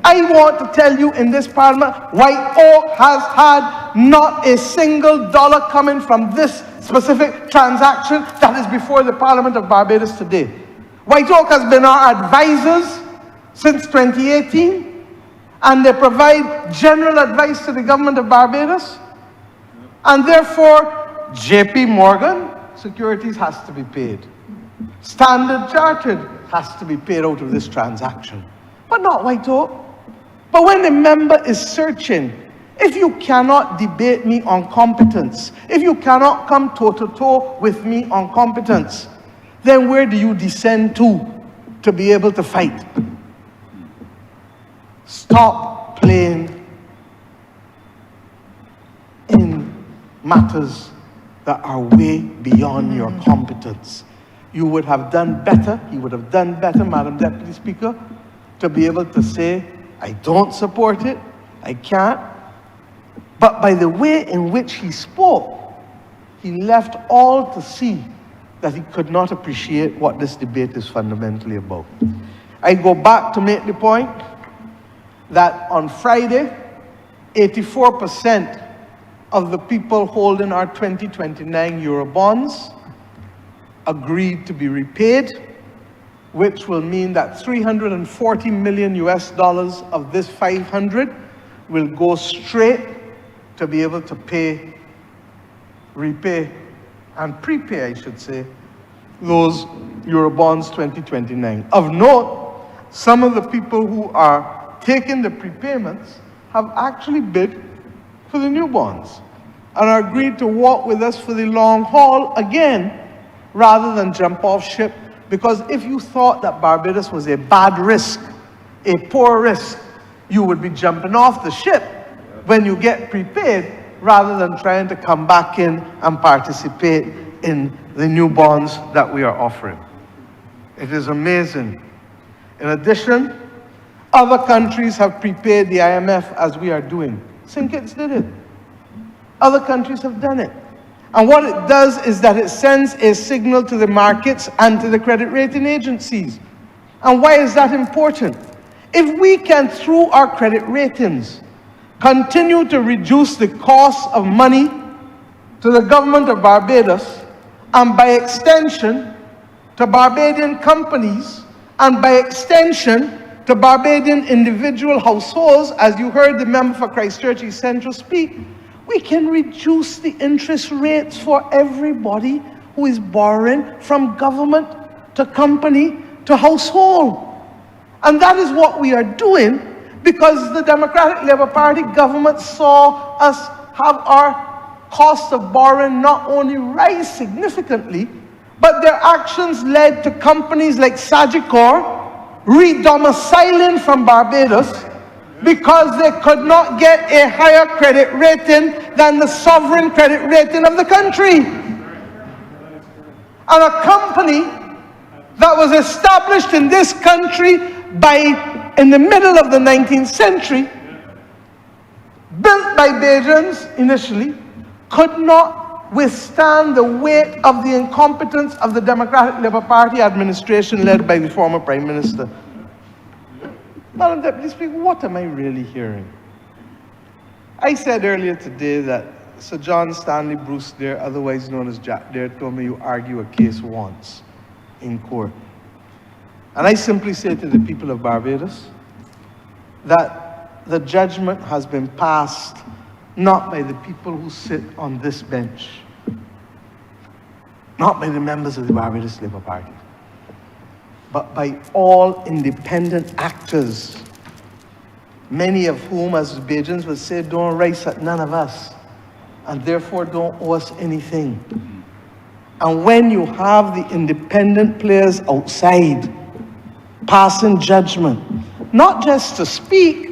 I want to tell you in this Parliament, White Oak has had not a single dollar coming from this specific transaction that is before the Parliament of Barbados today. White Oak has been our advisors since 2018, and they provide general advice to the government of Barbados. And therefore, JP Morgan Securities has to be paid. Standard Chartered has to be paid out of this transaction, but not White Oak. But when the member is searching, if you cannot debate me on competence, if you cannot come toe-to-toe with me on competence, then where do you descend to be able to fight? Stop playing in matters that are way beyond your competence. You would have done better, you would have done better, Madam Deputy Speaker, to be able to say, I don't support it, I can't. But by the way in which he spoke, he left all to see that he could not appreciate what this debate is fundamentally about. I go back to make the point that on Friday, 84% of the people holding our 2029 Eurobonds agreed to be repaid, which will mean that $340 million of this 500 will go straight to be able to pay, repay, and prepay, I should say, those Eurobonds 2029. Of note, some of the people who are taking the prepayments have actually bid for the new bonds and are agreed to walk with us for the long haul again, rather than jump off ship. Because if you thought that Barbados was a bad risk, a poor risk, you would be jumping off the ship when you get prepaid, rather than trying to come back in and participate in the new bonds that we are offering. It is amazing. In addition, other countries have prepaid the IMF as we are doing. St. Kitts did it. Other countries have done it. And what it does is that it sends a signal to the markets and to the credit rating agencies. And why is that important? If we can, through our credit ratings, continue to reduce the cost of money to the government of Barbados, and by extension to Barbadian companies, and by extension to Barbadian individual households, as you heard the member for Christchurch East Central speak, we can reduce the interest rates for everybody who is borrowing from government to company to household. And that is what we are doing, because the Democratic Labour Party government saw us have our cost of borrowing not only rise significantly, but their actions led to companies like Sagicor re-domiciling from Barbados because they could not get a higher credit rating than the sovereign credit rating of the country. And a company that was established in this country in the middle of the 19th century, built by Bajans initially, could not withstand the weight of the incompetence of the Democratic Labour Party administration led by the former Prime Minister. Madam Deputy Speaker, what am I really hearing? I said earlier today that Sir John Stanley Bruce Dare, otherwise known as Jack Dare, told me you argue a case once in court. And I simply say to the people of Barbados that the judgment has been passed not by the people who sit on this bench, not by the members of the Barbados Labour Party, but by all independent actors, many of whom, as the Bajans would say, don't rise at none of us, and therefore don't owe us anything. And when you have the independent players outside passing judgment, not just to speak,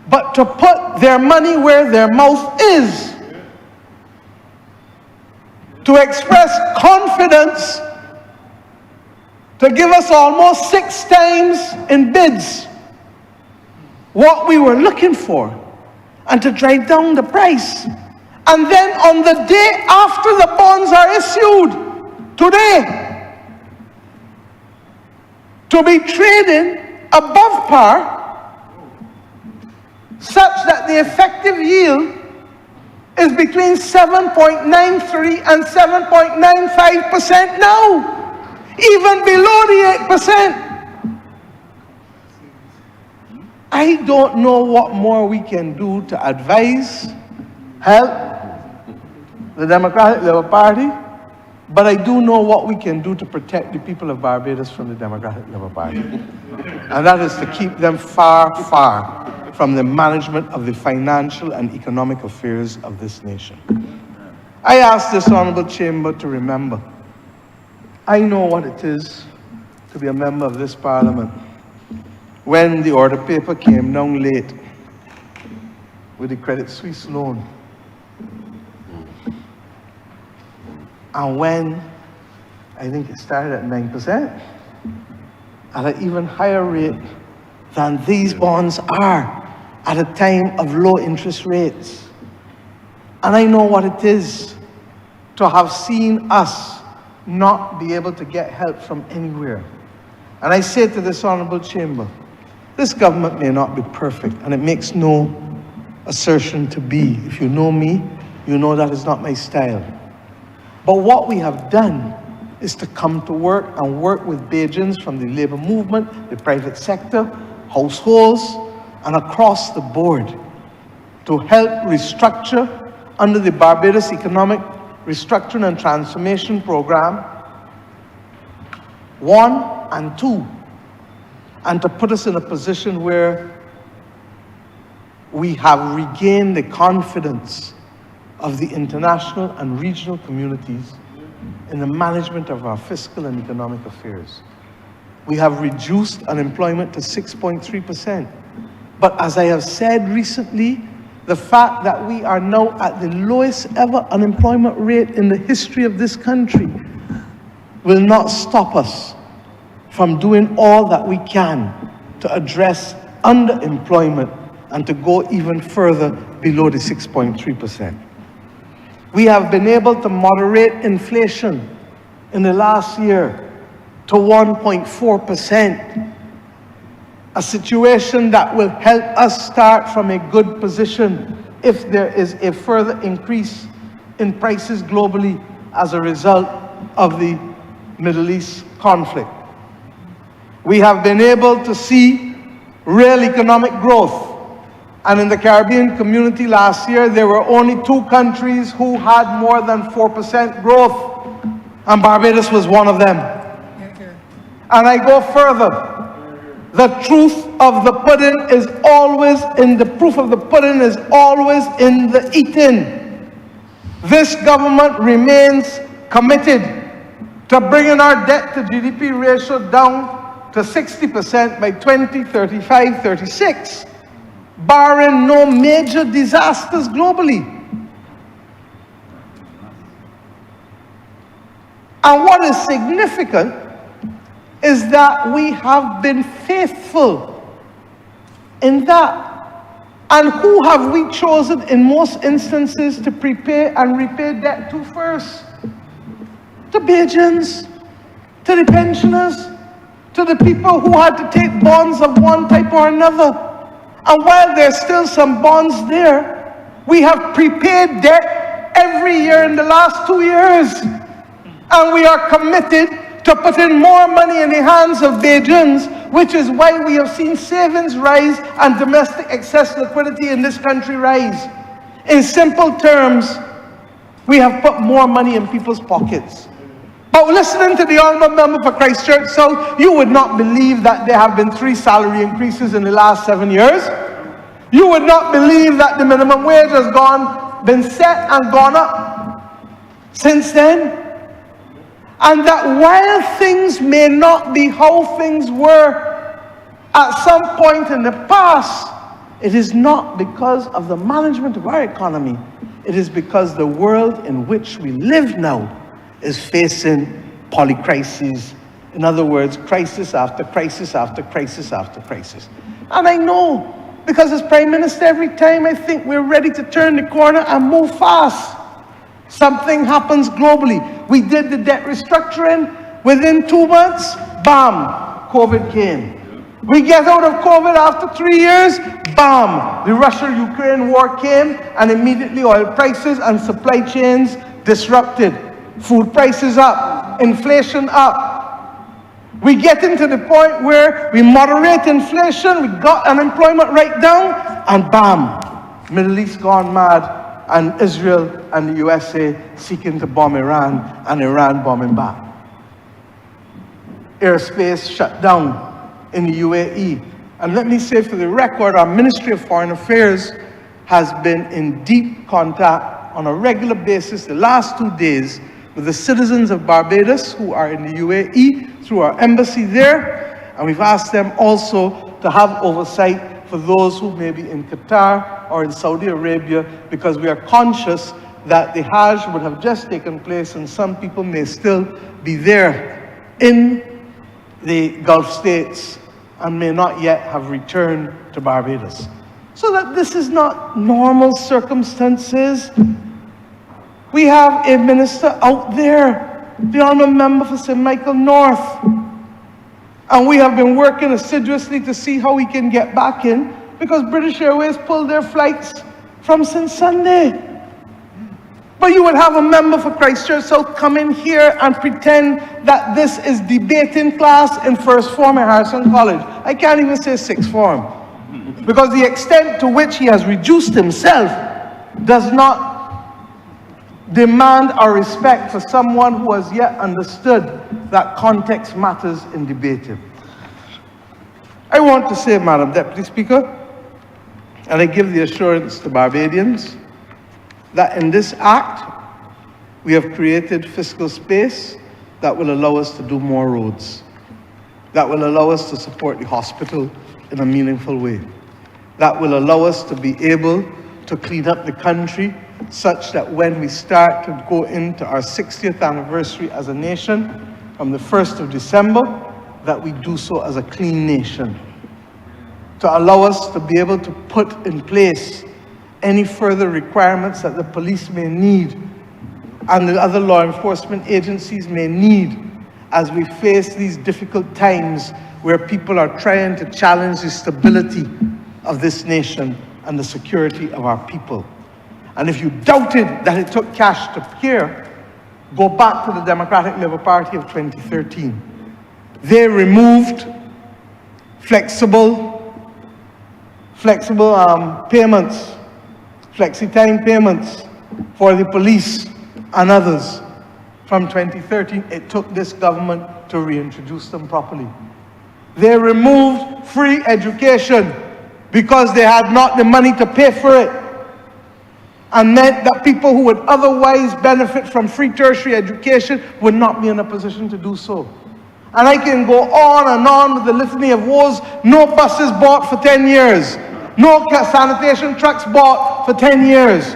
but to put their money where their mouth is, to express confidence, to give us almost 6 times in bids what we were looking for, and to drive down the price. And then on the day after the bonds are issued, today, to be trading above par, such that the effective yield is between 7.93 and 7.95% now, even below the 8%. I don't know what more we can do to advise, help the Democratic Labour Party, but I do know what we can do to protect the people of Barbados from the Democratic Labour Party. And that is to keep them far, far from the management of the financial and economic affairs of this nation. I ask this Honourable Chamber to remember, I know what it is to be a member of this Parliament when the order paper came down late with the Credit Suisse loan. And when, I think it started at 9%, at an even higher rate than these bonds are at a time of low interest rates. And I know what it is to have seen us not be able to get help from anywhere. And I say to this Honourable Chamber, this government may not be perfect, and it makes no assertion to be. If you know me, You know that is not my style. But what we have done is to come to work and work with Bajans from the labor movement, the private sector, households, and across the board to help restructure under the Barbados Economic Restructuring and Transformation Program 1 and 2, and to put us in a position where we have regained the confidence of the international and regional communities in the management of our fiscal and economic affairs. We have reduced unemployment to 6.3%. But as I have said recently, the fact that we are now at the lowest ever unemployment rate in the history of this country will not stop us from doing all that we can to address underemployment and to go even further below the 6.3%. We have been able to moderate inflation in the last year to 1.4%, a situation that will help us start from a good position if there is a further increase in prices globally as a result of the Middle East conflict. We have been able to see real economic growth. And in the Caribbean community last year, there were only 2 countries who had more than 4% growth, and Barbados was one of them. And I go further. The truth of the pudding is always in the proof of the pudding is always in the eating. This government remains committed to bringing our debt to GDP ratio down to 60% by 2035-36. Barring no major disasters globally. And what is significant is that we have been faithful in that. And who have we chosen in most instances to prepay and repay debt to first? The Bajans, to the pensioners, to the people who had to take bonds of one type or another. And while there's still some bonds there, we have prepaid debt every year in the last 2 years. And we are committed to putting more money in the hands of Bajans, which is why we have seen savings rise and domestic excess liquidity in this country rise. In simple terms, we have put more money in people's pockets. But listening to the Honourable Member for Christchurch South, you would not believe that there have been 3 salary increases in the last 7 years. You would not believe that the minimum wage has been set and gone up since then. And that while things may not be how things were at some point in the past, it is not because of the management of our economy. It is because the world in which we live now is facing polycrises. In other words, crisis after crisis after crisis after crisis. And I know, because as Prime Minister, every time I think we're ready to turn the corner and move fast, something happens globally. We did the debt restructuring. Within 2 months, bam, COVID came. We get out of COVID after 3 years, bam, the Russia-Ukraine war came, and immediately oil prices and supply chains disrupted. Food prices up, inflation up. We get into the point where we moderate inflation, we got unemployment right down, and bam, Middle East gone mad, and Israel and the USA seeking to bomb Iran, and Iran bombing back. Airspace shut down in the UAE. And let me say for the record, our Ministry of Foreign Affairs has been in deep contact on a regular basis the last 2 days with the citizens of Barbados who are in the UAE through our embassy there, and we've asked them also to have oversight for those who may be in Qatar or in Saudi Arabia, because we are conscious that the Hajj would have just taken place and some people may still be there in the Gulf states and may not yet have returned to Barbados. So that this is not normal circumstances. We have a minister out there, the Honourable Member for St. Michael North, and we have been working assiduously to see how we can get back in, because British Airways pulled their flights from since Sunday. But you would have a member for Christchurch South come in here and pretend that this is debating class in first form at Harrison College. I can't even say sixth form. Because the extent to which he has reduced himself does not demand our respect for someone who has yet understood that context matters in debating. I want to say, Madam Deputy Speaker, and I give the assurance to Barbadians, that in this act, we have created fiscal space that will allow us to do more roads, that will allow us to support the hospital in a meaningful way, that will allow us to be able to clean up the country such that when we start to go into our 60th anniversary as a nation, from the 1st of December, that we do so as a clean nation, to allow us to be able to put in place any further requirements that the police may need and the other law enforcement agencies may need as we face these difficult times where people are trying to challenge the stability of this nation and the security of our people. And if you doubted that it took cash to here, go back to the Democratic Labour Party of 2013. They removed flexible payments, flexi-time payments for the police and others. From 2013, it took this government to reintroduce them properly. They removed free education because they had not the money to pay for it, and meant that people who would otherwise benefit from free tertiary education would not be in a position to do so. And I can go on and on with the litany of woes. No buses bought for 10 years. No sanitation trucks bought for 10 years.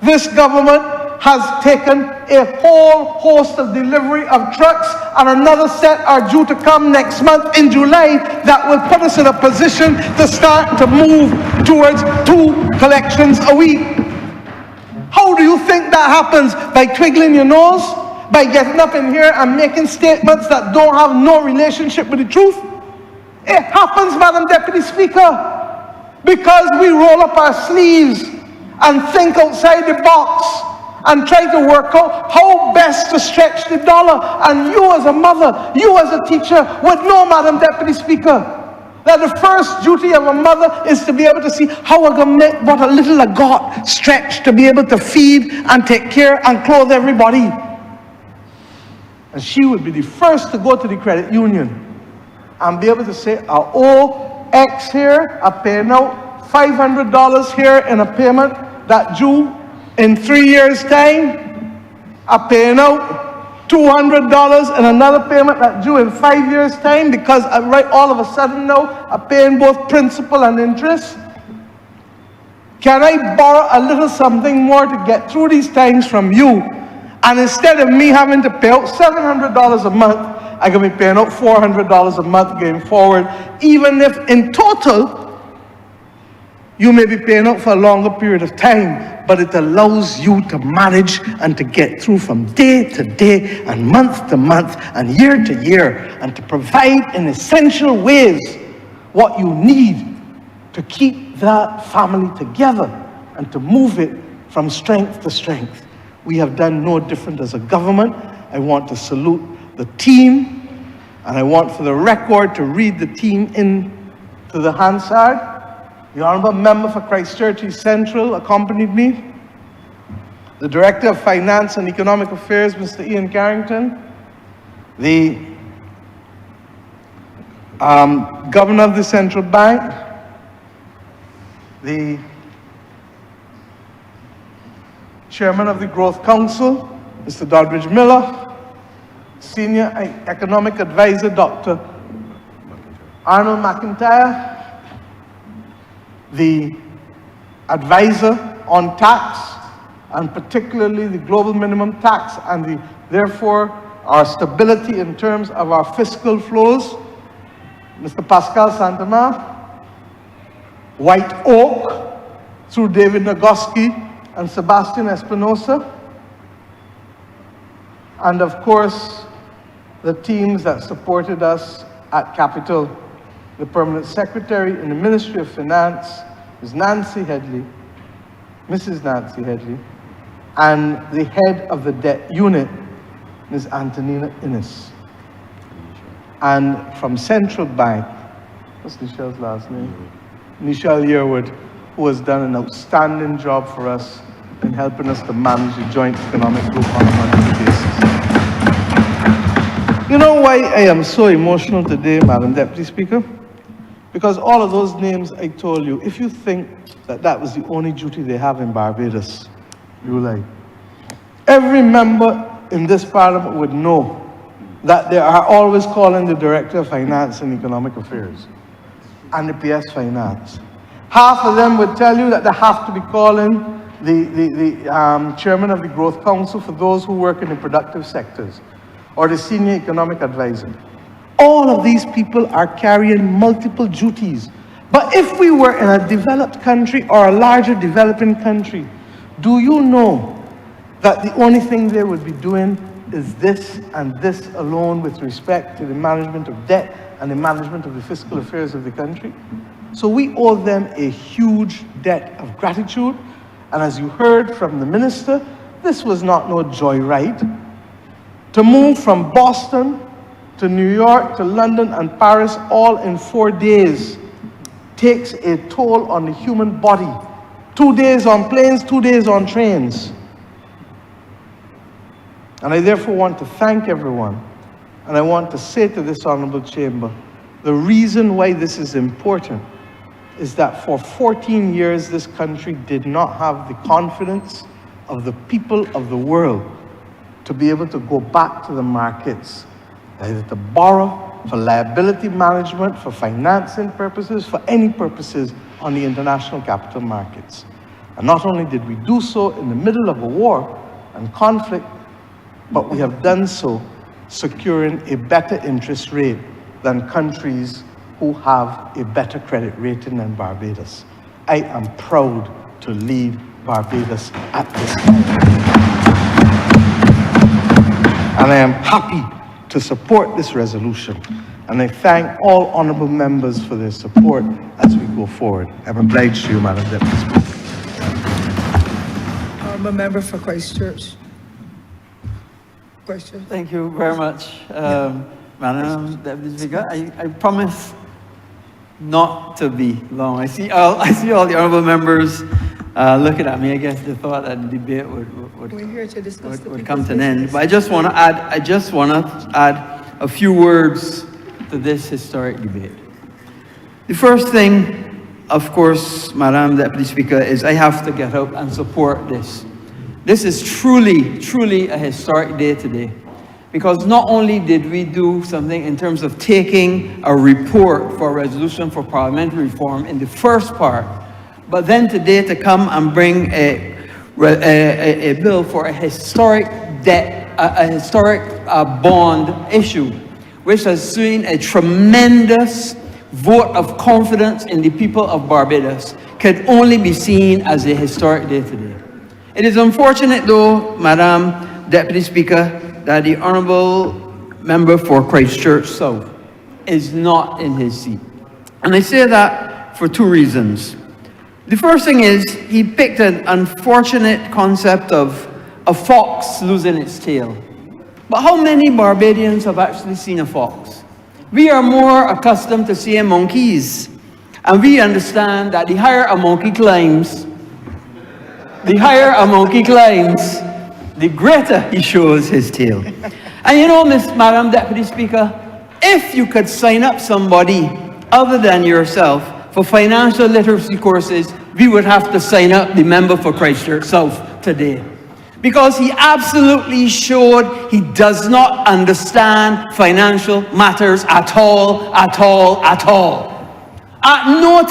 This government has taken a whole host of delivery of trucks, and another set are due to come next month in July that will put us in a position to start to move towards 2 collections a week. How do you think that happens? By twiddling your nose? By getting up in here and making statements that don't have no relationship with the truth? It happens, Madam Deputy Speaker, because we roll up our sleeves and think outside the box and try to work out how best to stretch the dollar. And you as a mother, you as a teacher would know, Madam Deputy Speaker, that the first duty of a mother is to be able to see how I can make what a little I got stretch to be able to feed and take care and clothe everybody. And she would be the first to go to the credit union and be able to say, I owe X here, I pay now $500 here in a payment that due in 3 years' time. I pay now $200 in another payment that due in 5 years' time, because all of a sudden now I'm paying both principal and interest. Can I borrow a little something more to get through these times from you? And instead of me having to pay out $700 a month, I can be paying out $400 a month going forward, even if in total you may be paying out for a longer period of time, but it allows you to manage and to get through from day to day and month to month and year to year, and to provide in essential ways what you need to keep that family together and to move it from strength to strength. We have done no different as a government. I want to salute the team, and I want for the record to read the team into the Hansard. The Honourable Member for Christchurch East Central accompanied me. The Director of Finance and Economic Affairs, Mr. Ian Carrington. The Governor of the Central Bank. The Chairman of the Growth Council, Mr. Doddridge Miller. Senior Economic Advisor, Dr. Arnold McIntyre. The advisor on tax, and particularly the global minimum tax, and therefore our stability in terms of our fiscal flows, Mr. Pascal Santana. White Oak, through David Nagoski and Sebastian Espinosa. And of course, the teams that supported us at Capitol. The Permanent Secretary in the Ministry of Finance, Ms. Nancy Headley, Mrs. Nancy Headley, and the head of the debt unit, Ms. Antonina Innes. And from Central Bank, what's Nichelle's last name? Nichelle Yearwood, who has done an outstanding job for us in helping us to manage the joint economic group on a monthly basis. You know why I am so emotional today, Madam Deputy Speaker? Because all of those names I told you, if you think that that was the only duty they have in Barbados, you lie. Every member in this parliament would know that they are always calling the Director of Finance and Economic Affairs and the PS Finance. Half of them would tell you that they have to be calling the Chairman of the Growth Council for those who work in the productive sectors, or the Senior Economic Advisor. All of these people are carrying multiple duties. But if we were in a developed country or a larger developing country, do you know that the only thing they would be doing is this and this alone with respect to the management of debt and the management of the fiscal affairs of the country? So we owe them a huge debt of gratitude. And as you heard from the minister, this was not no joyride. To move from Boston to New York to London and Paris all in 4 days takes a toll on the human body. 2 days on planes, 2 days on trains. And I therefore want to thank everyone, and I want to say to this honorable chamber, the reason why this is important is that for 14 years this country did not have the confidence of the people of the world to be able to go back to the markets, either to borrow, for liability management, for financing purposes, for any purposes on the international capital markets. And not only did we do so in the middle of a war and conflict, but we have done so securing a better interest rate than countries who have a better credit rating than Barbados. I am proud to lead Barbados at this time. And I am happy to support this resolution. And I thank all honourable members for their support as we go forward. I'm obliged to you, Madam Deputy Speaker. Honourable member for Christchurch. Question. Thank you very much, Madam Deputy Speaker. I promise not to be long. I see all the honourable members looking at me. I guess they thought that the debate We're here to discuss would come to an end. But I just want to add a few words to this historic debate. The first thing, of course, Madam Deputy Speaker, is I have to get up and support this. This is truly, truly a historic day today, because not only did we do something in terms of taking a report for a resolution for parliamentary reform in the first part, but then today to come and bring a bill for a historic debt, a historic bond issue, which has seen a tremendous vote of confidence in the people of Barbados, can only be seen as a historic day today. It is unfortunate, though, Madam Deputy Speaker, that the Honourable Member for Christchurch South is not in his seat. And I say that for two reasons. The first thing is, he picked an unfortunate concept of a fox losing its tail. But how many Barbadians have actually seen a fox? We are more accustomed to seeing monkeys. And we understand that the higher a monkey climbs, the greater he shows his tail. And you know, Madam Deputy Speaker, if you could sign up somebody other than yourself for financial literacy courses, we would have to sign up the member for Christchurch South today. Because he absolutely showed he does not understand financial matters at all, at all, at all. At no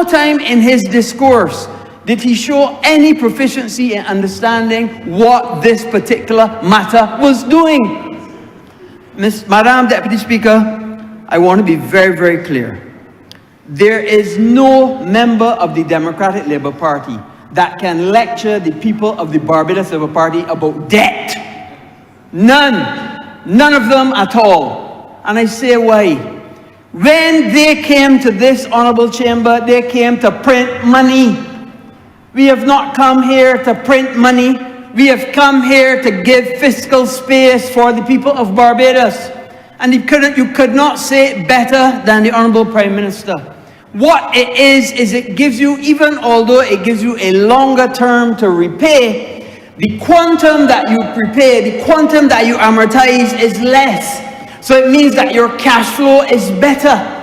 time in his discourse did he show any proficiency in understanding what this particular matter was doing. Madam Deputy Speaker, I want to be very, very clear. There is no member of the Democratic Labour Party that can lecture the people of the Barbados Labour Party about debt. None of them at all. And I say why. When they came to this honourable chamber, they came to print money. We have not come here to print money. We have come here to give fiscal space for the people of Barbados. And you could not say it better than the Honourable Prime Minister. What it is it gives you, even although it gives you a longer term to repay, the quantum that you prepay, the quantum that you amortize is less. So it means that your cash flow is better.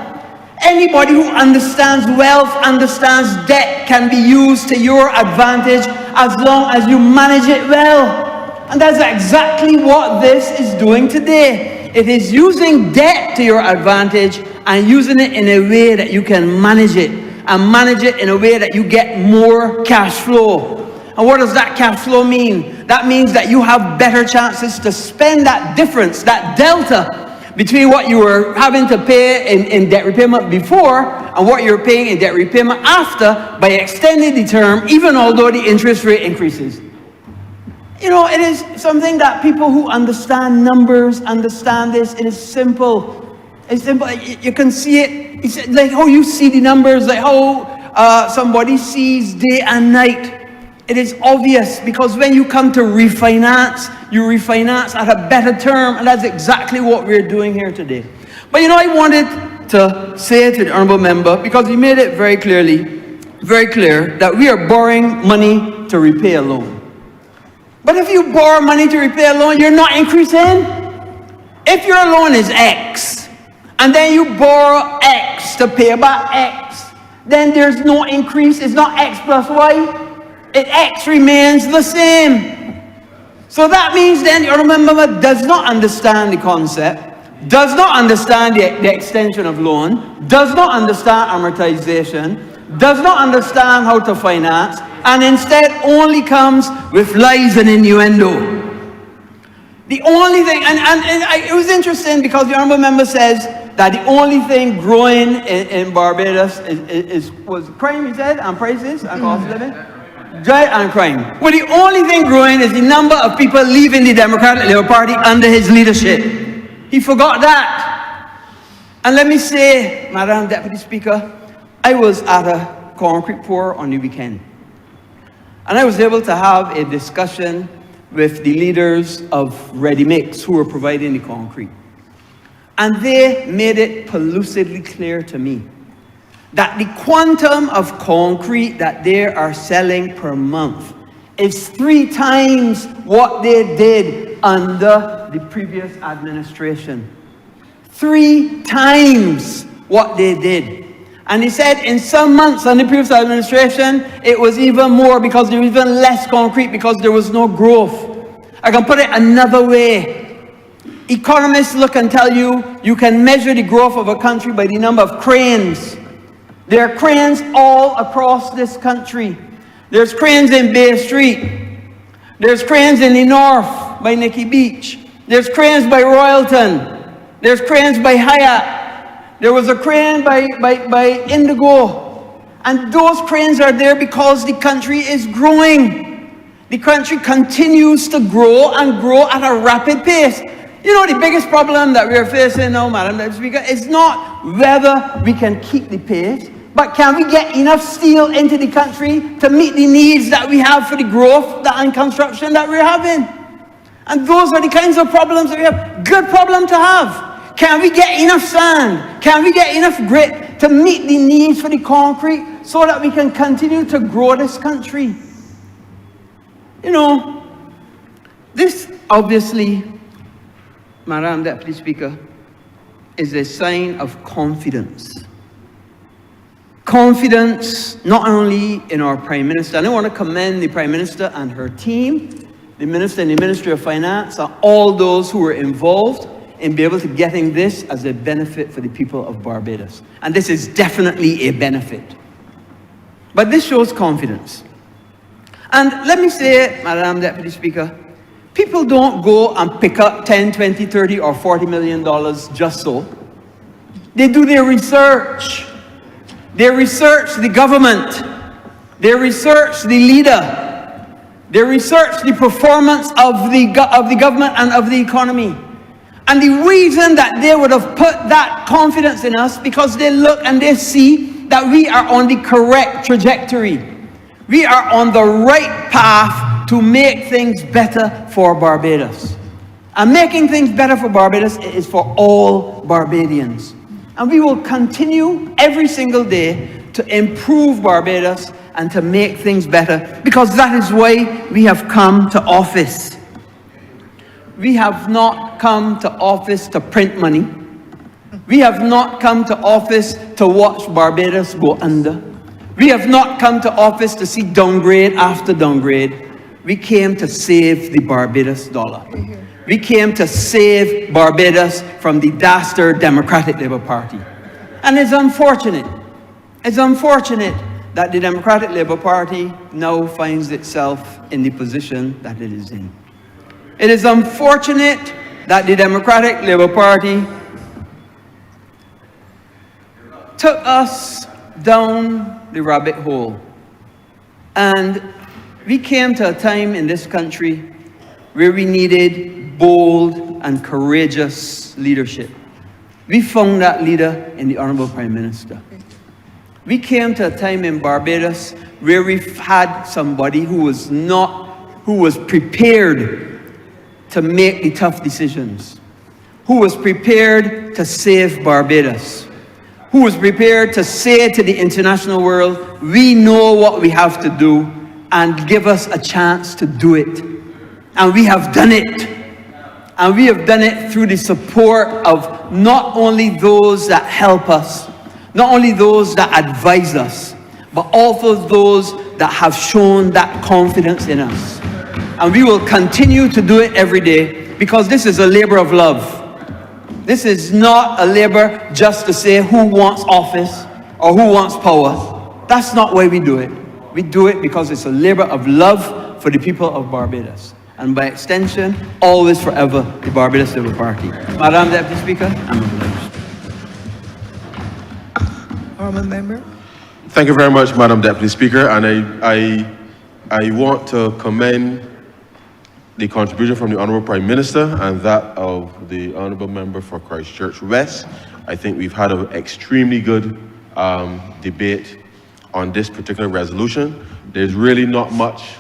Anybody who understands wealth, understands debt can be used to your advantage as long as you manage it well. And that's exactly what this is doing today. It is using debt to your advantage and using it in a way that you can manage it, and manage it in a way that you get more cash flow. And what does that cash flow mean? That means that you have better chances to spend that difference, that delta, between what you were having to pay in debt repayment before and what you're paying in debt repayment after, by extending the term, even although the interest rate increases. You know, it is something that people who understand numbers understand this. It is simple. It's simple. You can see it. It's like how you see the numbers, like how somebody sees day and night. It is obvious, because when you come to refinance, you refinance at a better term, and that's exactly what we're doing here today. But you know, I wanted to say to the Honourable Member, because he made it very clear that we are borrowing money to repay a loan. But if you borrow money to repay a loan, you're not increasing. If your loan is X, and then you borrow X to pay back X, then there's no increase. It's not X plus Y. X remains the same. So that means then the Honourable Member does not understand the concept, does not understand the extension of loan, does not understand amortization, does not understand how to finance, and instead only comes with lies and innuendo. The only thing, it was interesting because the Honourable Member says that the only thing growing in Barbados was crime, he said, and prices and cost of living. Drug and crime. Well, the only thing growing is the number of people leaving the Democratic Labour Party under his leadership. He forgot that. And let me say, Madam Deputy Speaker, I was at a concrete pour on the weekend. And I was able to have a discussion with the leaders of Ready Mix who were providing the concrete. And they made it pellucidly clear to me that the quantum of concrete that they are selling per month is 3 times what they did under the previous administration. 3 times what they did. And he said in some months under the previous administration, it was even more, because there was even less concrete because there was no growth. I can put it another way. Economists look and tell you, you can measure the growth of a country by the number of cranes. There are cranes all across this country. There's cranes in Bay Street. There's cranes in the north by Nikki Beach. There's cranes by Royalton. There's cranes by Hyatt. There was a crane by Indigo. And those cranes are there because the country is growing. The country continues to grow and grow at a rapid pace. You know, the biggest problem that we are facing now, Madam Deputy Speaker, is not whether we can keep the pace, but can we get enough steel into the country to meet the needs that we have for the growth and construction that we're having? And those are the kinds of problems that we have. Good problem to have. Can we get enough sand? Can we get enough grit to meet the needs for the concrete so that we can continue to grow this country? You know, this obviously, Madam Deputy Speaker, is a sign of confidence. Confidence not only in our Prime Minister, and I want to commend the Prime Minister and her team, the Minister in the Ministry of Finance, and all those who were involved in being able to getting this as a benefit for the people of Barbados. And this is definitely a benefit. But this shows confidence. And let me say, Madam Deputy Speaker, people don't go and pick up 10, 20, 30, or $40 million just so. They do their research. They research the government. They research the leader. They research the performance of the government and of the economy. And the reason that they would have put that confidence in us, because they look and they see that we are on the correct trajectory. We are on the right path to make things better for Barbados. And making things better for Barbados is for all Barbadians. And we will continue every single day to improve Barbados and to make things better, because that is why we have come to office. We have not come to office to print money. We have not come to office to watch Barbados go under. We have not come to office to see downgrade after downgrade. We came to save the Barbados dollar. We came to save Barbados from the dastard Democratic Labour Party. And it's unfortunate that the Democratic Labour Party now finds itself in the position that it is in. It is unfortunate that the Democratic Labour Party took us down the rabbit hole. And we came to a time in this country where we needed bold and courageous leadership. We found that leader in the Honourable Prime Minister. We came to a time in Barbados where we've had somebody who was prepared to make the tough decisions, who was prepared to save Barbados, who was prepared to say to the international world, we know what we have to do, and give us a chance to do it. And we have done it. And we have done it through the support of not only those that help us, not only those that advise us, but also those that have shown that confidence in us. And we will continue to do it every day, because this is a labor of love. This is not a labor just to say who wants office or who wants power. That's not why we do it. We do it because it's a labor of love for the people of Barbados. And by extension, always forever, the Barbados Labour Party. Madam Deputy Speaker, I'm obliged. Honourable member. Thank you very much, Madam Deputy Speaker. And I want to commend the contribution from the Honourable Prime Minister and that of the Honourable Member for Christchurch West. I think we've had an extremely good debate on this particular resolution. There's really not much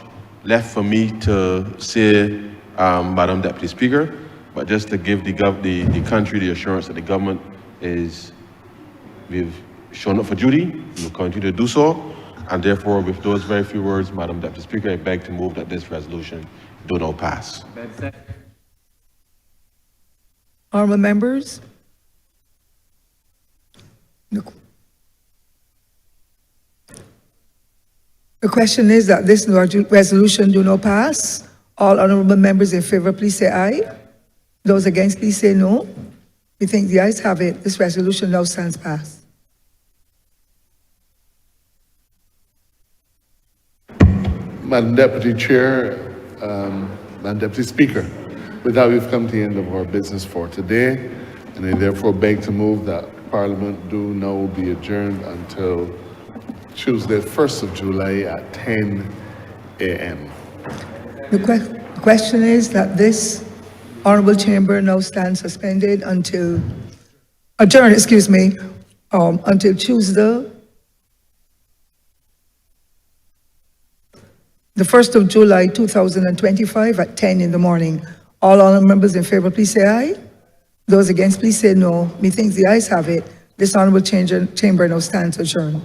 left for me to say, Madam Deputy Speaker, but just to give the country the assurance that the government we've shown up for duty, we will continue to do so, and therefore, with those very few words, Madam Deputy Speaker, I beg to move that this resolution do not pass. Honourable members. The question is that this resolution do not pass. All honourable members in favour, please say aye. Those against, please say no. We think the ayes have it. This resolution now stands passed. Madam Deputy Chair, Madam Deputy Speaker, with that we've come to the end of our business for today, and I therefore beg to move that Parliament do now be adjourned until Tuesday, 1st of July at 10 a.m. The question is that this honourable chamber now stands suspended until, adjourned, excuse me, until Tuesday, the 1st of July, 2025 at 10 in the morning. All honourable members in favour, please say aye. Those against, please say no. Methinks the ayes have it. This honourable chamber now stands adjourned.